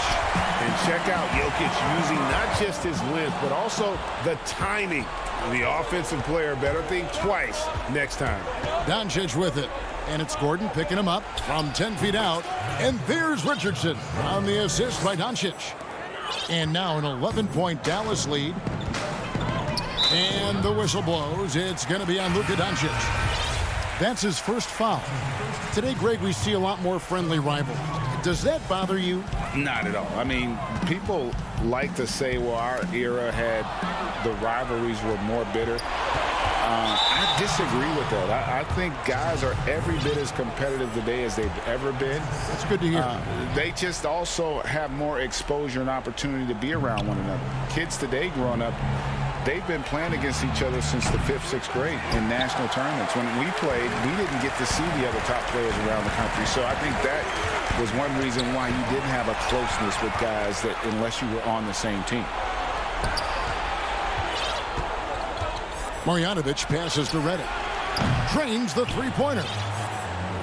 And check out Jokic using not just his length, but also the timing. The offensive player better think twice next time. Doncic with it. And it's Gordon picking him up from 10 feet out. And there's Richardson on the assist by Doncic. And now an 11-point Dallas lead. And the whistle blows. It's going to be on Luka Doncic. That's his first foul. Today, Greg, we see a lot more friendly rivalries. Does that bother you? Not at all. I mean, people like to say, well, our era had the rivalries were more bitter. I disagree with that. I think guys are every bit as competitive today as they've ever been. That's good to hear. They just also have more exposure and opportunity to be around one another. Kids today growing up, they've been playing against each other since the 5th, 6th grade in national tournaments. When we played, we didn't get to see the other top players around the country. So I think that was one reason why you didn't have a closeness with guys that unless you were on the same team. Marjanovic passes to Redick. Drains the three-pointer.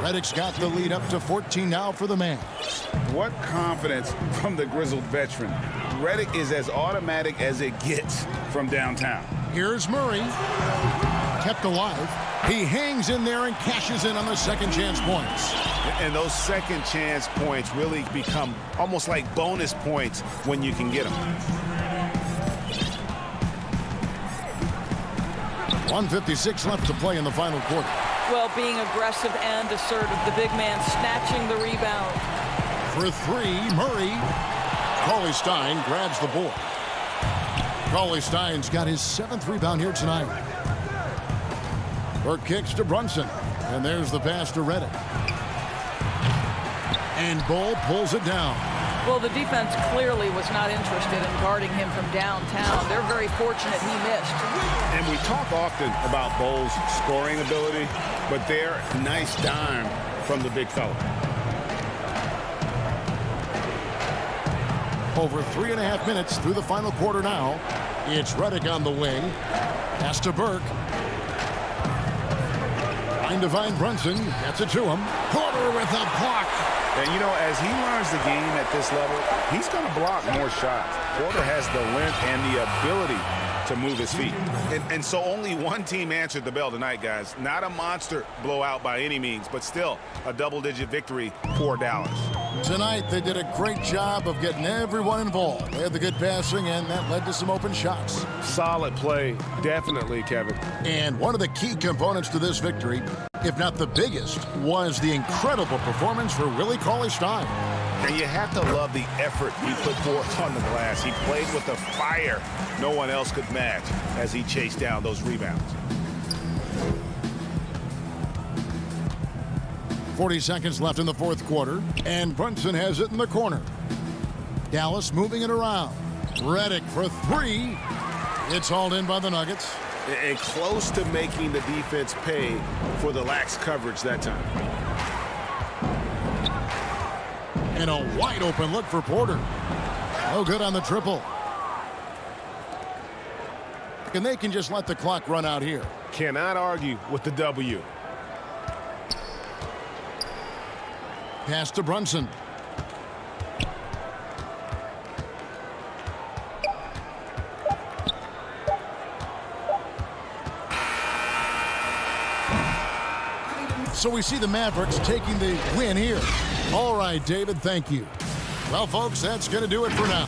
Redick's got the lead up to 14 now for the Mavs. What confidence from the grizzled veteran. Redick is as automatic as it gets from downtown. Here's Murray. Kept alive. He hangs in there and cashes in on the second chance points. And those second chance points really become almost like bonus points when you can get them. 1:56 left to play in the final quarter. Well, being aggressive and assertive, the big man snatching the rebound. For three, Murray. Cauley-Stein grabs the board. Cauley-Stein's got his 7th rebound here tonight. Burke kicks to Brunson. And there's the pass to Redick. And Bull pulls it down. Well, the defense clearly was not interested in guarding him from downtown. They're very fortunate he missed. And we talk often about Bull's scoring ability, but they're nice dime from the big fella. Over 3.5 minutes through the final quarter now. It's Redick on the wing. Pass to Burke. Trying to find Brunson. Gets it to him. Porter with a block. And, you know, as he learns the game at this level, he's going to block more shots. Porter has the length and the ability to move his feet. And so only one team answered the bell tonight, guys. Not a monster blowout by any means, but still a double-digit victory for Dallas. Tonight, they did a great job of getting everyone involved. They had the good passing, and that led to some open shots. Solid play, definitely, Kevin. And one of the key components to this victory, if not the biggest, was the incredible performance for Willie Cauley-Stein. And you have to love the effort he put forth on the glass. He played with a fire no one else could match as he chased down those rebounds. 40 seconds left in the fourth quarter, and Brunson has it in the corner. Dallas moving it around. Redick for three. It's hauled in by the Nuggets. And close to making the defense pay for the lax coverage that time. And a wide open look for Porter. No good on the triple. And they can just let the clock run out here. Cannot argue with the W. Pass to Brunson. So we see the Mavericks taking the win here. All right, David, thank you. Well, folks, that's going to do it for now.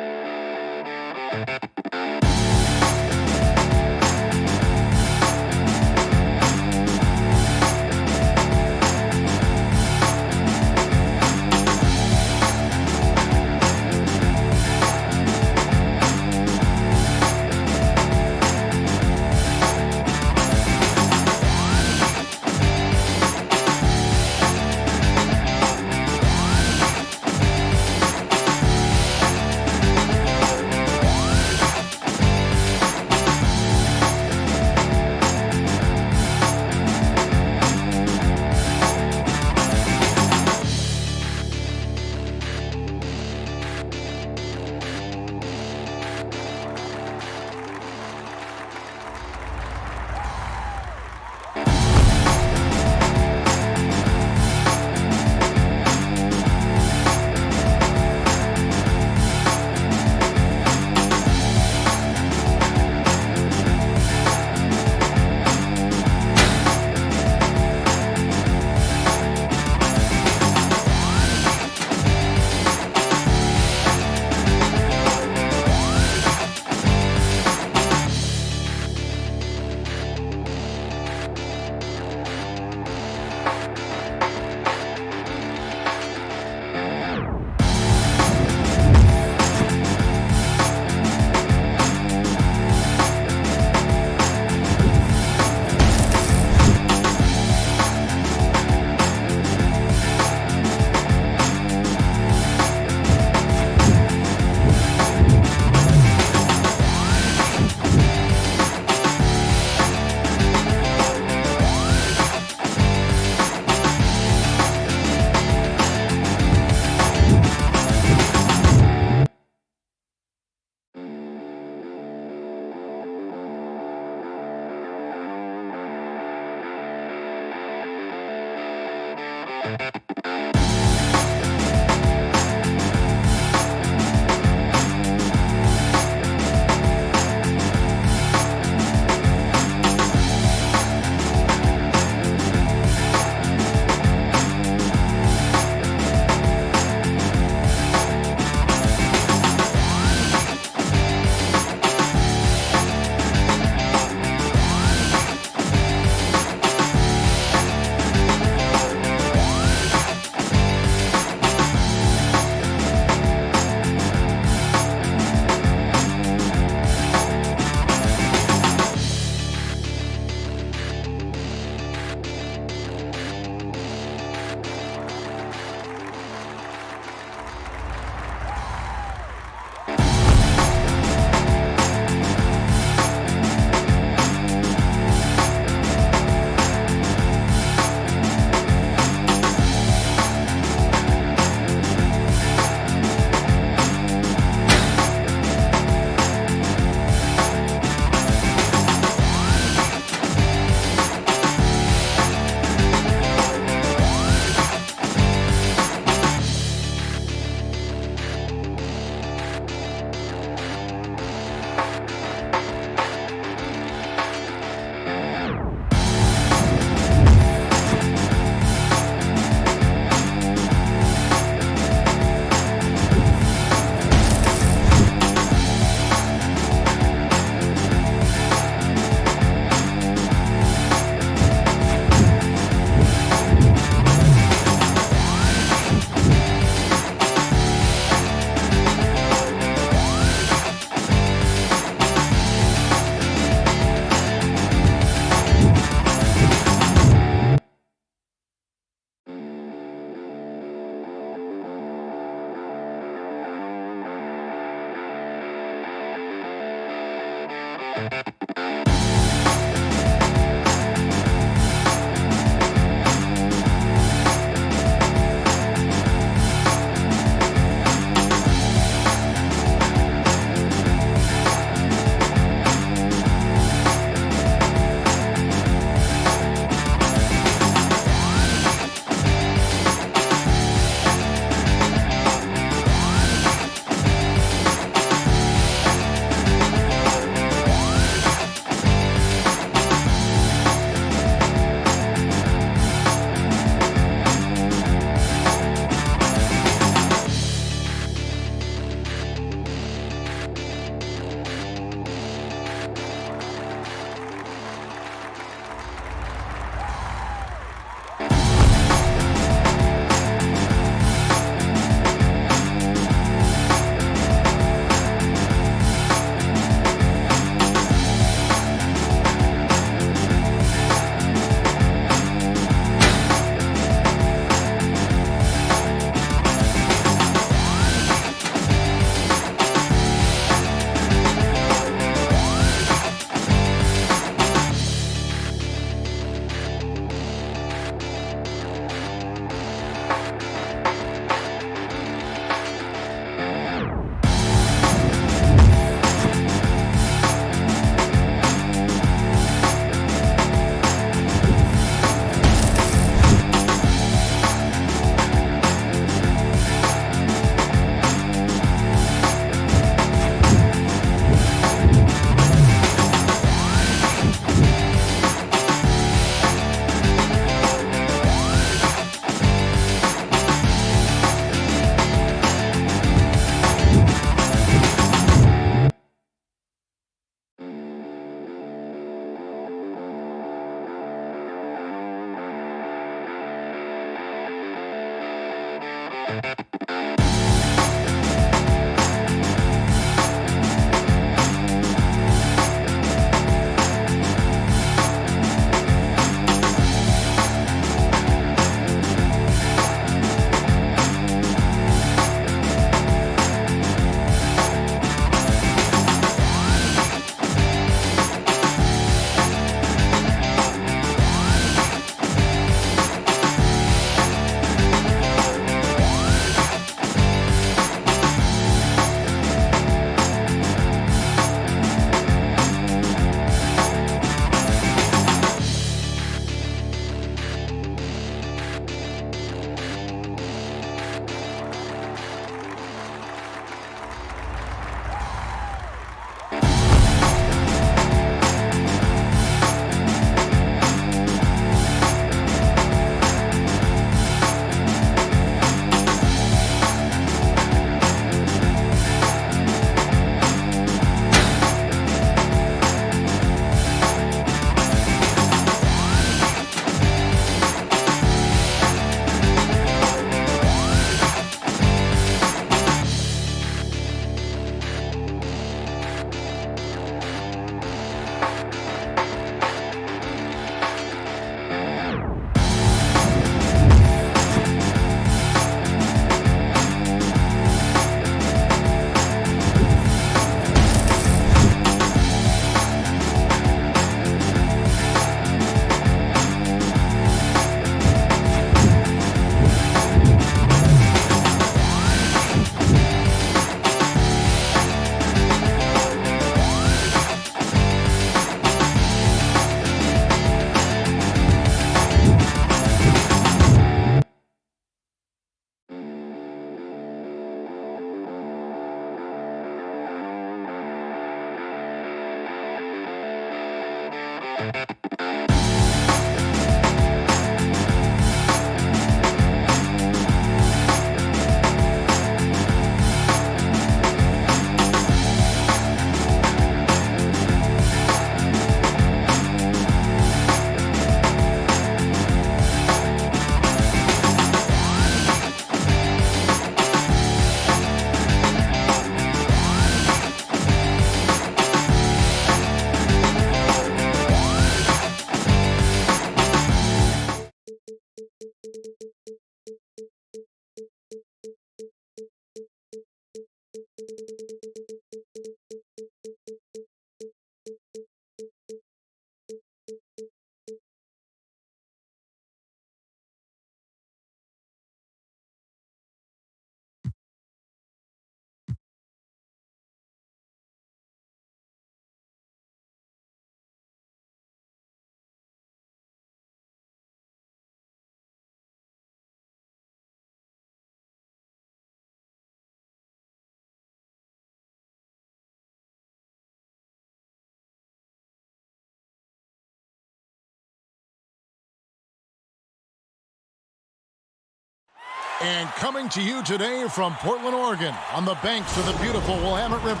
And coming to you today from Portland, Oregon, on the banks of the beautiful Willamette River.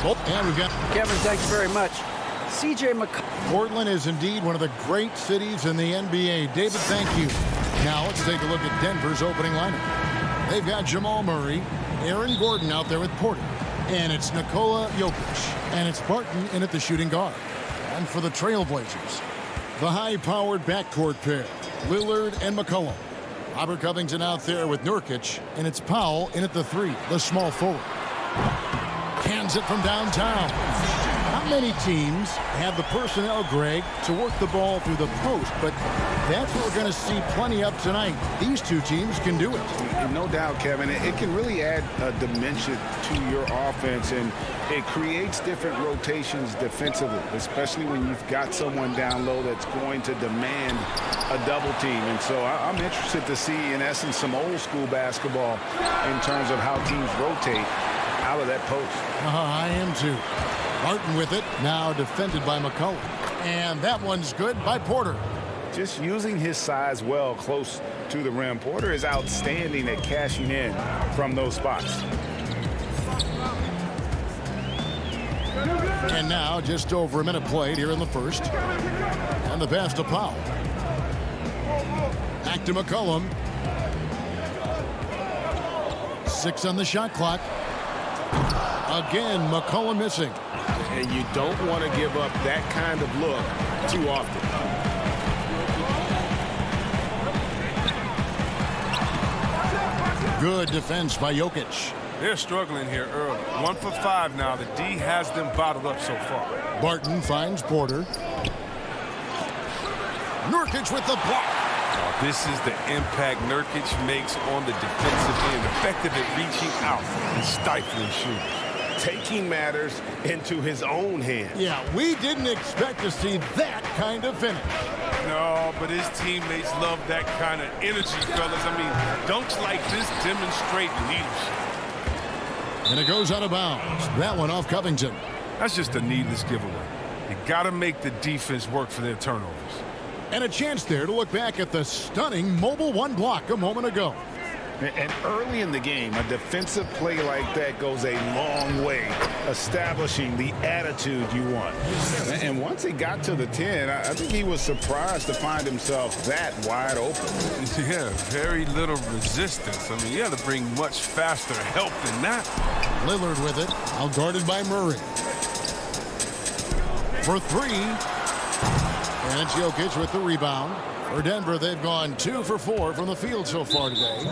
And we've got Kevin, thanks very much. C.J. McCollum. Portland is indeed one of the great cities in the NBA. David, thank you. Now let's take a look at Denver's opening lineup. They've got Jamal Murray, Aaron Gordon out there with Porter. And it's Nikola Jokic. And it's Barton in at the shooting guard. And for the Trailblazers, the high-powered backcourt pair, Lillard and McCollum. Robert Covington out there with Nurkic, and it's Powell in at the 3, the small forward. Cans it from downtown. Not many teams have the personnel, Greg, to work the ball through the post, but that's what we're going to see plenty of tonight. These two teams can do it. No doubt, Kevin. It can really add a dimension to your offense, and it creates different rotations defensively, especially when you've got someone down low that's going to demand a double team. And so I'm interested to see, in essence, some old school basketball in terms of how teams rotate out of that post. I am too. Martin with it, now defended by McCollum. And that one's good by Porter. Just using his size well close to the rim. Porter is outstanding at cashing in from those spots. And now just over a minute played here in the first. And the pass to Powell. Back to McCollum. 6 on the shot clock. Again, McCollum missing. And you don't want to give up that kind of look too often. Good defense by Jokic. They're struggling here early. 1 for 5 now. The D has them bottled up so far. Barton finds Porter. Nurkic with the block. Oh, this is the impact Nurkic makes on the defensive end. Effective at reaching out and stifling shooters. Taking matters into his own hands. Yeah, we didn't expect to see that kind of finish. No, but his teammates love that kind of energy, fellas. I mean, dunks like this demonstrate leadership. And it goes out of bounds. That one off Covington. That's just a needless giveaway. You got to make the defense work for their turnovers. And a chance there to look back at the stunning mobile 1 block a moment ago. And early in the game, a defensive play like that goes a long way, establishing the attitude you want. And once he got to the 10, I think he was surprised to find himself that wide open. Yeah, very little resistance. I mean, you had to bring much faster help than that. Lillard with it, out guarded by Murray. For 3. And it's Jokic with the rebound. For Denver, they've gone 2 for 4 from the field so far today.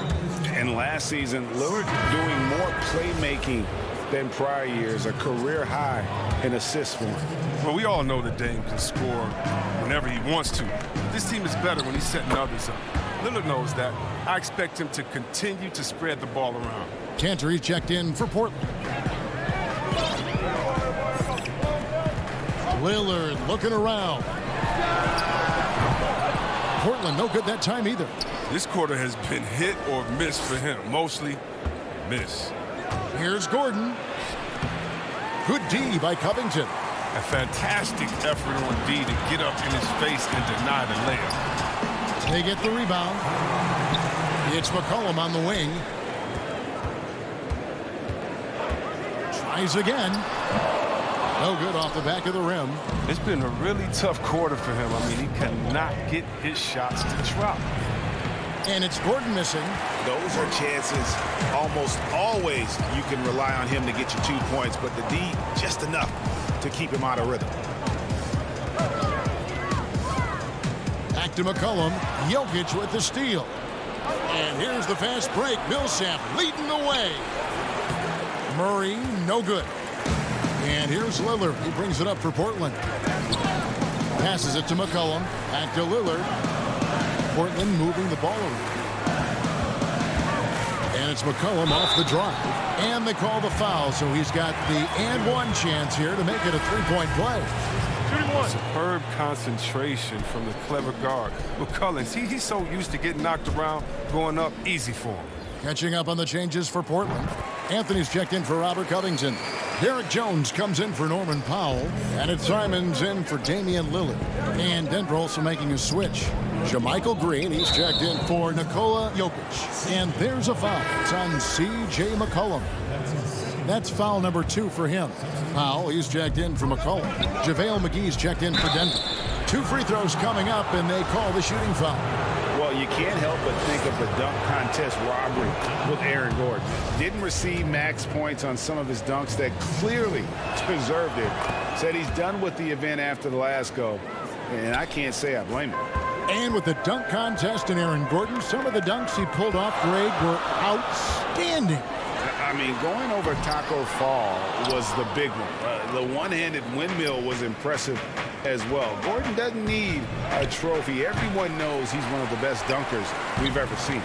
And last season, Lillard doing more playmaking than prior years, a career high in assists for him. Well, we all know that Dame can score whenever he wants to. This team is better when he's setting others up. Lillard knows that. I expect him to continue to spread the ball around. Cantor checked in for Portland. Lillard looking around. Portland no good that time either. This quarter has been hit or miss for him. Mostly miss. Here's Gordon. Good D by Covington. A fantastic effort on D to get up in his face and deny the layup. They get the rebound. It's McCollum on the wing. Tries again. No good off the back of the rim. It's been a really tough quarter for him. I mean, he cannot get his shots to drop. And it's Gordon missing. Those are chances almost always you can rely on him to get you 2 points, but the D just enough to keep him out of rhythm. Back to McCollum. Jokic with the steal. And here's the fast break. Millsap leading the way. Murray, no good. And here's Lillard. He brings it up for Portland. Passes it to McCollum. Back to Lillard. Portland moving the ball around. And it's McCollum off the drive. And they call the foul, so he's got the and one chance here to make it a three-point play. Superb concentration from the clever guard. McCollum, he's so used to getting knocked around, going up easy for him. Catching up on the changes for Portland. Anthony's checked in for Robert Covington. Derek Jones comes in for Norman Powell. And it's Simons in for Damian Lillard. And Denver also making a switch. JaMychal Green, he's checked in for Nikola Jokic. And there's a foul. It's on C.J. McCollum. That's foul number 2 for him. Powell, he's checked in for McCollum. JaVale McGee's checked in for Denver. 2 free throws coming up, and they call the shooting foul. Well, you can't help but think of the dunk contest robbery with Aaron Gordon. Didn't receive max points on some of his dunks that clearly deserved it. Said he's done with the event after the last go, and I can't say I blame him. And with the dunk contest and Aaron Gordon, some of the dunks he pulled off, Greg, were outstanding. I mean, going over Taco Fall was the big one. The one-handed windmill was impressive as well. Gordon doesn't need a trophy. Everyone knows he's one of the best dunkers we've ever seen.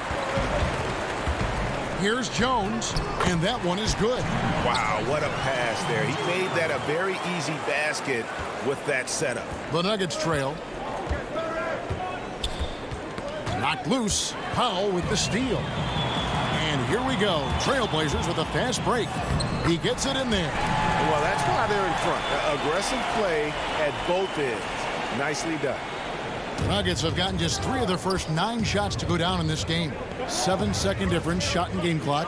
Here's Jones, and that one is good. Wow, what a pass there. He made that a very easy basket with that setup. The Nuggets trail. Knocked loose. Powell with the steal. And here we go. Trailblazers with a fast break. He gets it in there. Well, that's why they're in front. Aggressive play at both ends. Nicely done. The Nuggets have gotten just 3 of their first 9 shots to go down in this game. 7-second difference, shot and game clock.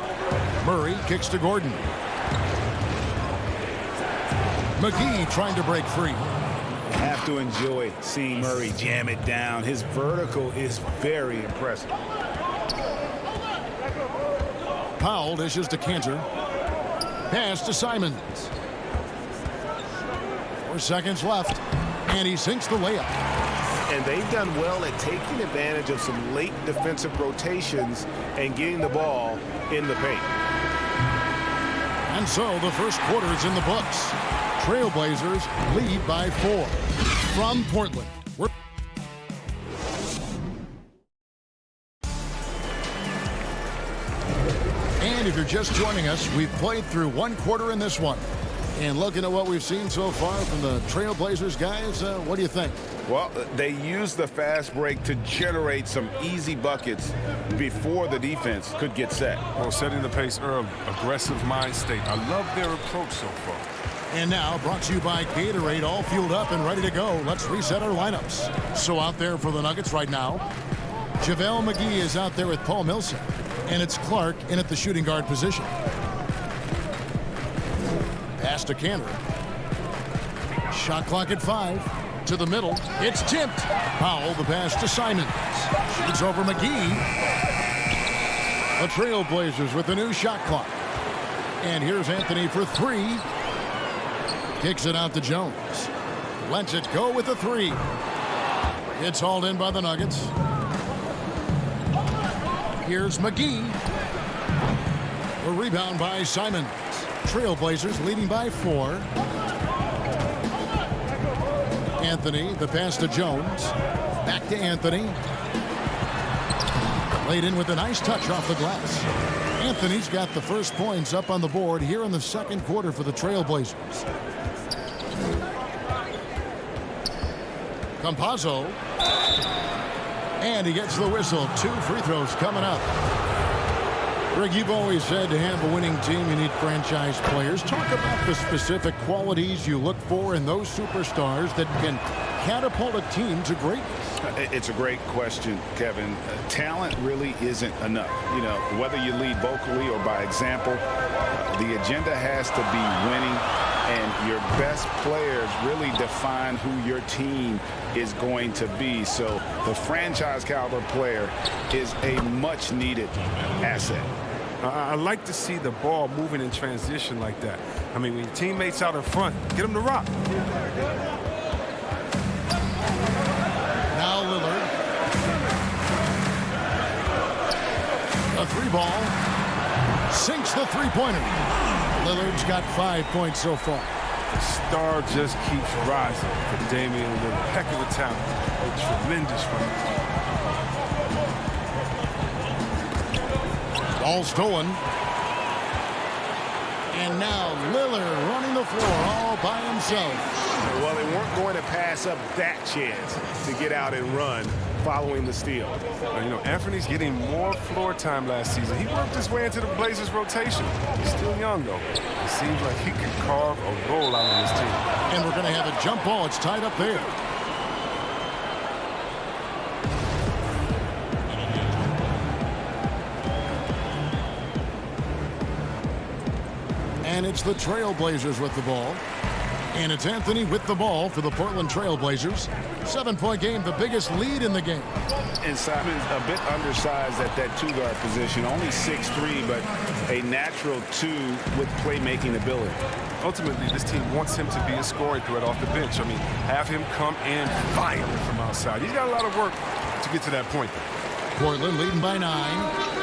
Murray kicks to Gordon. McGee trying to break free. Have to enjoy seeing Murray jam it down. His vertical is very impressive. Powell dishes to Cantor. Pass to Simons. 4 seconds left. And he sinks the layup. And they've done well at taking advantage of some late defensive rotations and getting the ball in the paint. And so the first quarter is in the books. Trailblazers lead by 4. From Portland. And if you're just joining us, we've played through 1 quarter in this one. And looking at what we've seen so far from the Trailblazers guys, what do you think? Well, they used the fast break to generate some easy buckets before the defense could get set. Well, setting the pace early, aggressive mind state. I love their approach so far. And now, brought to you by Gatorade, all fueled up and ready to go. Let's reset our lineups. So out there for the Nuggets right now, JaVale McGee is out there with Paul Millsap. And it's Clark in at the shooting guard position. Pass to Cantor. Shot clock at 5. To the middle. It's tipped. Powell, the pass to Simons. Shoots over McGee. The Trailblazers with the new shot clock. And here's Anthony for 3. Kicks it out to Jones. Lets it go with the 3. It's hauled in by the Nuggets. Here's McGee. A rebound by Simons. Trailblazers leading by 4. Anthony, the pass to Jones. Back to Anthony. Laid in with a nice touch off the glass. Anthony's got the first points up on the board here in the second quarter for the Trailblazers. Campazzo. And he gets the whistle. 2 free throws coming up. Greg, you've always said to have a winning team, you need franchise players. Talk about the specific qualities you look for in those superstars that can catapult a team to greatness. It's a great question, Kevin. Talent really isn't enough. You know, whether you lead vocally or by example, the agenda has to be winning, and your best players really define who your team is going to be. So the franchise caliber player is a much needed asset. I like to see the ball moving in transition like that. I mean, when your teammates out in front, get them to rock. Now Lillard. A 3 ball. Sinks the 3-pointer. Lillard's got 5 points so far. The star just keeps rising for Damian Lillard. Heck of a talent. A tremendous run. Ball stolen. And now Lillard running the floor all by himself. Well, they weren't going to pass up that chance to get out and run following the steal. You know, Anthony's getting more floor time last season. He worked his way into the Blazers rotation. He's still young, though. It seems like he could carve a role out on this team. And we're going to have a jump ball. It's tied up there. And it's the Trailblazers with the ball. And it's Anthony with the ball for the Portland Trailblazers. 7-point game, the biggest lead in the game. And Simon's a bit undersized at that two-guard position. Only 6'3", but a natural two with playmaking ability. Ultimately, this team wants him to be a scoring threat off the bench. I mean, have him come in violent from outside. He's got a lot of work to get to that point, though. Portland leading by 9.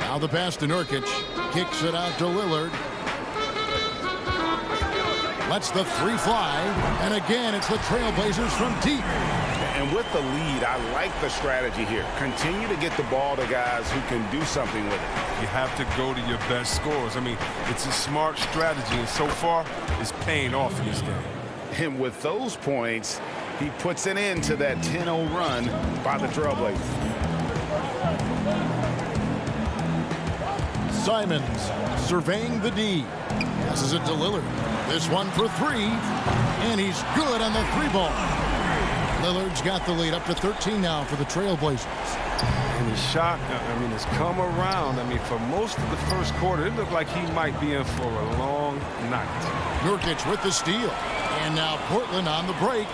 Now the pass to Nurkic. Kicks it out to Lillard. Lets the three fly. And again, it's the Trailblazers from deep. And with the lead, I like the strategy here. Continue to get the ball to guys who can do something with it. You have to go to your best scorers. I mean, it's a smart strategy, and so far, it's paying off in this game. And with those points, he puts an end to that 10-0 run by the Trailblazers. Simons surveying the D. Passes it to Lillard. This one for three. And he's good on the three ball. Lillard's got the lead up to 13 now for the Trailblazers. And his shot, I mean, has come around. I mean, for most of the first quarter, it looked like he might be in for a long night. Nurkic with the steal. And now Portland on the break.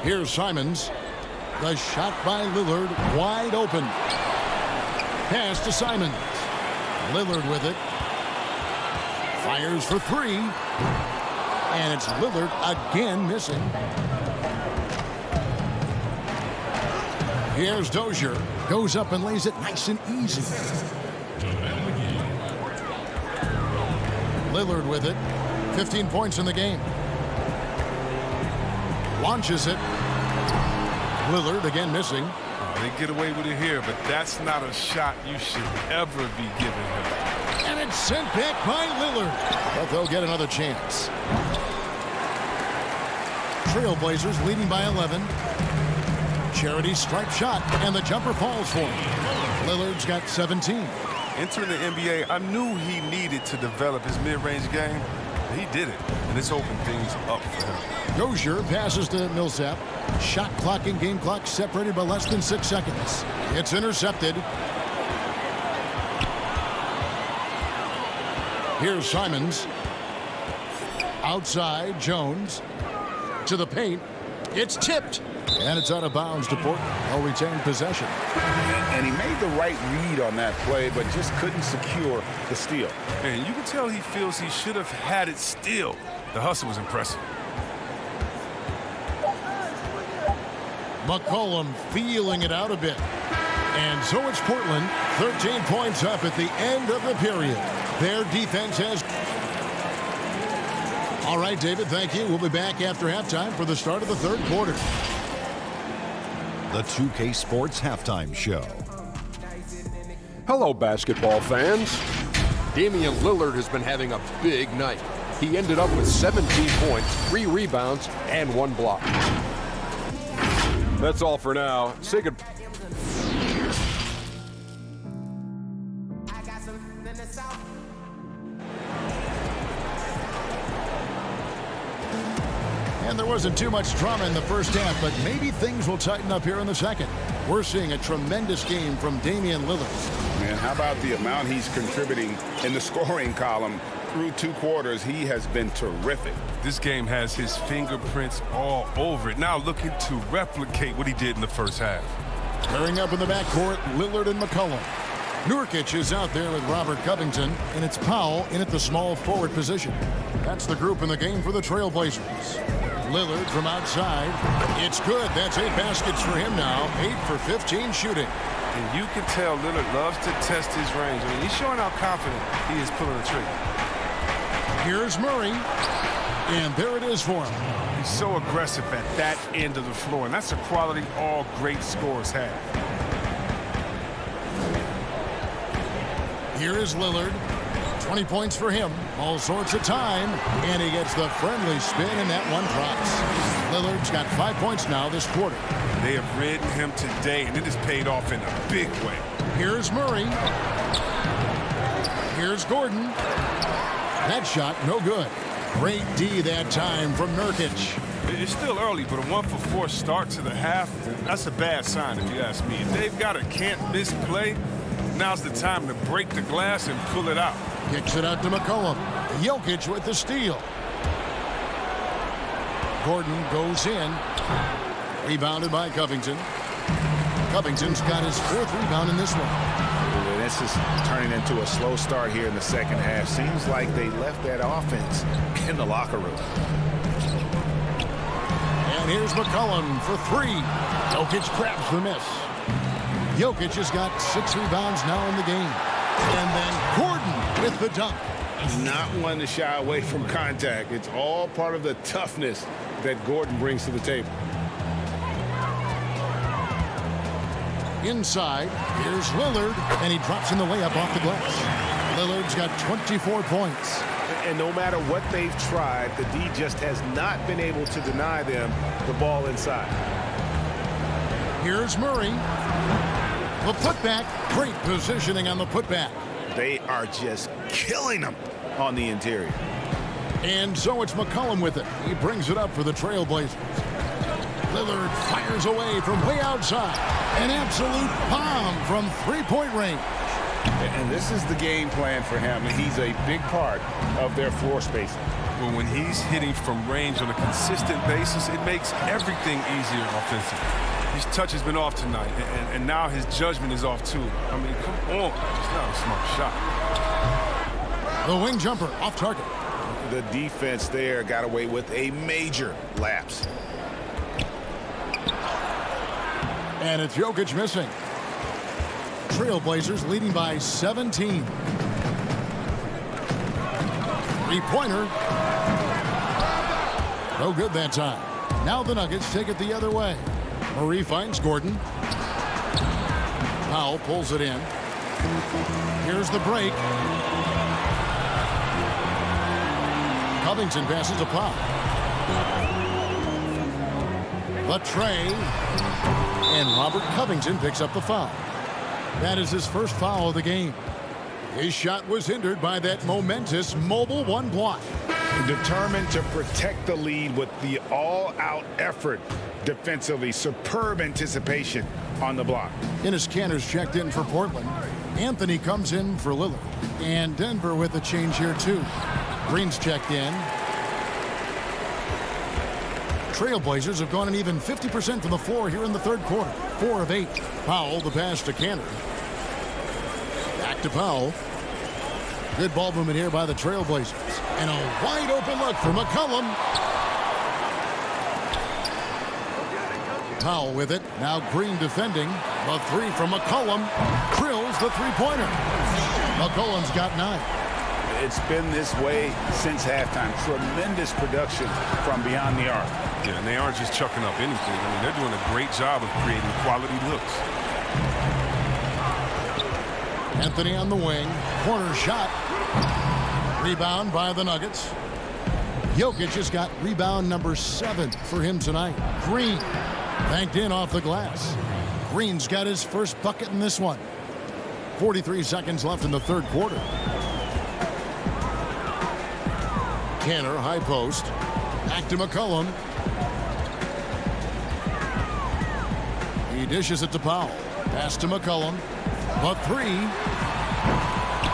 Here's Simons. The shot by Lillard, wide open. Pass to Simons. Lillard with it. Fires for three. And it's Lillard again missing. Here's Dozier. Goes up and lays it nice and easy. Lillard with it. 15 points in the game. Launches it. Lillard again missing. They get away with it here, but that's not a shot you should ever be giving him. And it's sent back by Lillard. But they'll get another chance. Trailblazers leading by 11. Charity stripe shot, and the jumper falls for him. Lillard's got 17. Entering the NBA, I knew he needed to develop his mid-range game. He did it, and it's opened things up for him. Dozier passes to Millsap. Shot clock and game clock separated by less than 6 seconds. It's intercepted. Here's Simons. Outside, Jones. To the paint. It's tipped. And it's out of bounds to Portland. They'll retain possession. And he made the right read on that play, but just couldn't secure the steal. And you can tell he feels he should have had it still. The hustle was impressive. McCollum feeling it out a bit. And so it's Portland, 13 points up at the end of the period. Their defense has... All right, David, thank you. We'll be back after halftime for the start of the third quarter. The 2K Sports Halftime Show. Hello, basketball fans. Damian Lillard has been having a big night. He ended up with 17 points, 3 rebounds, and 1 block. That's all for now. Say goodbye. And there wasn't too much drama in the first half, but maybe things will tighten up here in the second. We're seeing a tremendous game from Damian Lillard. Man, how about the amount he's contributing in the scoring column through 2 quarters? He has been terrific. This game has his fingerprints all over it. Now looking to replicate what he did in the first half. Pairing up in the backcourt, Lillard and McCollum. Nurkic is out there with Robert Covington, and it's Powell in at the small forward position. That's the group in the game for the Trailblazers. Lillard from outside. It's good. That's 8 baskets for him now. 8 for 15 shooting. And you can tell Lillard loves to test his range. I mean, he's showing how confident he is pulling the trigger. Here's Murray. And there it is for him. He's so aggressive at that end of the floor, and that's a quality all great scorers have. Here is Lillard. 20 points for him. All sorts of time. And he gets the friendly spin, and that one drops. Lillard's got 5 points now this quarter. They have ridden him today, and it has paid off in a big way. Here's Murray. Here's Gordon. That shot, no good. Great D that time from Nurkic. It's still early, but a 1-for-4 start to the half, that's a bad sign if you ask me. If they've got a can't-miss play, now's the time to break the glass and pull it out. Kicks it out to McCollum. Jokic with the steal. Gordon goes in. Rebounded by Covington. Covington's got his 4th rebound in this one. This is turning into a slow start here in the second half. Seems like they left that offense in the locker room. And here's McCollum for 3. Jokic grabs the miss. Jokic has got 6 rebounds now in the game. And then Gordon with the dunk. Not one to shy away from contact. It's all part of the toughness that Gordon brings to the table. Inside, here's Lillard, and he drops in the layup off the glass. Lillard's got 24 points. And no matter what they've tried, the D just has not been able to deny them the ball inside. Here's Murray. The putback, great positioning on the putback. They are just killing them on the interior. And so it's McCollum with it. He brings it up for the Trailblazers. Lillard fires away from way outside. An absolute bomb from 3-point range. And this is the game plan for him. He's a big part of their floor spacing. Well, when he's hitting from range on a consistent basis, it makes everything easier offensively. His touch has been off tonight, and now his judgment is off too. I mean, come on. It's not a smart shot. The wing jumper off target. The defense there got away with a major lapse. And it's Jokic missing. Trailblazers leading by 17. 3-pointer. No good that time. Now the Nuggets take it the other way. Murray finds Gordon. Powell pulls it in. Here's the break. Covington passes to Powell. The tray. And Robert Covington picks up the foul. That is his first foul of the game. His shot was hindered by that momentous mobile 1 block. Determined to protect the lead with the all-out effort defensively. Superb anticipation on the block. Enes Kanter's checked in for Portland. Anthony comes in for Lillard. And Denver with a change here too. Green's checked in. Trailblazers have gone an even 50% from the floor here in the third quarter. 4 of 8. Powell, the pass to Kanter. Back to Powell. Good ball movement here by the Trailblazers. And a wide open look for McCollum. Powell with it. Now Green defending. The 3 from McCollum. Drills the 3-pointer. McCollum's got 9. It's been this way since halftime. Tremendous production from beyond the arc. Yeah, and they aren't just chucking up anything. I mean, they're doing a great job of creating quality looks. Anthony on the wing. Corner shot. Rebound by the Nuggets. Jokic has got rebound number 7 for him tonight. Green banked in off the glass. Green's got his first bucket in this one. 43 seconds left in the third quarter. Kanter, high post. Back to McCollum. He dishes it to Powell. Pass to McCollum. The 3.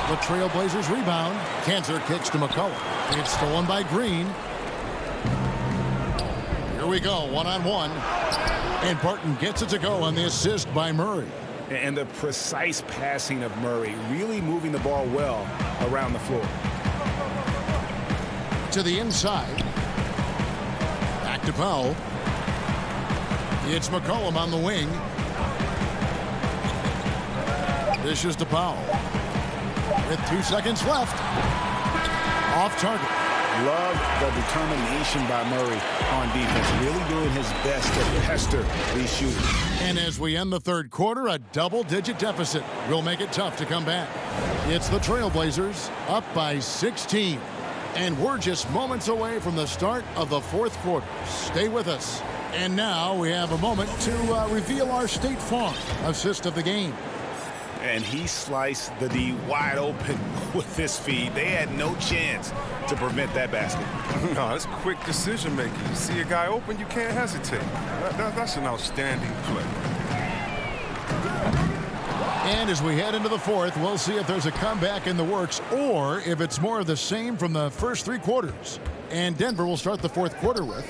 The Trailblazers rebound. Kanter kicks to McCollum. It's stolen by Green. Here we go, 1-on-1. And Barton gets it to go on the assist by Murray. And the precise passing of Murray, really moving the ball well around the floor. To the inside. Back to Powell. It's McCollum on the wing. Dishes to Powell. With 2 seconds left. Off target. Love the determination by Murray on defense. Really doing his best to pester these shooters. And as we end the third quarter, a double-digit deficit will make it tough to come back. It's the Trailblazers up by 16. And we're just moments away from the start of the fourth quarter. Stay with us. And now we have a moment to reveal our State Farm assist of the game. And he sliced the D wide open with this feed. They had no chance to prevent that basket. No, it's quick decision making. You see a guy open, you can't hesitate. That's an outstanding play. And as we head into the fourth, we'll see if there's a comeback in the works or if it's more of the same from the first three quarters. And Denver will start the fourth quarter with.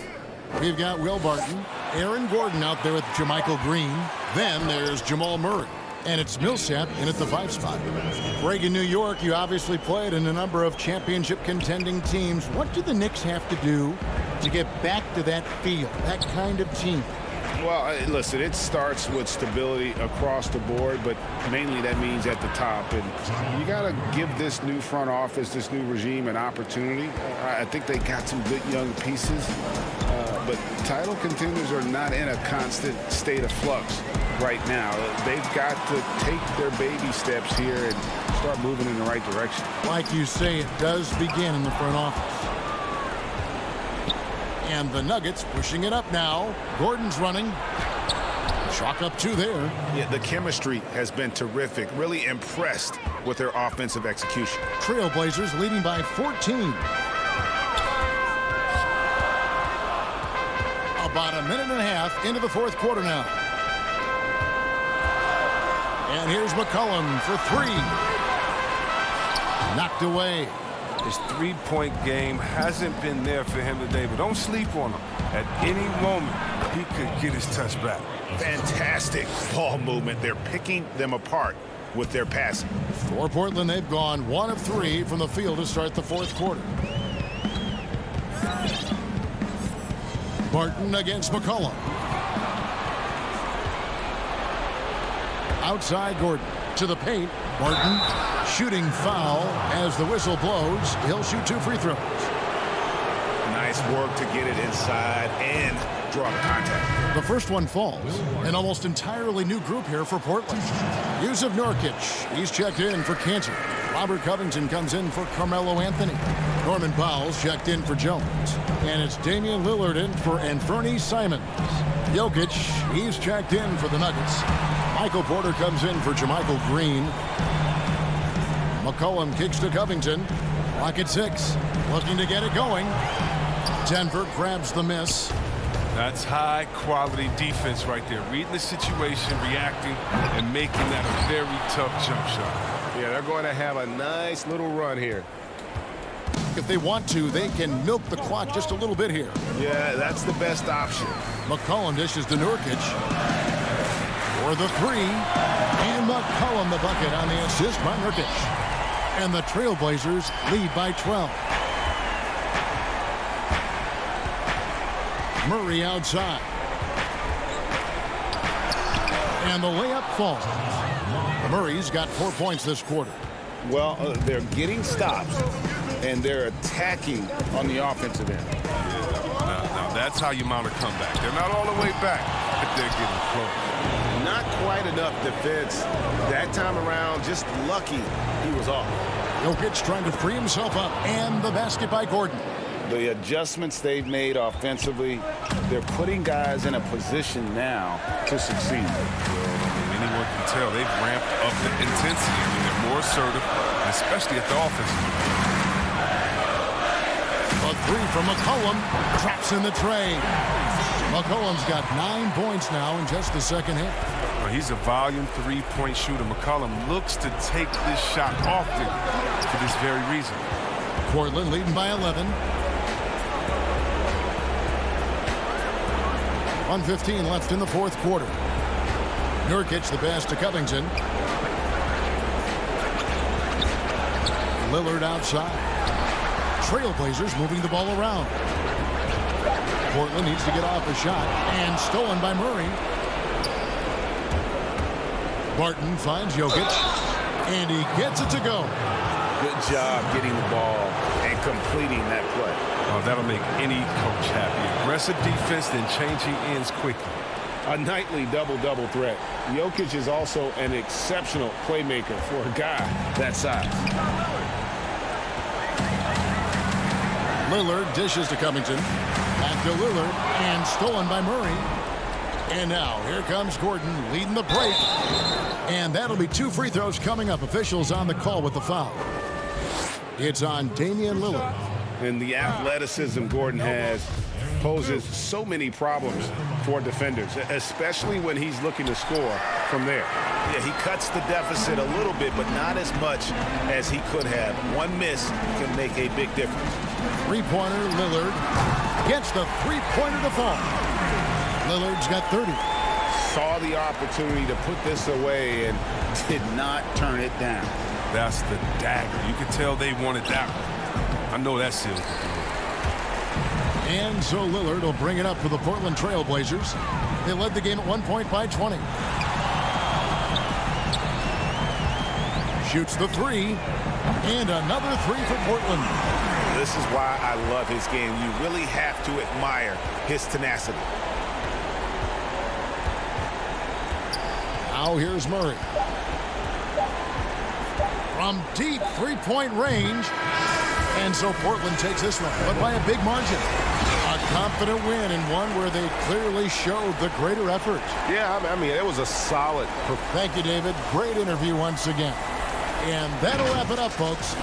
We've got Will Barton, Aaron Gordon out there with Jermichael Green. Then there's Jamal Murray. And it's Millsap in at the 5 spot. Greg, in New York, you obviously played in a number of championship contending teams. What do the Knicks have to do to get back to that feel, that kind of team? Well, listen, it starts with stability across the board, but mainly that means at the top. And you got to give this new front office, this new regime, an opportunity. I think they got some good young pieces, but title contenders are not in a constant state of flux right now. They've got to take their baby steps here and start moving in the right direction. Like you say, it does begin in the front office. And the Nuggets pushing it up now. Gordon's running. Chalk up 2 there. Yeah, the chemistry has been terrific. Really impressed with their offensive execution. Trailblazers leading by 14. About a minute and a half into the fourth quarter now. And here's McCollum for 3. Knocked away. His three-point game hasn't been there for him today, but don't sleep on him. At any moment, he could get his touch back. Fantastic ball movement. They're picking them apart with their passing. For Portland, they've gone 1 of 3 from the field to start the fourth quarter. Barton against McCollum. Outside Gordon to the paint. Barton shooting foul as the whistle blows. He'll shoot 2 free throws. Nice work to get it inside and draw the contact. The first one falls. An almost entirely new group here for Portland. Yusuf Nurkic, he's checked in for Cantor. Robert Covington comes in for Carmelo Anthony. Norman Powell's checked in for Jones. And it's Damian Lillard in for Anthony Simons. Jokic, he's checked in for the Nuggets. Michael Porter comes in for Jermichael Green. McCollum kicks to Covington. Clock at 6. Looking to get it going. Denver grabs the miss. That's high-quality defense right there. Reading the situation, reacting, and making that a very tough jump shot. Yeah, they're going to have a nice little run here. If they want to, they can milk the clock just a little bit here. Yeah, that's the best option. McCollum dishes to Nurkic. For the 3. And McCollum the bucket on the assist by Nurkic. And the Trailblazers lead by 12. Murray outside. And the layup falls. Murray's got 4 points this quarter. Well, they're getting stops, and they're attacking on the offensive end. Now that's how you mount a comeback. They're not all the way back, but they're getting close. Not quite enough defense that time around. Just lucky he was off. Jokic trying to free himself up, and the basket by Gordon. The adjustments they've made offensively, they're putting guys in a position now to succeed. Anyone can tell they've ramped up the intensity. I mean, they're more assertive, especially at the offensive. A 3 from McCollum. Traps in the tray. McCollum's got 9 points now in just the second half. Well, he's a volume 3-point shooter. McCollum looks to take this shot often for this very reason. Portland leading by 11. 1:15 left in the fourth quarter. Nurkic the pass to Covington. Lillard outside. Trailblazers moving the ball around. Portland needs to get off a shot, and stolen by Murray. Barton finds Jokic, and he gets it to go. Good job getting the ball and completing that play. Oh, that'll make any coach happy. Aggressive defense, then changing ends quickly. A nightly double-double threat. Jokic is also an exceptional playmaker for a guy that size. Lillard dishes to Covington. Back to Lillard, and stolen by Murray. And now, here comes Gordon leading the break. And that'll be 2 free throws coming up. Officials on the call with the foul. It's on Damian Lillard. And the athleticism Gordon has poses so many problems for defenders, especially when he's looking to score from there. Yeah, he cuts the deficit a little bit, but not as much as he could have. One miss can make a big difference. Three-pointer, Lillard gets the three-pointer to fall. Lillard's got 30. Saw the opportunity to put this away and did not turn it down. That's the dagger. You could tell they wanted that one. I know that seals the deal. And so Lillard will bring it up for the Portland Trail Blazers. They led the game at 1 point by 20. Shoots the three. And another three for Portland. This is why I love his game. You really have to admire his tenacity. Now here's Murray. From deep three-point range. And so Portland takes this one, but by a big margin. A confident win, and one where they clearly showed the greater effort. Yeah, I mean, it was a solid. Thank you, David. Great interview once again. And that'll wrap it up, folks.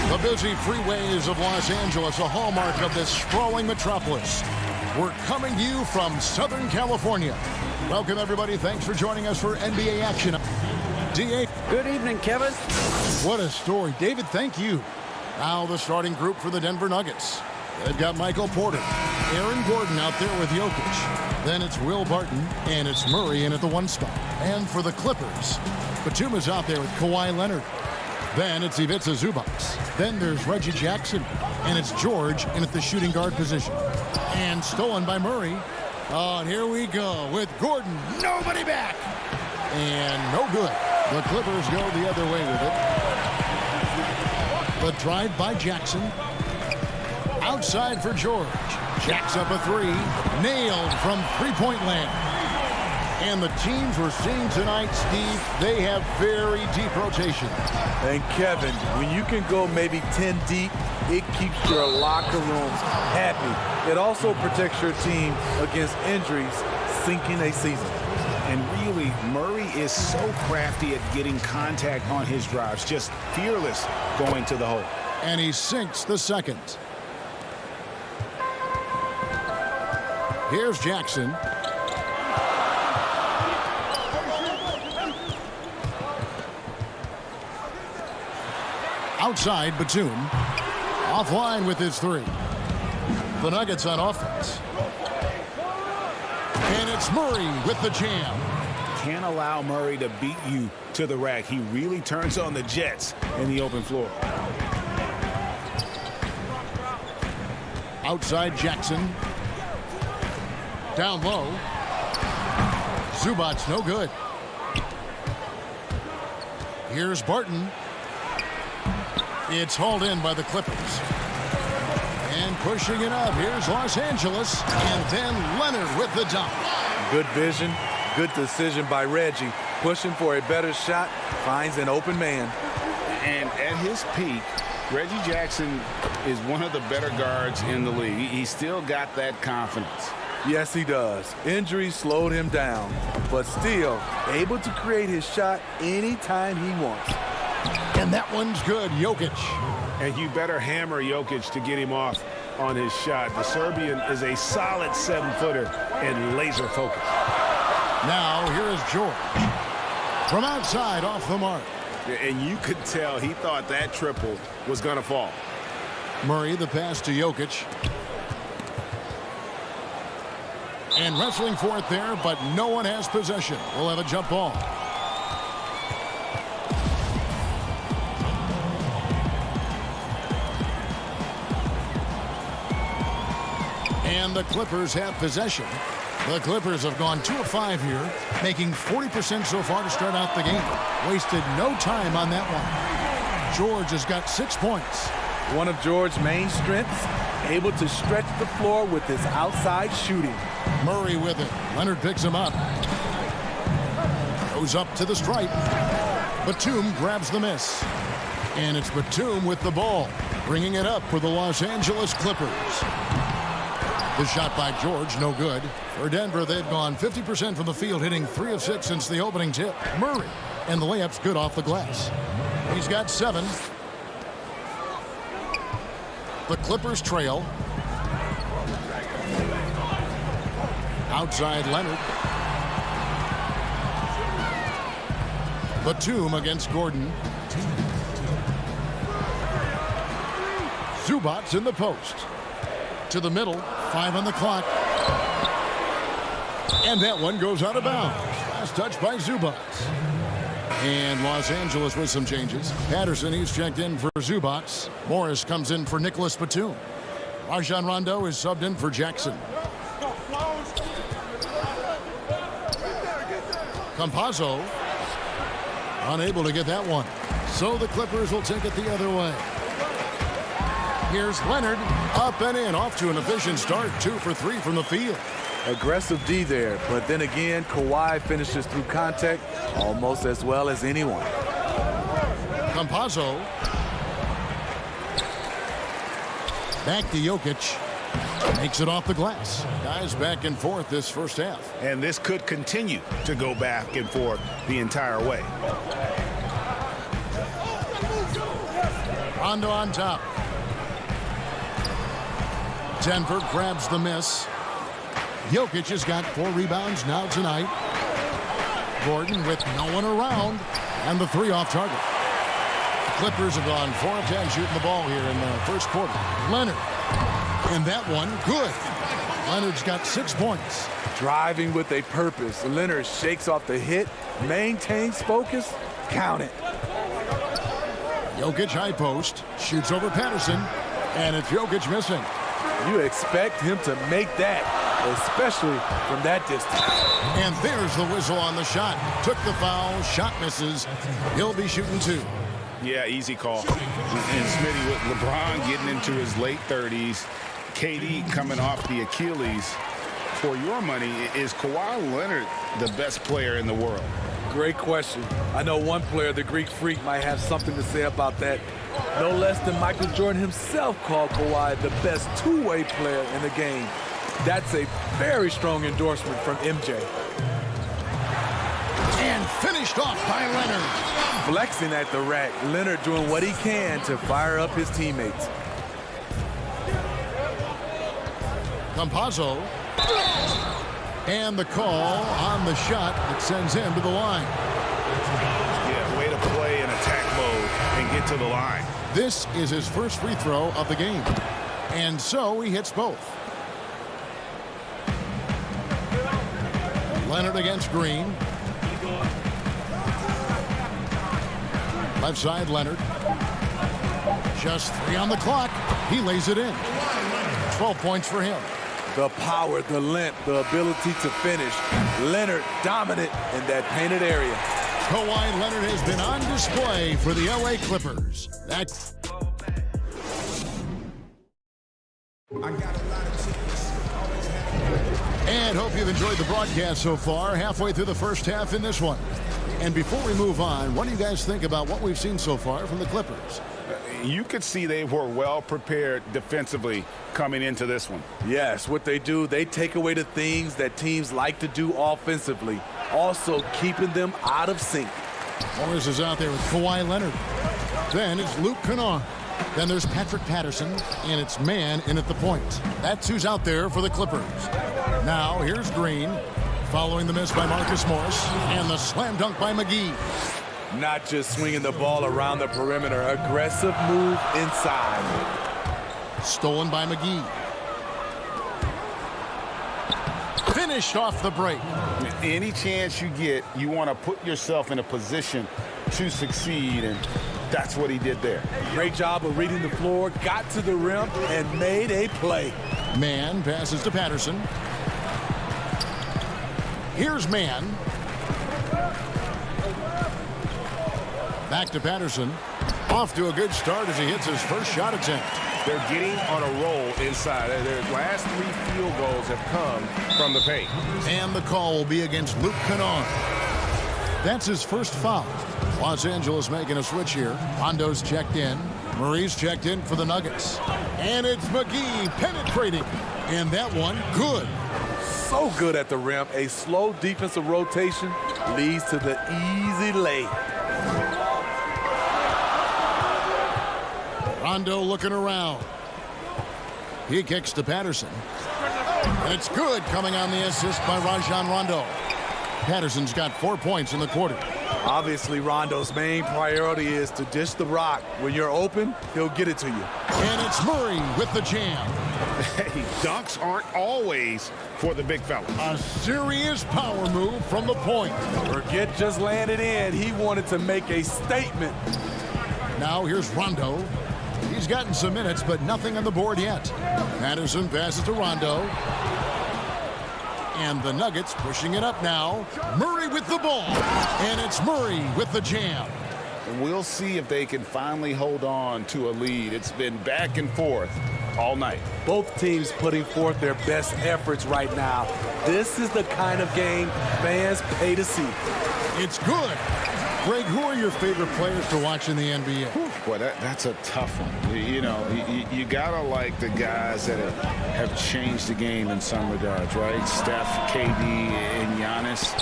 The busy freeways of Los Angeles, a hallmark of this sprawling metropolis. We're coming to you from Southern California. Welcome, everybody. Thanks for joining us for NBA action. D.A. Good evening, Kevin. What a story. David, thank you. Now the starting group for the Denver Nuggets. They've got Michael Porter. Aaron Gordon out there with Jokic. Then it's Will Barton, and it's Murray in at the 1 spot. And for the Clippers, Batum is out there with Kawhi Leonard. Then it's Ivica Zubac. Then there's Reggie Jackson, and it's George in at the shooting guard position. And stolen by Murray. Oh, and here we go with Gordon. Nobody back. And no good. The Clippers go the other way with it. The drive by Jackson. Outside for George. Jacks up a 3. Nailed from three-point land. And the teams we're seeing tonight, Steve, they have very deep rotations. And Kevin, when you can go maybe 10 deep, it keeps your locker rooms happy. It also protects your team against injuries sinking a season. And really, Murray is so crafty at getting contact on his drives, just fearless going to the hole. And he sinks the second. Here's Jackson. Outside, Batum. Offline with his 3. The Nuggets on offense. And it's Murray with the jam. Can't allow Murray to beat you to the rack. He really turns on the Jets in the open floor. Outside Jackson. Down low. Zubac no good. Here's Barton. It's hauled in by the Clippers. And pushing it up. Here's Los Angeles. And then Leonard with the dunk. Good vision. Good decision by Reggie. Pushing for a better shot. Finds an open man. And at his peak, Reggie Jackson is one of the better guards in the league. He's still got that confidence. Yes, he does. Injuries slowed him down, but still able to create his shot anytime he wants. And that one's good. Jokic. And you better hammer Jokic to get him off on his shot. The Serbian is a solid 7-footer and laser focused. Now here is George. From outside off the mark. And you could tell he thought that triple was going to fall. Murray, the pass to Jokic. And wrestling for it there, but no one has possession. We'll have a jump ball. And the Clippers have possession. The Clippers have gone 2 of 5 here, making 40% so far to start out the game. Wasted no time on that one. George has got 6 points. One of George's main strengths, able to stretch the floor with his outside shooting. Murray with it. Leonard picks him up. Goes up to the stripe. Batum grabs the miss. And it's Batum with the ball, bringing it up for the Los Angeles Clippers. The shot by George, no good. For Denver, they've gone 50% from the field, hitting 3 of 6 since the opening tip. Murray, and the layup's good off the glass. He's got 7. The Clippers trail. Outside Leonard. Batum against Gordon. Zubac in the post. To the middle, 5 on the clock. And that one goes out of bounds. Last touch by Zubac. And Los Angeles with some changes. Patterson, he's checked in for Zubac. Morris comes in for Nicholas Batum. Rajon Rondo is subbed in for Jackson. Campazzo unable to get that one. So the Clippers will take it the other way. Here's Leonard, up and in, off to an efficient start, 2 for 3 from the field. Aggressive D there, but then again, Kawhi finishes through contact almost as well as anyone. Campazzo. Back to Jokic. Makes it off the glass. Guys back and forth this first half. And this could continue to go back and forth the entire way. Rondo on top. Denver grabs the miss. Jokic has got 4 rebounds now tonight. Gordon with no one around. And the 3 off target. The Clippers have gone 4 of 10 shooting the ball here in the first quarter. Leonard. And that one, good. Leonard's got 6 points. Driving with a purpose. Leonard shakes off the hit, maintains focus, count it. Jokic high post, shoots over Patterson, and it's Jokic missing. You expect him to make that, especially from that distance. And there's the whistle on the shot. Took the foul, shot misses. He'll be shooting 2. Yeah, easy call. And Smitty, with LeBron getting into his late 30s, KD coming off the Achilles, for your money, is Kawhi Leonard the best player in the world? Great question. I know one player, the Greek Freak, might have something to say about that. No less than Michael Jordan himself called Kawhi the best two-way player in the game. That's a very strong endorsement from MJ. And finished off by Leonard. Flexing at the rack. Leonard doing what he can to fire up his teammates. Campazzo. And the call on the shot that sends him to the line. Yeah, way to play in attack mode and get to the line. This is his first free throw of the game. And so he hits both. Leonard against Green. Left side, Leonard. Just 3 on the clock. He lays it in. 12 points for him. The power, the length, the ability to finish. Leonard dominant in that painted area. Kawhi Leonard has been on display for the LA Clippers. That's... And hope you've enjoyed the broadcast so far. Halfway through the first half in this one. And before we move on, what do you guys think about what we've seen so far from the Clippers? You could see they were well prepared defensively coming into this one. Yes, what they do, they take away the things that teams like to do offensively, also keeping them out of sync. Morris is out there with Kawhi Leonard. Then it's Luke Kennard. Then there's Patrick Patterson, and it's man in at the point. That's who's out there for the Clippers. Now here's Green, following the miss by Marcus Morris, and the slam dunk by McGee. Not just swinging the ball around the perimeter, aggressive move inside. Stolen by McGee. Finished off the break. Any chance you get, you want to put yourself in a position to succeed, and that's what he did there. Great job of reading the floor, got to the rim, and made a play. Mann passes to Patterson. Here's Mann. Back to Patterson. Off to a good start as he hits his first shot attempt. They're getting on a roll inside. Their last 3 field goals have come from the paint. And the call will be against Luke Kennard. That's his first foul. Los Angeles making a switch here. Rondo's checked in. Murray's checked in for the Nuggets. And it's McGee penetrating. And that one, good. So good at the rim. A slow defensive rotation leads to the easy lay. Rondo looking around. He kicks to Patterson. And it's good, coming on the assist by Rajon Rondo. Patterson's got 4 points in the quarter. Obviously, Rondo's main priority is to dish the rock. When you're open, he'll get it to you. And it's Murray with the jam. Hey, dunks aren't always for the big fella. A serious power move from the point. Forget just laying it in. He wanted to make a statement. Now here's Rondo. He's gotten some minutes, but nothing on the board yet. Patterson passes to Rondo. And the Nuggets pushing it up now. Murray with the ball. And it's Murray with the jam. We'll see if they can finally hold on to a lead. It's been back and forth all night. Both teams putting forth their best efforts right now. This is the kind of game fans pay to see. It's good. Greg, who are your favorite players to watch in the NBA? Boy, that's a tough one. You know, you gotta like the guys that have changed the game in some regards, right? Steph, KD, and Giannis.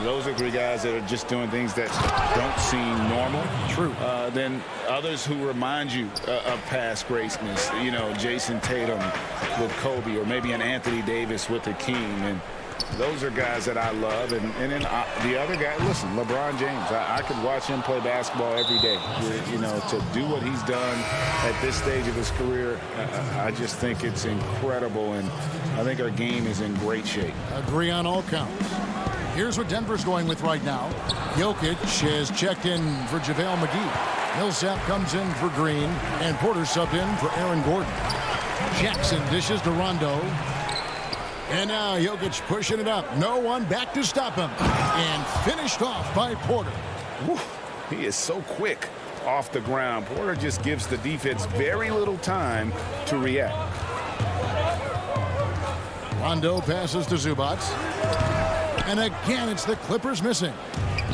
Those are 3 guys that are just doing things that don't seem normal. True. Then others who remind you of past greatness. You know, Jason Tatum with Kobe, or maybe an Anthony Davis with the King. And Those are guys that I love. And then the other guy, listen, LeBron James. I could watch him play basketball every day. You know, to do what he's done at this stage of his career, I just think it's incredible. And I think our game is in great shape. Agree on all counts. Here's what Denver's going with right now. Jokic has checked in for JaVale McGee. Millsap comes in for Green, and Porter subbed in for Aaron Gordon. Jackson dishes to Rondo. And now Jokic pushing it up. No one back to stop him. And finished off by Porter. Whew, he is so quick off the ground. Porter just gives the defense very little time to react. Rondo passes to Zubac. And again, it's the Clippers missing.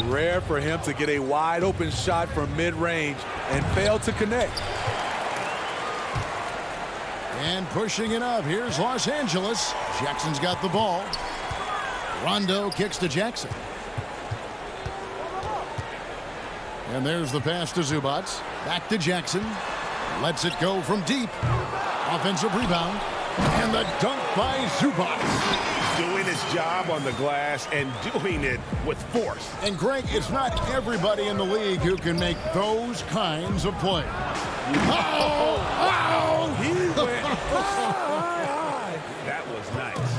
Rare for him to get a wide open shot from mid-range and fail to connect. And pushing it up. Here's Los Angeles. Jackson's got the ball. Rondo kicks to Jackson. And there's the pass to Zubac. Back to Jackson. Lets it go from deep. Offensive rebound. And the dunk by Zubac. Doing his job on the glass and doing it with force. And Greg, it's not everybody in the league who can make those kinds of plays. He went high. That was nice.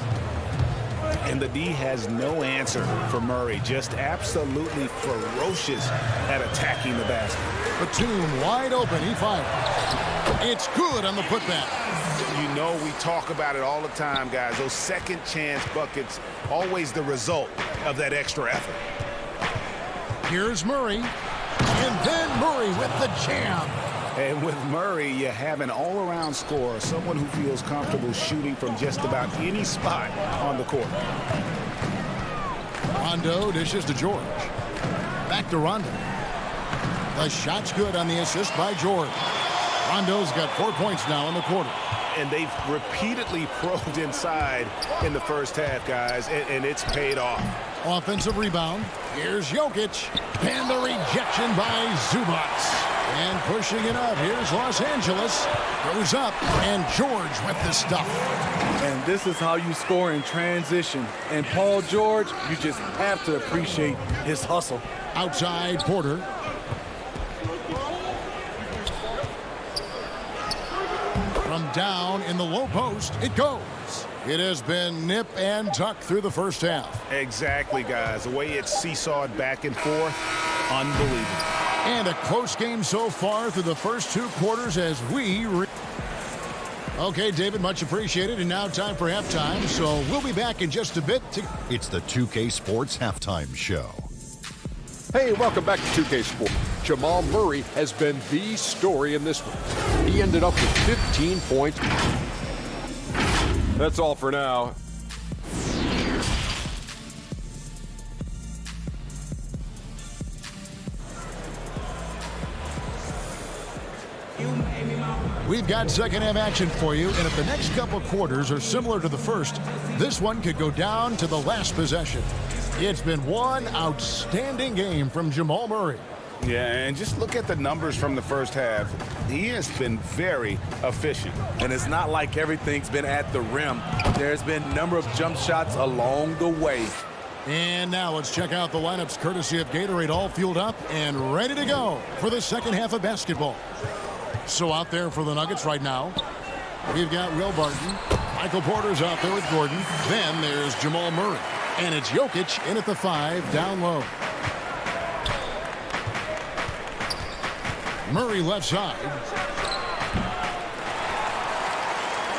And the D has no answer for Murray. Just absolutely ferocious at attacking the basket. Batum wide open. He fires. It's good on the putback. You know, we talk about it all the time, guys. Those second chance buckets, always the result of that extra effort. Here's Murray. And then Murray with the jam. And with Murray, you have an all-around scorer, someone who feels comfortable shooting from just about any spot on the court. Rondo dishes to George. Back to Rondo. The shot's good on the assist by George. Rondo's got 4 points now in the quarter. And they've repeatedly probed inside in the first half, guys, and it's paid off. Offensive rebound. Here's Jokic. And the rejection by Zubac. And pushing it up. Here's Los Angeles. Goes up. And George with the stuff. And this is how you score in transition. And Paul George, you just have to appreciate his hustle. Outside Porter. From down in the low post, it goes. It has been nip and tuck through the first half. Exactly, guys. The way it's seesawed back and forth, unbelievable. And a close game so far through the first 2 quarters as we... Okay, David, much appreciated. And now time for halftime, so we'll be back in just a bit. It's the 2K Sports Halftime Show. Hey, welcome back to 2K Sports. Jamal Murray has been the story in this one. He ended up with 15 points. That's all for now. We've got second half action for you, and if the next couple quarters are similar to the first, this one could go down to the last possession. It's been one outstanding game from Jamal Murray. Yeah, and just look at the numbers from the first half. He has been very efficient. And it's not like everything's been at the rim. There's been a number of jump shots along the way. And now let's check out the lineups courtesy of Gatorade, all fueled up and ready to go for the second half of basketball. So out there for the Nuggets right now, we've got Will Barton. Michael Porter's out there with Gordon. Then there's Jamal Murray. And it's Jokic in at the 5 down low. Murray left side.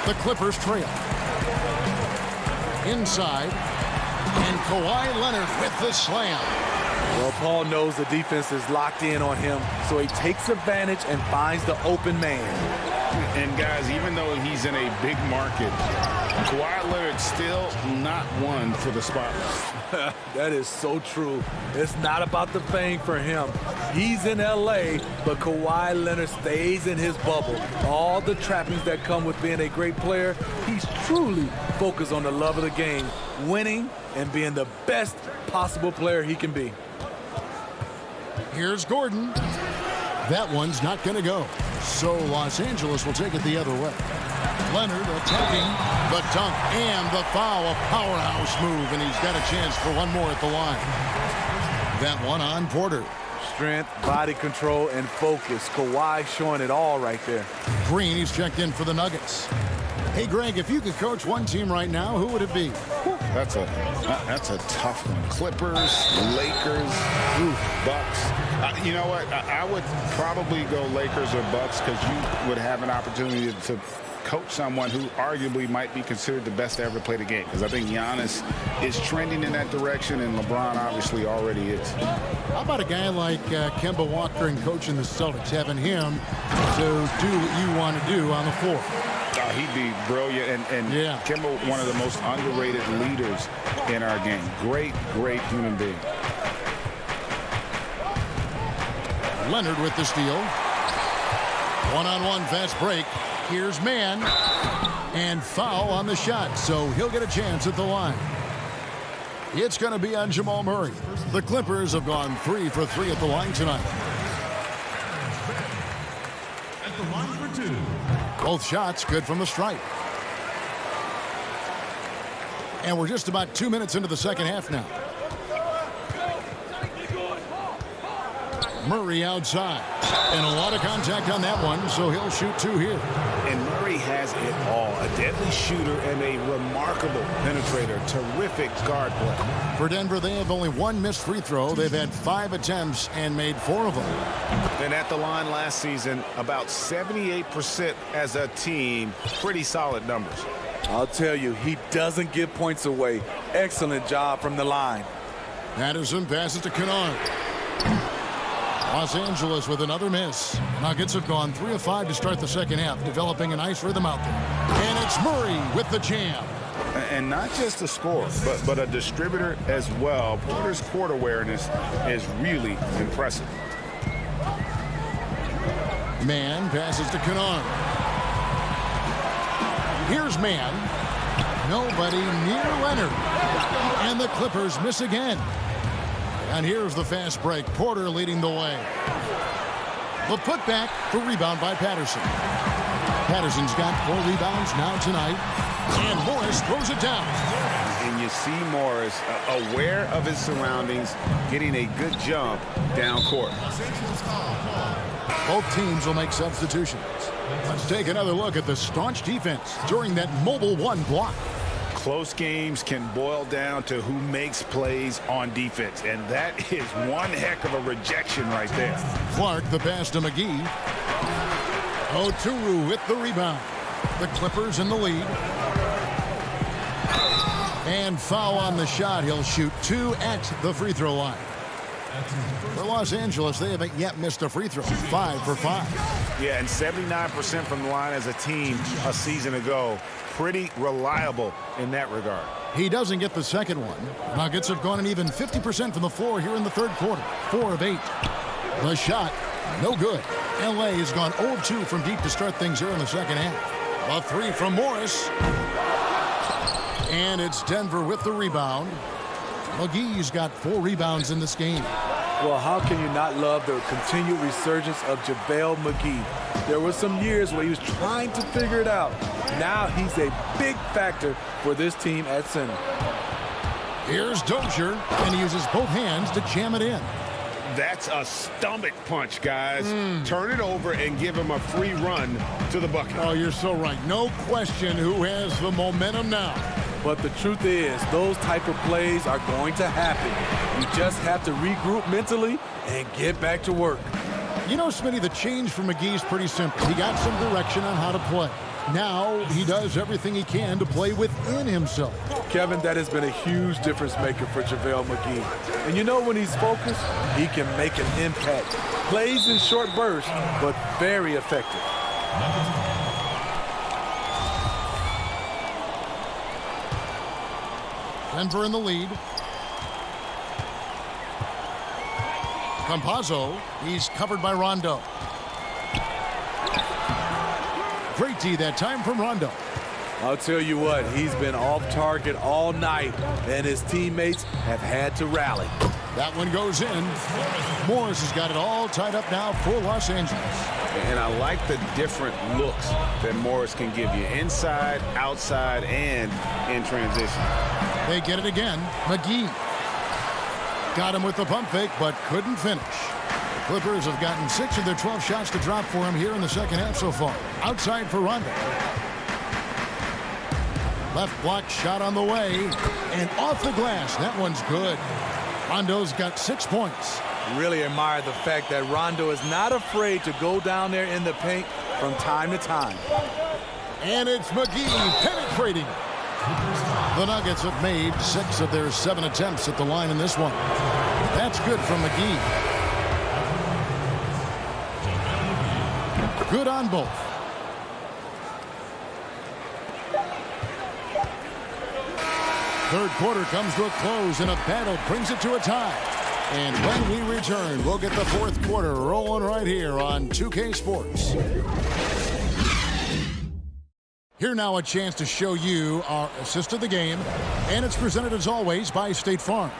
The Clippers trail. Inside. And Kawhi Leonard with the slam. Well, Paul knows the defense is locked in on him, so he takes advantage and finds the open man. And, guys, even though he's in a big market, Kawhi Leonard's still not one for the spotlight. That is so true. It's not about the fame for him. He's in L.A., but Kawhi Leonard stays in his bubble. All the trappings that come with being a great player, he's truly focused on the love of the game, winning and being the best possible player he can be. Here's Gordon. That one's not going to go. So Los Angeles will take it the other way. Leonard attacking the dunk and the foul. A powerhouse move, and he's got a chance for one more at the line. That one on Porter. Strength, body control, and focus. Kawhi showing it all right there. Green, he's checked in for the Nuggets. Hey, Greg, if you could coach one team right now, who would it be? That's a tough one. Clippers, Lakers, Bucks. You know what? I would probably go Lakers or Bucks because you would have an opportunity to coach someone who arguably might be considered the best to ever play the game, because I think Giannis is trending in that direction, and LeBron obviously already is. How about a guy like Kemba Walker and coaching the Celtics, having him to do what you want to do on the floor? He'd be brilliant, and yeah. Kemba, one of the most underrated leaders in our game. Great human being. Leonard with the steal. One-on-one fast break. Here's man. And foul on the shot, so he'll get a chance at the line. It's going to be on Jamal Murray. The Clippers have gone 3 for 3 at the line tonight. At the line for 2. Both shots good from the stripe. And we're just about 2 minutes into the second half now. Murray outside. And a lot of contact on that one, so he'll shoot 2 here. And Murray has it all. A deadly shooter and a remarkable penetrator. Terrific guard play. For Denver, they have only 1 missed free throw. They've had 5 attempts and made 4 of them. And at the line last season, about 78% as a team. Pretty solid numbers. I'll tell you, he doesn't give points away. Excellent job from the line. Patterson passes to Kennard. Los Angeles with another miss. Nuggets have gone 3 of 5 to start the second half, developing a nice rhythm out there. And it's Murray with the jam. And not just a scorer, but a distributor as well. Porter's court awareness is really impressive. Man passes to Kennard. Here's man. Nobody near Leonard. And the Clippers miss again. And here's the fast break. Porter leading the way. The putback, the rebound by Patterson. Patterson's got 4 rebounds now tonight. And Morris throws it down. And you see Morris aware of his surroundings, getting a good jump down court. Both teams will make substitutions. Let's take another look at the staunch defense during that mobile 1 block. Close games can boil down to who makes plays on defense, and that is one heck of a rejection right there. Clark the pass to McGee. Oturu with the rebound. The Clippers in the lead. And foul on the shot. He'll shoot 2 at the free throw line. For Los Angeles, they haven't yet missed a free throw. 5 for 5. Yeah, and 79% from the line as a team a season ago. Pretty reliable in that regard. He doesn't get the second one. Nuggets have gone an even 50% from the floor here in the third quarter. 4 of 8. The shot, no good. LA has gone 0 of 2 from deep to start things here in the second half. A 3 from Morris. And it's Denver with the rebound. McGee's got 4 rebounds in this game. Well, how can you not love the continued resurgence of JaVale McGee? There were some years where he was trying to figure it out. Now he's a big factor for this team at center. Here's Dozier, and he uses both hands to jam it in. That's a stomach punch, guys. Turn it over and give him a free run to the bucket. Oh, you're so right. No question who has the momentum now. But the truth is, those type of plays are going to happen. You just have to regroup mentally and get back to work. You know, Smitty, the change for McGee's pretty simple. He got some direction on how to play. Now he does everything he can to play within himself. Kevin, that has been a huge difference maker for JaVale McGee. And you know, when he's focused, he can make an impact. Plays in short bursts, but very effective. Denver in the lead. Campazzo, he's covered by Rondo. Great D that time from Rondo. I'll tell you what, he's been off target all night, and his teammates have had to rally. That one goes in. Morris has got it all tied up now for Los Angeles. And I like the different looks that Morris can give you. Inside, outside, and in transition. They get it again. McGee got him with the pump fake, but couldn't finish. The Clippers have gotten 6 of their 12 shots to drop for him here in the second half so far. Outside for Rondo. Left block shot on the way. And off the glass. That one's good. Rondo's got 6 points. Really admire the fact that Rondo is not afraid to go down there in the paint from time to time. And it's McGee penetrating. The Nuggets have made 6 of their 7 attempts at the line in this one. That's good from McGee. Good on both. Third quarter comes to a close, and a battle brings it to a tie. And when we return, we'll get the fourth quarter rolling right here on 2K Sports. Here now a chance to show you our assist of the game, and it's presented as always by State Farm.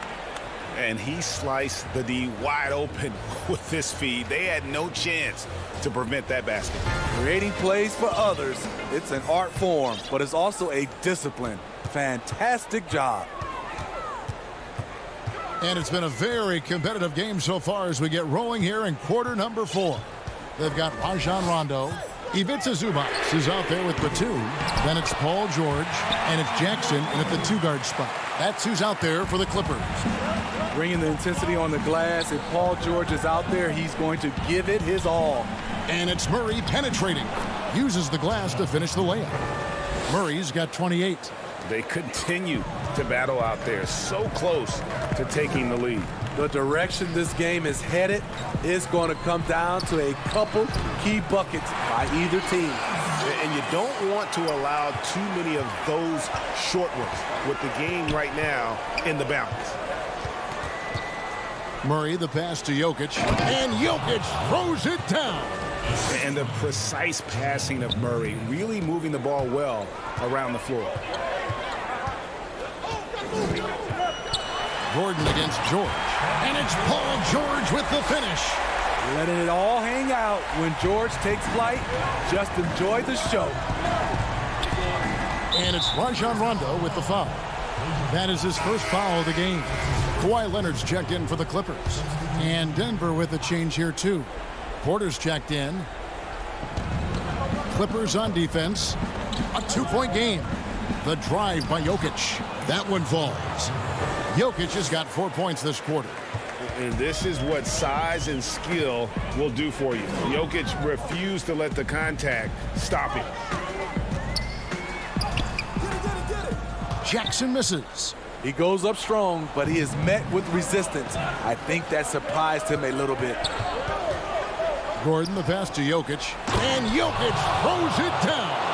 And he sliced the D wide open with this feed. They had no chance to prevent that basket. Creating plays for others, it's an art form, but it's also a discipline. Fantastic job. And it's been a very competitive game so far as we get rolling here in quarter number 4. They've got Rajon Rondo. Ivica Zubac is out there with Batum. Then it's Paul George, and it's Jackson in at the 2-guard spot. That's who's out there for the Clippers. Bringing the intensity on the glass. If Paul George is out there, he's going to give it his all. And it's Murray penetrating. Uses the glass to finish the layup. Murray's got 28. They continue to battle out there, so close to taking the lead. The direction this game is headed is going to come down to a couple key buckets by either team. And you don't want to allow too many of those short ones with the game right now in the balance. Murray, the pass to Jokic, and Jokic throws it down. And the precise passing of Murray, really moving the ball well around the floor. Gordon against George. And it's Paul George with the finish. Letting it all hang out when George takes flight. Just enjoy the show. And it's Rajon Rondo with the foul. That is his first foul of the game. Kawhi Leonard's checked in for the Clippers. And Denver with a change here too. Porter's checked in. Clippers on defense. A 2-point game. The drive by Jokic. That one falls. Jokic has got 4 points this quarter. And this is what size and skill will do for you. Jokic refused to let the contact stop him. Jackson misses. He goes up strong, but he is met with resistance. I think that surprised him a little bit. Gordon, the pass to Jokic. And Jokic throws it down.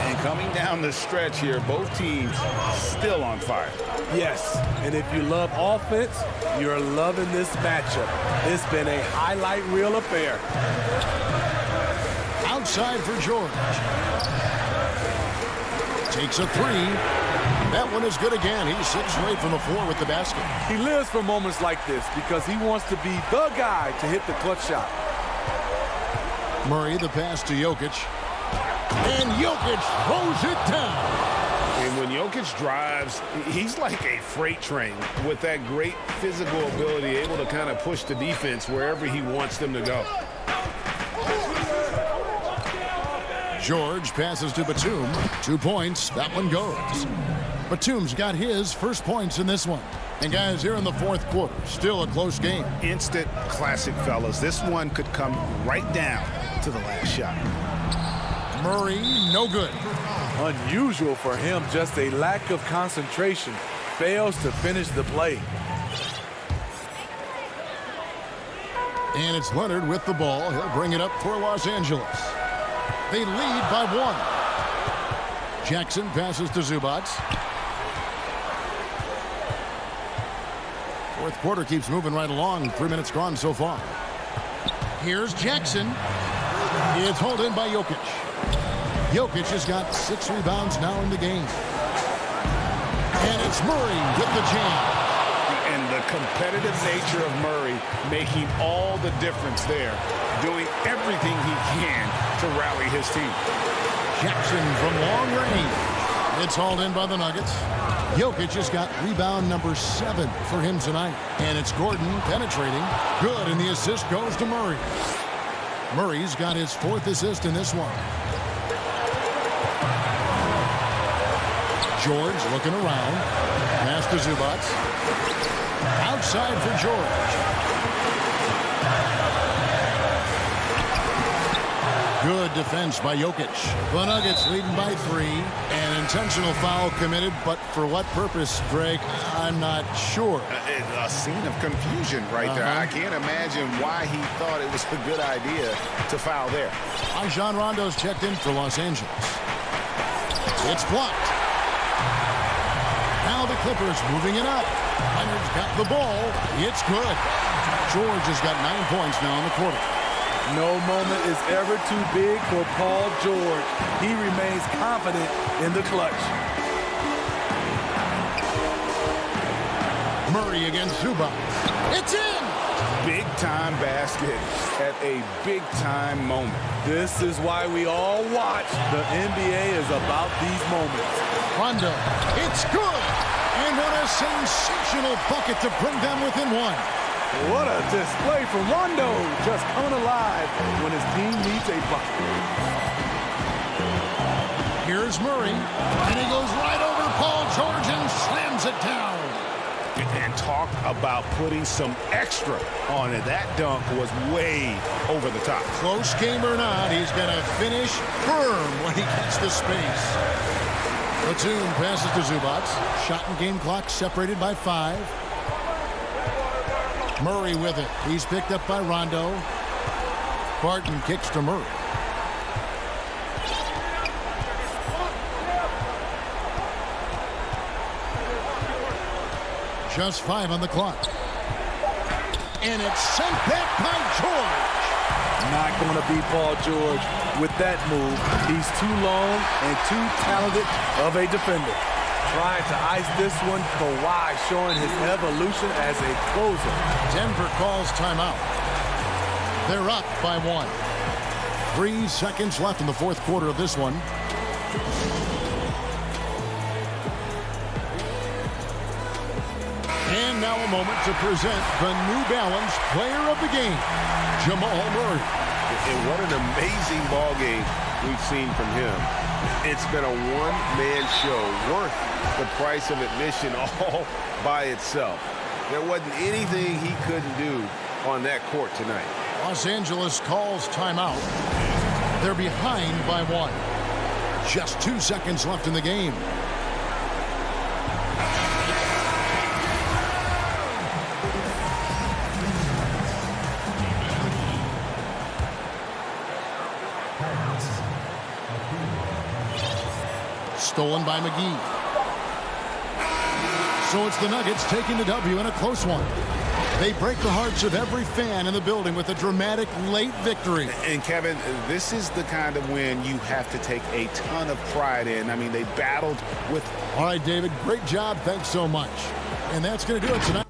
And coming down the stretch here, both teams still on fire. Yes, and if you love offense, you're loving this matchup. It's been a highlight reel affair. Outside for George. Takes a 3. That one is good again. He's 6 away from the floor with the basket. He lives for moments like this because he wants to be the guy to hit the clutch shot. Murray, the pass to Jokic. And Jokic throws it down. And when Jokic drives, he's like a freight train with that great physical ability, able to kind of push the defense wherever he wants them to go. George passes to Batum. 2 points. That one goes. Batum's got his first points in this one. And guys, here in the fourth quarter, still a close game. Instant classic, fellas. This one could come right down to the last shot. Murray, no good. Unusual for him, just a lack of concentration. Fails to finish the play. And it's Leonard with the ball. He'll bring it up for Los Angeles. They lead by 1. Jackson passes to Zubac. Fourth quarter keeps moving right along. 3 minutes gone so far. Here's Jackson. It's hauled in by Jokic. Jokic has got 6 rebounds now in the game. And it's Murray with the jam. And the The competitive nature of Murray making all the difference there, doing everything he can to rally his team. Jackson from long range. It's hauled in by the Nuggets. Jokic has got rebound number 7 for him tonight. And it's Gordon penetrating. Good, and the assist goes to Murray. Murray's got his 4th assist in this one. George looking around. Pass to Zubac. Outside for George. Good defense by Jokic. The Nuggets leading by 3. An intentional foul committed, but for what purpose, Greg? I'm not sure. A scene of confusion right there. I can't imagine why he thought it was a good idea to foul there. Rajon Rondo's checked in for Los Angeles. It's blocked. Now the Clippers moving it up. Leonard's got the ball. It's good. George has got 9 points now in the quarter. No moment is ever too big for Paul George. He remains confident in the clutch. Murray against Zubac. It's in! Big-time basket at a big-time moment. This is why we all watch. The NBA is about these moments. Rondo. It's good! And what a sensational bucket to bring them within 1. What a display from Rondo, just coming alive when his team needs a bucket. Here's Murray, and he goes right over Paul George and slams it down. And talk about putting some extra on it. That dunk was way over the top. Close game or not, he's going to finish firm when he gets the space. Batum passes to Zubac. Shot and game clock separated by 5. Murray with it. He's picked up by Rondo. Barton kicks to Murray. Just 5 on the clock. And it's sent back by George. Not going to be Paul George with that move. He's too long and too talented of a defender. Trying to ice this one, Kawhi showing his evolution as a closer. Denver calls timeout. They're up by 1. 3 seconds left in the 4th quarter of this one. And now a moment to present the New Balance Player of the Game, Jamal Murray. And what an amazing ball game we've seen from him. It's been a one-man show worth the price of admission all by itself. There wasn't anything he couldn't do on that court tonight. Los Angeles calls timeout. They're behind by 1. Just 2 seconds left in the game. Stolen by McGee. So it's the Nuggets taking the W in a close one. They break the hearts of every fan in the building with a dramatic late victory. And Kevin, this is the kind of win you have to take a ton of pride in. I mean, they battled with... All right, David, great job. Thanks so much. And that's going to do it tonight.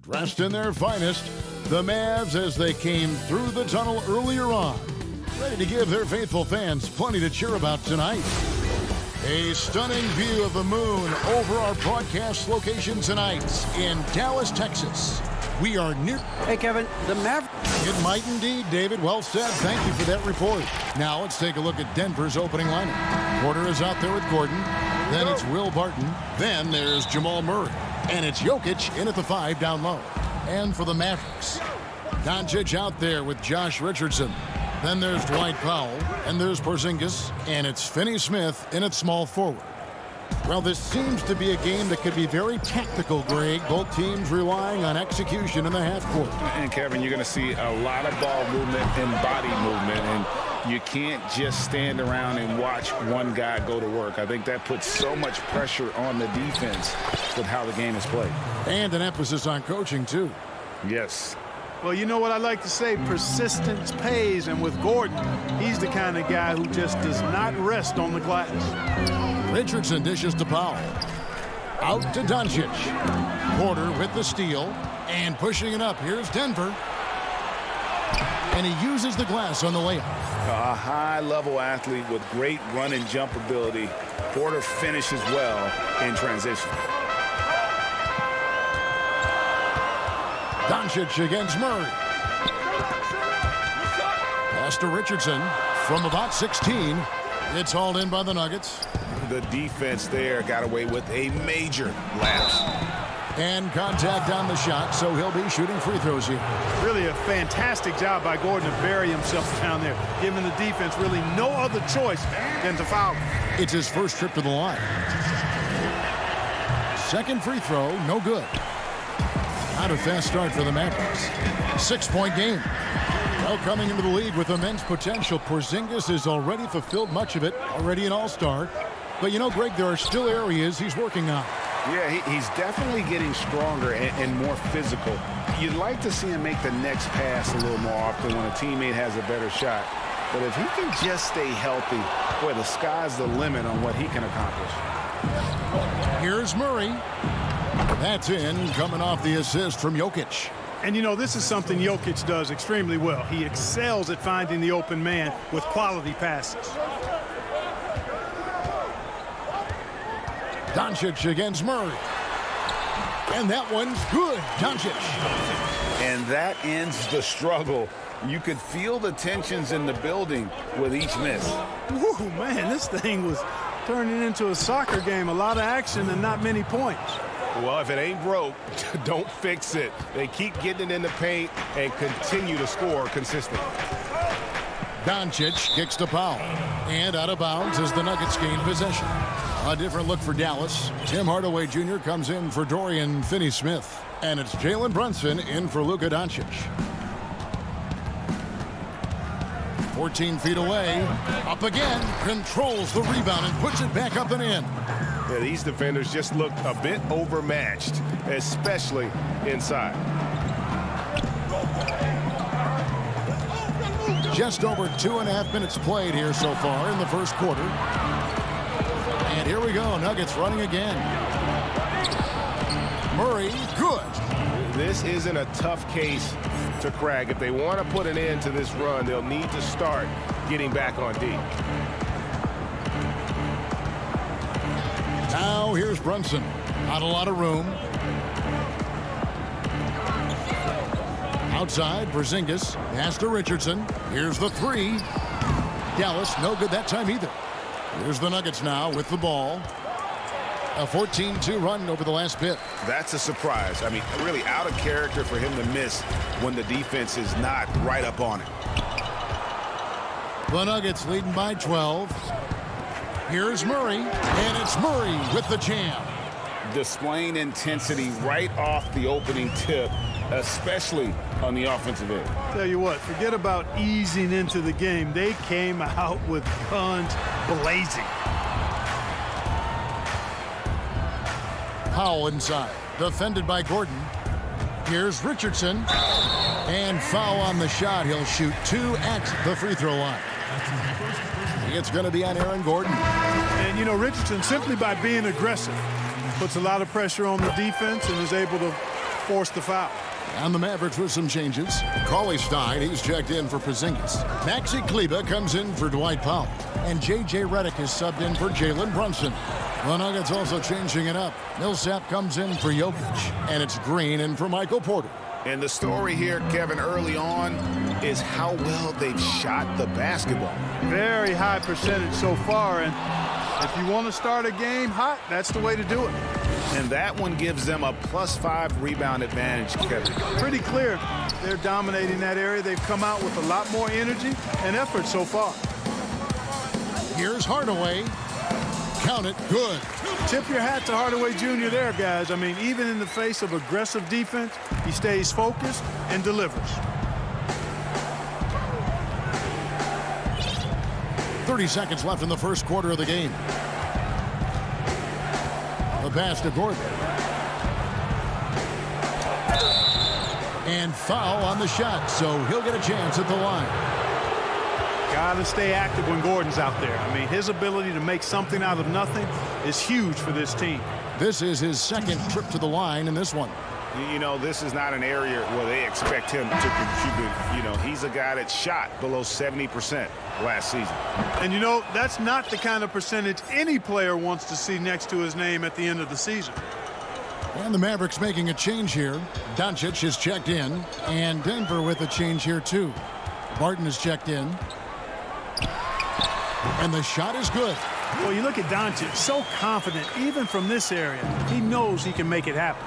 Dressed in their finest, the Mavs as they came through the tunnel earlier on, ready to give their faithful fans plenty to cheer about tonight. A stunning view of the moon over our broadcast location tonight in Dallas, Texas. We are near... Hey, Kevin, the Mavericks... It might indeed, David. Well said. Thank you for that report. Now let's take a look at Denver's opening lineup. Porter is out there with Gordon. Then it's Will Barton. Then there's Jamal Murray. And it's Jokic in at the 5 down low. And for the Mavericks, Doncic out there with Josh Richardson. Then there's Dwight Powell. And there's Porzingis. And it's Finney-Smith in at small forward. Well, this seems to be a game that could be very tactical, Greg. Both teams relying on execution in the half court. And, Kevin, you're going to see a lot of ball movement and body movement. And you can't just stand around and watch one guy go to work. I think that puts so much pressure on the defense with how the game is played. And an emphasis on coaching, too. Yes. Well, you know what I like to say, persistence pays, and with Gordon, he's the kind of guy who just does not rest on the glass. Richardson dishes to Powell. Out to Doncic. Porter with the steal, and pushing it up. Here's Denver. And he uses the glass on the layup. A high-level athlete with great run and jump ability. Porter finishes well in transition. Doncic against Murray. Pass to Richardson from about 16. It's hauled in by the Nuggets. The defense there got away with a major lapse. And contact on the shot, so he'll be shooting free throws here. Really a fantastic job by Gordon to bury himself down there, giving the defense really no other choice than to foul him. It's his first trip to the line. Second free throw, no good. Not a fast start for the Mavericks. 6-point game. Well, coming into the league with immense potential, Porzingis has already fulfilled much of it, already an all-star. But you know, Greg, there are still areas he's working on. Yeah, he's definitely getting stronger and more physical. You'd like to see him make the next pass a little more often when a teammate has a better shot. But if he can just stay healthy, boy, the sky's the limit on what he can accomplish. Here's Murray. That's in, coming off the assist from Jokic. And, you know, this is something Jokic does extremely well. He excels at finding the open man with quality passes. Doncic against Murray. And that one's good. Doncic. And that ends the struggle. You could feel the tensions in the building with each miss. Woo, man, this thing was turning into a soccer game. A lot of action and not many points. Well, if it ain't broke, don't fix it. They keep getting it in the paint and continue to score consistently. Doncic kicks to Powell. And out of bounds as the Nuggets gain possession. A different look for Dallas. Tim Hardaway Jr. comes in for Dorian Finney-Smith. And it's Jalen Brunson in for Luka Doncic. 14 feet away. Up again. Controls the rebound and puts it back up and in. Yeah, these defenders just look a bit overmatched, especially inside. Just over 2.5 minutes played here so far in the first quarter. And here we go. Nuggets running again. Murray, good. This isn't a tough case to crack. If they want to put an end to this run, they'll need to start getting back on D. Now here's Brunson. Not a lot of room. Outside, Porzingis. Pass to Richardson. Here's the 3. Dallas, no good that time either. Here's the Nuggets now with the ball. A 14-2 run over the last bit. That's a surprise. I mean, really out of character for him to miss when the defense is not right up on it. The Nuggets leading by 12. Here's Murray, and it's Murray with the jam. Displaying intensity right off the opening tip, especially on the offensive end. Tell you what, forget about easing into the game. They came out with guns blazing. Powell inside, defended by Gordon. Here's Richardson, and foul on the shot. He'll shoot 2 at the free throw line. It's going to be on Aaron Gordon. And, you know, Richardson, simply by being aggressive, puts a lot of pressure on the defense and is able to forced the foul. And the Mavericks with some changes. Cauley Stein, he's checked in for Porzingis. Maxi Kleber comes in for Dwight Powell. And J.J. Redick is subbed in for Jalen Brunson. The Nuggets also changing it up. Millsap comes in for Jokic. And it's Green in for Michael Porter. And the story here, Kevin, early on is how well they've shot the basketball. Very high percentage so far. And if you want to start a game hot, that's the way to do it. And that one gives them a +5 rebound advantage, Kevin. Pretty clear. They're dominating that area. They've come out with a lot more energy and effort so far. Here's Hardaway. Count it. Good. Tip your hat to Hardaway Jr. there, guys. I mean, even in the face of aggressive defense, he stays focused and delivers. 30 seconds left in the first quarter of the game. The pass to Gordon. And foul on the shot, so he'll get a chance at the line. Got to stay active when Gordon's out there. I mean, his ability to make something out of nothing is huge for this team. This is his second trip to the line in this one. You know, this is not an area where they expect him to contribute. You know, he's a guy that shot below 70% last season. And, you know, that's not the kind of percentage any player wants to see next to his name at the end of the season. And the Mavericks making a change here. Doncic is checked in, and Denver with a change here, too. Barton is checked in. And the shot is good. Well, you look at Doncic, so confident, even from this area. He knows he can make it happen.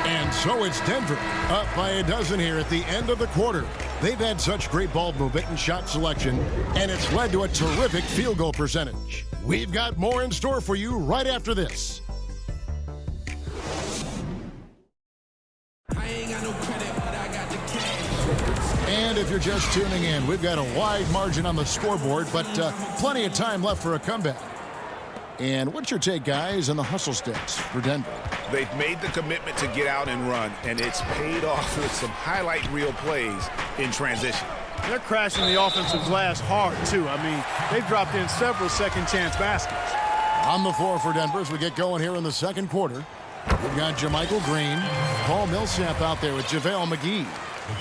And so it's Denver, up by a dozen here at the end of the quarter. They've had such great ball movement and shot selection, and it's led to a terrific field goal percentage. We've got more in store for you right after this. And if you're just tuning in, we've got a wide margin on the scoreboard, but plenty of time left for a comeback. And what's your take, guys, on the hustle sticks for Denver? They've made the commitment to get out and run, and it's paid off with some highlight reel plays in transition. They're crashing the offensive glass hard, too. I mean, they've dropped in several second-chance baskets. On the floor for Denver as we get going here in the second quarter. We've got JaMychal Green, Paul Millsap out there with JaVale McGee.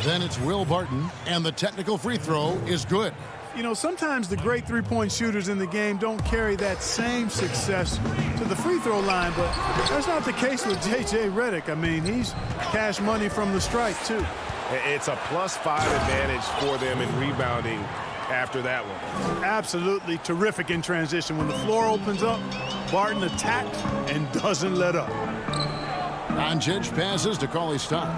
Then it's Will Barton, and the technical free throw is good. You know, sometimes the great three-point shooters in the game don't carry that same success to the free throw line, but that's not the case with J.J. Redick. I mean, he's cash money from the stripe, too. It's a +5 advantage for them in rebounding after that one. Absolutely terrific in transition. When the floor opens up, Barton attacks and doesn't let up. Doncic passes to Cauley Stein.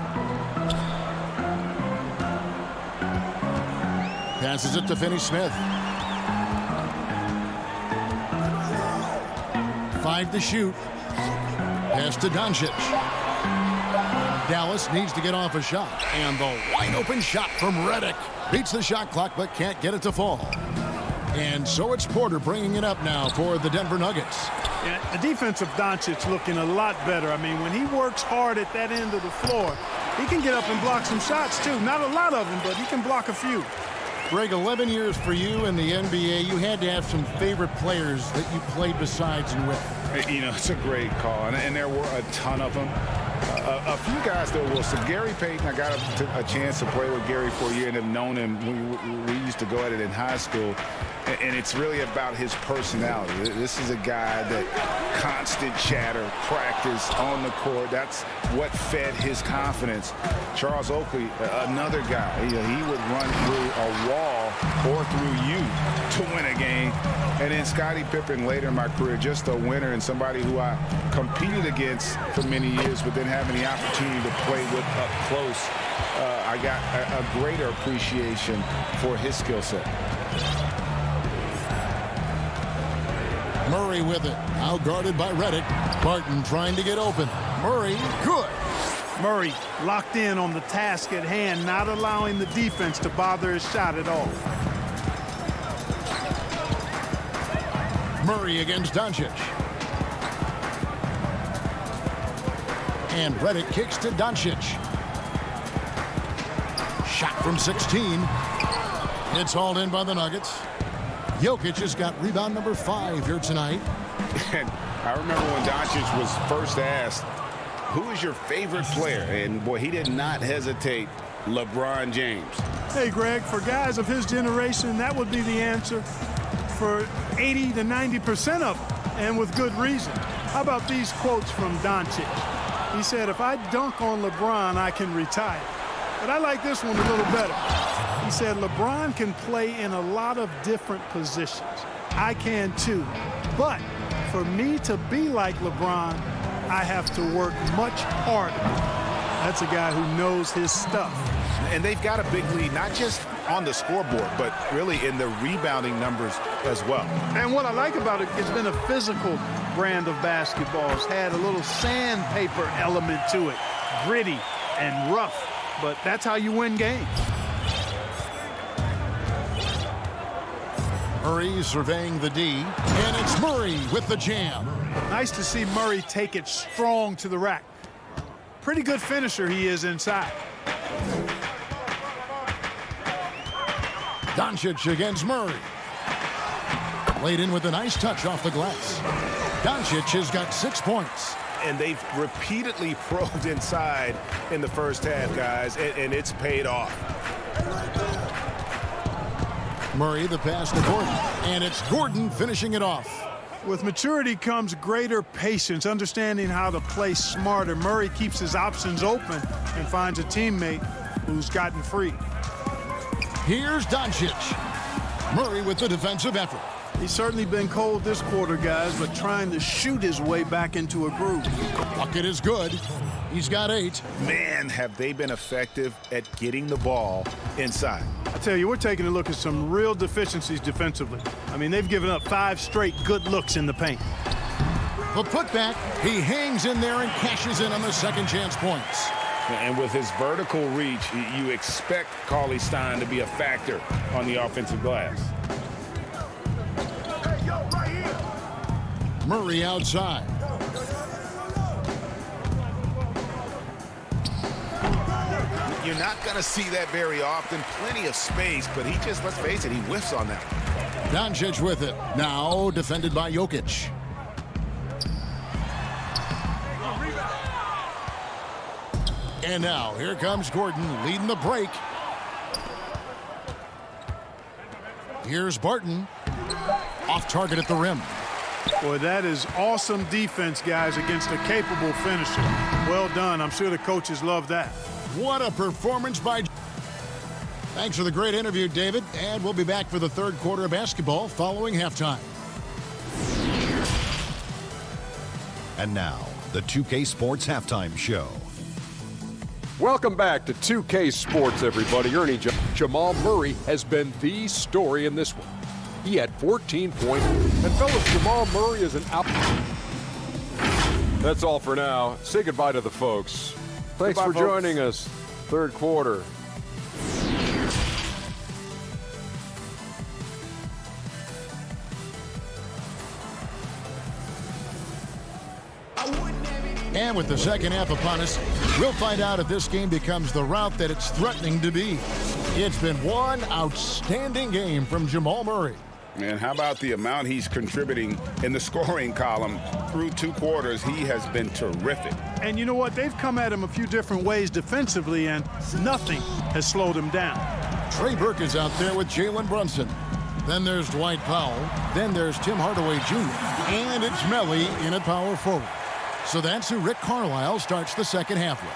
Passes it to Finney-Smith. 5 to shoot. Pass to Doncic. Dallas needs to get off a shot. And the wide open shot from Redick. Beats the shot clock but can't get it to fall. And so it's Porter bringing it up now for the Denver Nuggets. Yeah, the defense of Doncic looking a lot better. I mean, when he works hard at that end of the floor, he can get up and block some shots too. Not a lot of them, but he can block a few. Greg, 11 years for you in the NBA. You had to have some favorite players that you played besides and with. You know, it's a great call, and there were a ton of them. A few guys, though, will. So Gary Payton, I got a chance to play with Gary for a year and have known him. We used to go at it in high school. And it's really about his personality. This is a guy that constant chatter, practice on the court. That's what fed his confidence. Charles Oakley, another guy. He would run through a wall or through you to win a game. And then Scottie Pippen later in my career, just a winner and somebody who I competed against for many years, but then having the opportunity to play with up close, I got a greater appreciation for his skill set. Murray with it. Now guarded by Redick. Barton trying to get open. Murray, good. Murray locked in on the task at hand, not allowing the defense to bother his shot at all. Murray against Doncic. And Redick kicks to Doncic. Shot from 16. It's hauled in by the Nuggets. Jokic has got rebound number 5 here tonight. And I remember when Doncic was first asked, who is your favorite player? And boy, he did not hesitate. LeBron James. Hey, Greg, for guys of his generation, that would be the answer for 80 to 90% of them, and with good reason. How about these quotes from Doncic? He said, if I dunk on LeBron, I can retire. But I like this one a little better. He said, LeBron can play in a lot of different positions. I can too. But for me to be like LeBron, I have to work much harder. That's a guy who knows his stuff. And they've got a big lead, not just on the scoreboard, but really in the rebounding numbers as well. And what I like about it, it's been a physical brand of basketball. It's had a little sandpaper element to it, gritty and rough, but that's how you win games. Murray surveying the D, and it's Murray with the jam. Nice to see Murray take it strong to the rack. Pretty good finisher he is inside. Doncic against Murray. Laid in with a nice touch off the glass. Doncic has got 6 points. And they've repeatedly probed inside in the first half, guys, and it's paid off. Murray the pass to Gordon, and it's Gordon finishing it off. With maturity comes greater patience, understanding how to play smarter. Murray keeps his options open and finds a teammate who's gotten free. Here's Doncic. Murray with the defensive effort. He's certainly been cold this quarter, guys, but trying to shoot his way back into a groove. Bucket is good. He's got 8. Man, have they been effective at getting the ball inside. I tell you, we're taking a look at some real deficiencies defensively. I mean, they've given up 5 straight good looks in the paint. The putback, he hangs in there and cashes in on the second chance points. And with his vertical reach, you expect Cauley-Stein to be a factor on the offensive glass. Murray outside. You're not going to see that very often. Plenty of space, but he just, let's face it, he whiffs on that. Doncic with it. Now defended by Jokic. And now here comes Gordon leading the break. Here's Barton. Off target at the rim. Boy, that is awesome defense, guys, against a capable finisher. Well done. I'm sure the coaches love that. What a performance by... Thanks for the great interview, David. And we'll be back for the third quarter of basketball following halftime. And now, the 2K Sports Halftime Show. Welcome back to 2K Sports, everybody. Ernie, Jamal Murray has been the story in this one. He had 14 points. And fellas, Jamal Murray is an out. That's all for now. Say goodbye to the folks. Thanks for joining us. Third quarter. And with the second half upon us, we'll find out if this game becomes the route that it's threatening to be. It's been one outstanding game from Jamal Murray. And how about the amount he's contributing in the scoring column through 2 quarters? He has been terrific. And you know what? They've come at him a few different ways defensively, and nothing has slowed him down. Trey Burke is out there with Jalen Brunson. Then there's Dwight Powell. Then there's Tim Hardaway Jr. And it's Melly in at power forward. So that's who Rick Carlisle starts the second half with.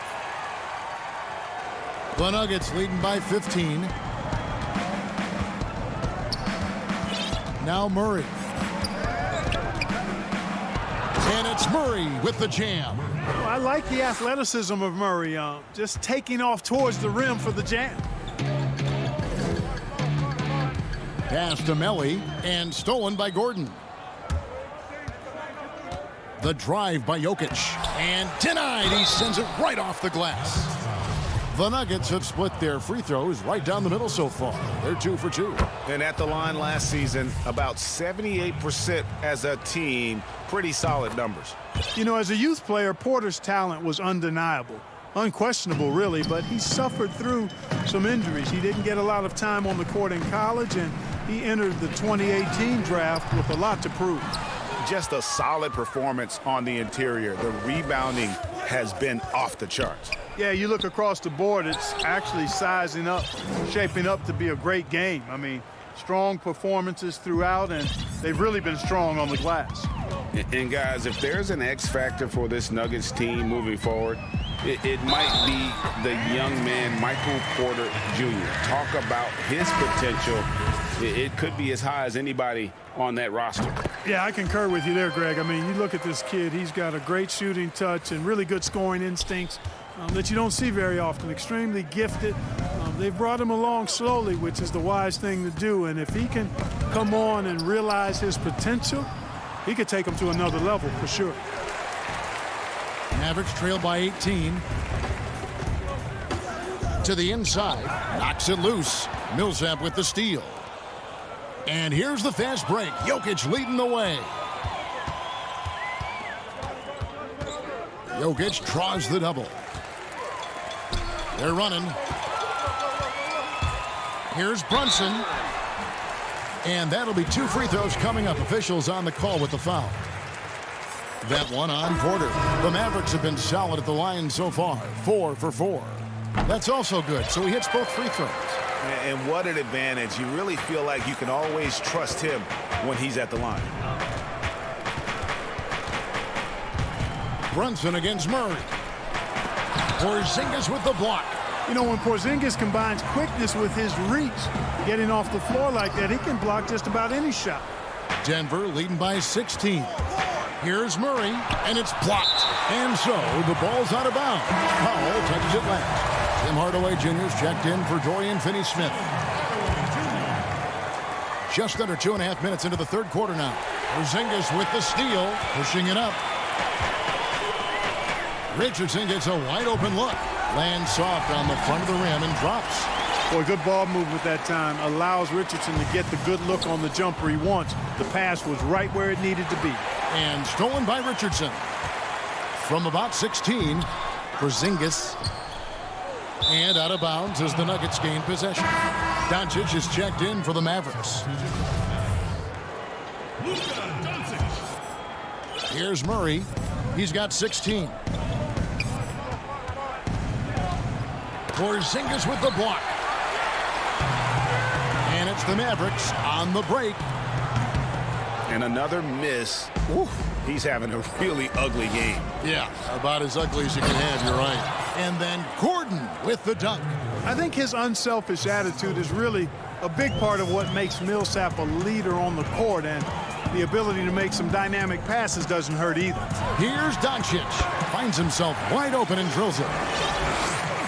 The Nuggets leading by 15. Now Murray. And it's Murray with the jam. Well, I like the athleticism of Murray, just taking off towards the rim for the jam. Pass to Melly and stolen by Gordon. The drive by Jokic and denied. He sends it right off the glass. The Nuggets have split their free throws right down the middle so far. They're 2 for 2. And at the line last season, about 78% as a team. Pretty solid numbers. You know, as a youth player, Porter's talent was undeniable. unquestionable, really, but he suffered through some injuries. He didn't get a lot of time on the court in college, and he entered the 2018 draft with a lot to prove. Just a solid performance on the interior. The rebounding has been off the charts. Yeah, you look across the board, it's actually sizing up, shaping up to be a great game. I mean, strong performances throughout, and they've really been strong on the glass. And guys, if there's an X factor for this Nuggets team moving forward, it might be the young man, Michael Porter Jr. Talk about his potential. It could be as high as anybody on that roster. Yeah, I concur with you there, Greg. I mean, you look at this kid, he's got a great shooting touch and really good scoring instincts that you don't see very often. Extremely gifted. They've brought him along slowly, which is the wise thing to do. And if he can come on and realize his potential, he could take him to another level for sure. Mavericks trail by 18. To the inside, knocks it loose. Millsap with the steal. And here's the fast break. Jokic leading the way. Jokic draws the double. They're running. Here's Brunson. And that'll be 2 free throws coming up. Officials on the call with the foul. That one on Porter. The Mavericks have been solid at the line so far. 4 for 4. That's also good. So he hits both free throws. And what an advantage. You really feel like you can always trust him when he's at the line. Brunson against Murray. Porzingis with the block. You know, when Porzingis combines quickness with his reach, getting off the floor like that, he can block just about any shot. Denver leading by 16. Here's Murray, and it's blocked. And so the ball's out of bounds. Powell touches it last. Tim Hardaway Jr.'s checked in for Dorian Finney-Smith. Just under 2.5 minutes into the third quarter now. Porzingis with the steal, pushing it up. Richardson gets a wide open look. Lands soft on the front of the rim and drops. Boy, good ball movement that time. Allows Richardson to get the good look on the jumper he wants. The pass was right where it needed to be. And stolen by Richardson. From about 16, Porzingis. And out of bounds as the Nuggets gain possession. Doncic is checked in for the Mavericks. Here's Murray. He's got 16. Porzingis with the block. And it's the Mavericks on the break. And another miss. Ooh, he's having a really ugly game. Yeah, about as ugly as you can have, you're right. And then Gordon with the dunk. I think his unselfish attitude is really a big part of what makes Millsap a leader on the court, and the ability to make some dynamic passes doesn't hurt either. Here's Doncic. Finds himself wide open and drills it.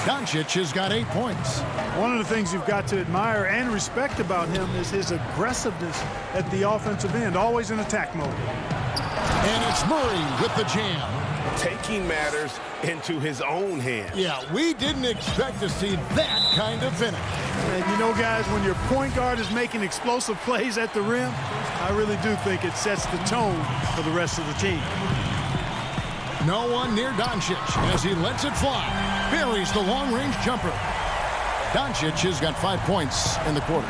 Doncic has got 8 points. One of the things you've got to admire and respect about him is his aggressiveness at the offensive end, always in attack mode. And it's Murray with the jam. Taking matters into his own hands. Yeah, we didn't expect to see that kind of finish. And you know, guys, when your point guard is making explosive plays at the rim, I really do think it sets the tone for the rest of the team. No one near Doncic as he lets it fly. Buries the long-range jumper. Doncic has got 5 points in the quarter.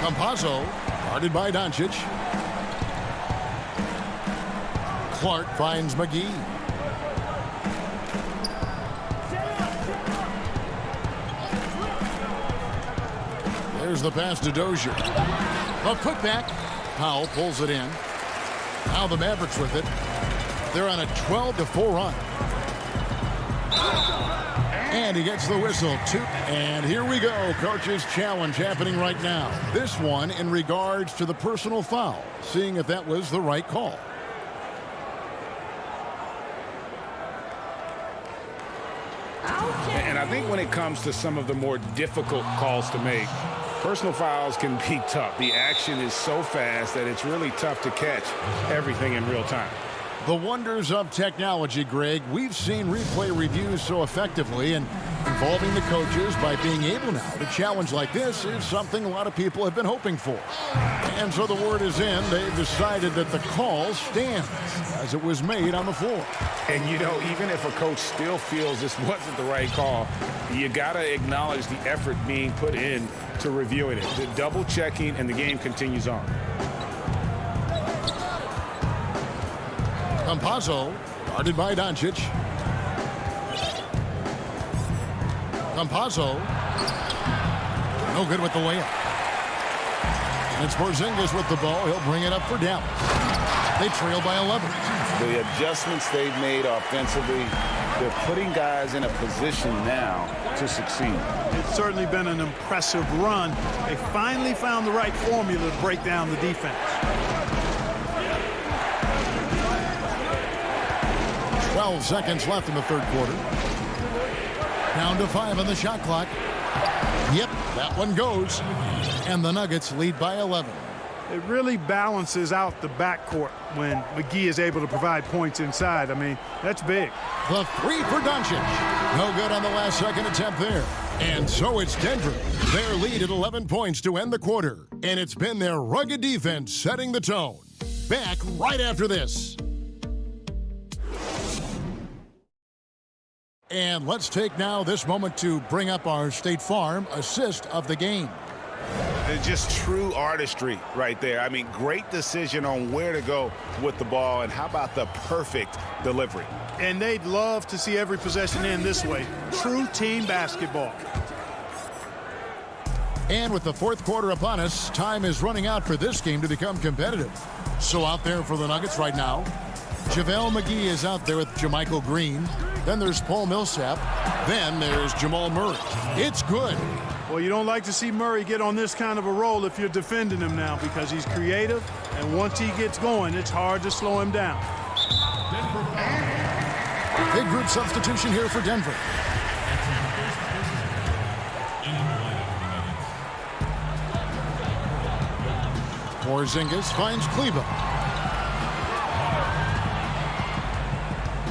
Campazzo, guarded by Doncic. Clark finds McGee. There's the pass to Dozier. A putback. Powell pulls it in. Now the Mavericks with it. They're on a 12-4 run. And he gets the whistle, too. And here we go. Coach's challenge happening right now. This one in regards to the personal foul. Seeing if that was the right call. And I think when it comes to some of the more difficult calls to make, personal fouls can be tough. The action is so fast that it's really tough to catch everything in real time. The wonders of technology, Greg. We've seen replay reviews so effectively, and involving the coaches by being able now to challenge like this is something a lot of people have been hoping for. And so the word is in. They've decided that the call stands as it was made on the floor. And, you know, even if a coach still feels this wasn't the right call, you got to acknowledge the effort being put in to reviewing it. The double checking, and the game continues on. Campazzo, guarded by Doncic. Campazzo, no good with the layup. And it's Porzingis with the ball. He'll bring it up for Dallas. They trail by 11. The adjustments they've made offensively, they're putting guys in a position now to succeed. It's certainly been an impressive run. They finally found the right formula to break down the defense. 12 seconds left in the third quarter. Down to 5 on the shot clock. Yep, that one goes. And the Nuggets lead by 11. It really balances out the backcourt when McGee is able to provide points inside. I mean, that's big. The three for Doncic. No good on the last second attempt there. And so it's Denver. Their lead at 11 points to end the quarter. And it's been their rugged defense setting the tone. Back right after this. And let's take now this moment to bring up our State Farm assist of the game. It's just true artistry right there. I mean, great decision on where to go with the ball, and how about the perfect delivery? And they'd love to see every possession end this way. True team basketball. And with the fourth quarter upon us, time is running out for this game to become competitive. So out there for the Nuggets right now, JaVale McGee is out there with Jermichael Green. Then there's Paul Millsap. Then there's Jamal Murray. It's good. Well, you don't like to see Murray get on this kind of a roll if you're defending him now, because he's creative, and once he gets going, it's hard to slow him down. Big group substitution here for Denver. Porzingis finds Kleber.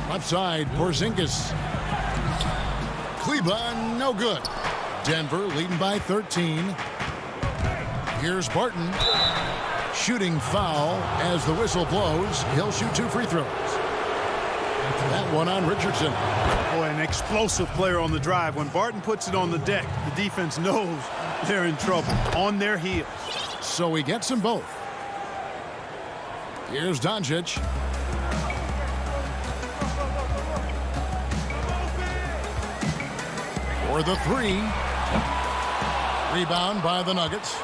Left side, Porzingis. Kleber, no good. Denver leading by 13. Here's Barton. Shooting foul as the whistle blows. He'll shoot 2 free throws. That one on Richardson. Boy, an explosive player on the drive. When Barton puts it on the deck, the defense knows they're in trouble. On their heels. So he gets them both. Here's Doncic. For the three. Rebound by the Nuggets.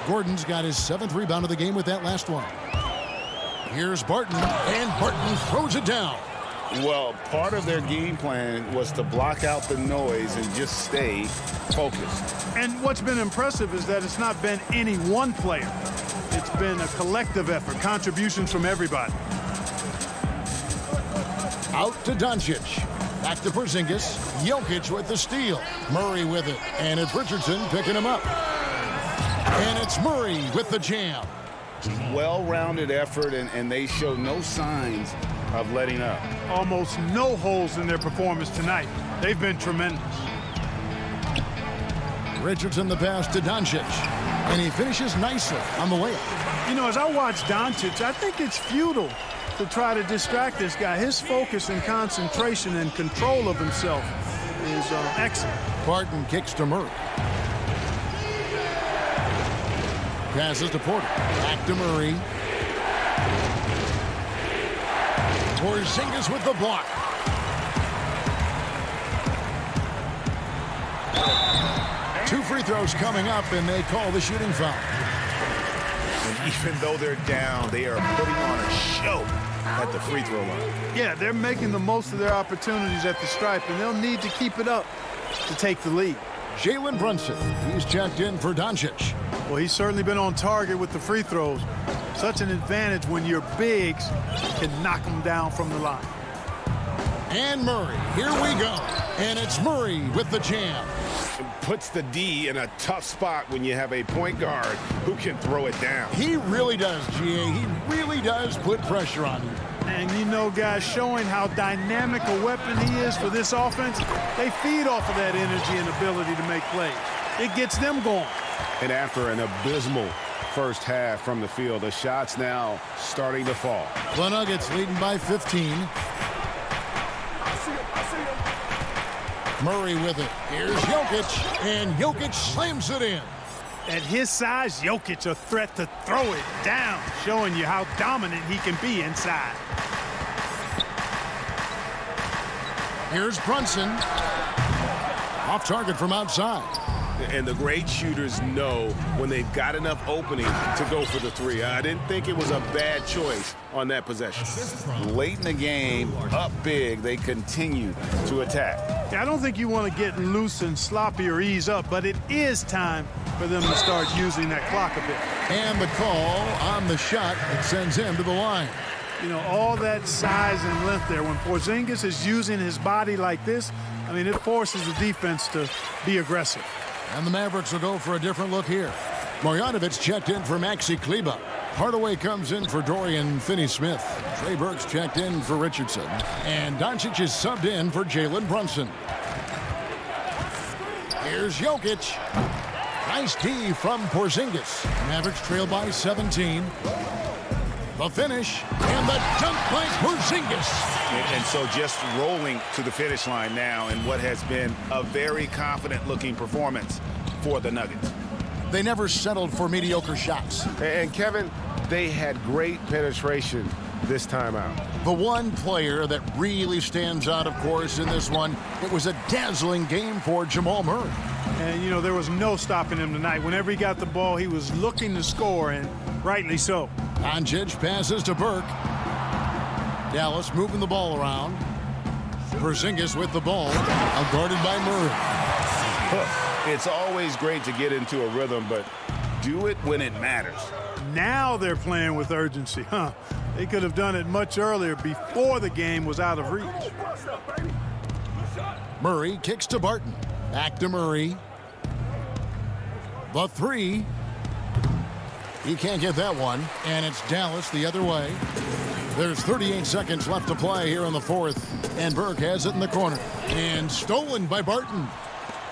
Gordon's got his 7th rebound of the game with that last one. Here's Barton, and Barton throws it down. Well, part of their game plan was to block out the noise and just stay focused. And what's been impressive is that it's not been any one player. It's been a collective effort, contributions from everybody. Out to Doncic. Back to Porzingis. Jokic with the steal. Murray with it. And it's Richardson picking him up. And it's Murray with the jam. Well-rounded effort, and they show no signs of letting up. Almost no holes in their performance tonight. They've been tremendous. Richardson the pass to Doncic. And he finishes nicely on the layup. You know, as I watch Doncic, I think it's futile to try to distract this guy. His focus and concentration and control of himself is excellent. Barton kicks to Murray. Passes to Porter. Back to Murray. Porzingis with the block. Two free throws coming up, and they call the shooting foul. And even though they're down, they are putting on a show at the free throw line. Yeah, they're making the most of their opportunities at the stripe, and they'll need to keep it up to take the lead. Jalen Brunson, he's checked in for Doncic. Well, he's certainly been on target with the free throws. Such an advantage when your bigs can knock them down from the line. And Murray, here we go. And it's Murray with the jam. It puts the D in a tough spot when you have a point guard who can throw it down. He really does, GA. He really does put pressure on you. And you know, guys, showing how dynamic a weapon he is for this offense, they feed off of that energy and ability to make plays. It gets them going. And after an abysmal first half from the field, the shots now starting to fall. The Nuggets leading by 15. Murray with it. Here's Jokic, and Jokic slams it in. At his size, Jokic a threat to throw it down, showing you how dominant he can be inside. Here's Brunson. Off target from outside. And the great shooters know when they've got enough opening to go for the three. I didn't think it was a bad choice on that possession. Late in the game, up big, they continue to attack. Yeah, I don't think you want to get loose and sloppy or ease up, but it is time for them to start using that clock a bit. And the call on the shot that sends him to the line. You know, all that size and length there. When Porzingis is using his body like this, I mean, it forces the defense to be aggressive. And the Mavericks will go for a different look here. Marjanovic checked in for Maxi Kleba. Hardaway comes in for Dorian Finney-Smith. Trey Burks checked in for Richardson. And Doncic is subbed in for Jalen Brunson. Here's Jokic. Nice D from Porzingis. Mavericks trail by 17. The finish and the dunk by Porzingis. And so just rolling to the finish line now in what has been a very confident-looking performance for the Nuggets. They never settled for mediocre shots. And Kevin, they had great penetration this time out. The one player that really stands out, of course, in this one, it was a dazzling game for Jamal Murray. And, you know, there was no stopping him tonight. Whenever he got the ball, he was looking to score, and rightly so. Doncic passes to Burke. Dallas moving the ball around. Porzingis with the ball, guarded by Murray. It's always great to get into a rhythm, but do it when it matters. Now they're playing with urgency, huh? They could have done it much earlier before the game was out of reach. Murray kicks to Barton. Back to Murray. The three. He can't get that one, and it's Dallas the other way. There's 38 seconds left to play here in the fourth, and Burke has it in the corner. And stolen by Barton.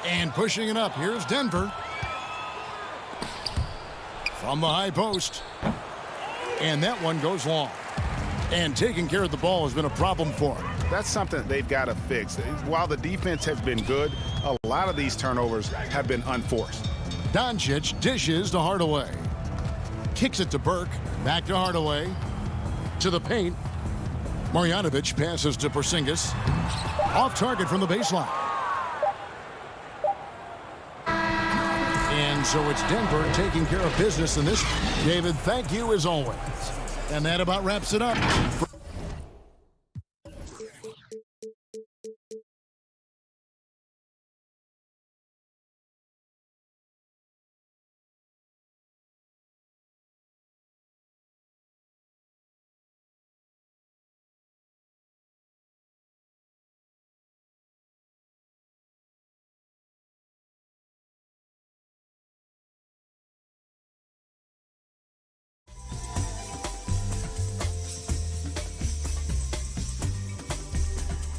And pushing it up, here's Denver. From the high post. And that one goes long. And taking care of the ball has been a problem for him. That's something they've got to fix. While the defense has been good, a lot of these turnovers have been unforced. Doncic dishes to Hardaway. Kicks it to Burke. Back to Hardaway. To the paint. Marjanovic passes to Porzingis. Off target from the baseline. And so it's Denver taking care of business in this. David, thank you as always. And that about wraps it up.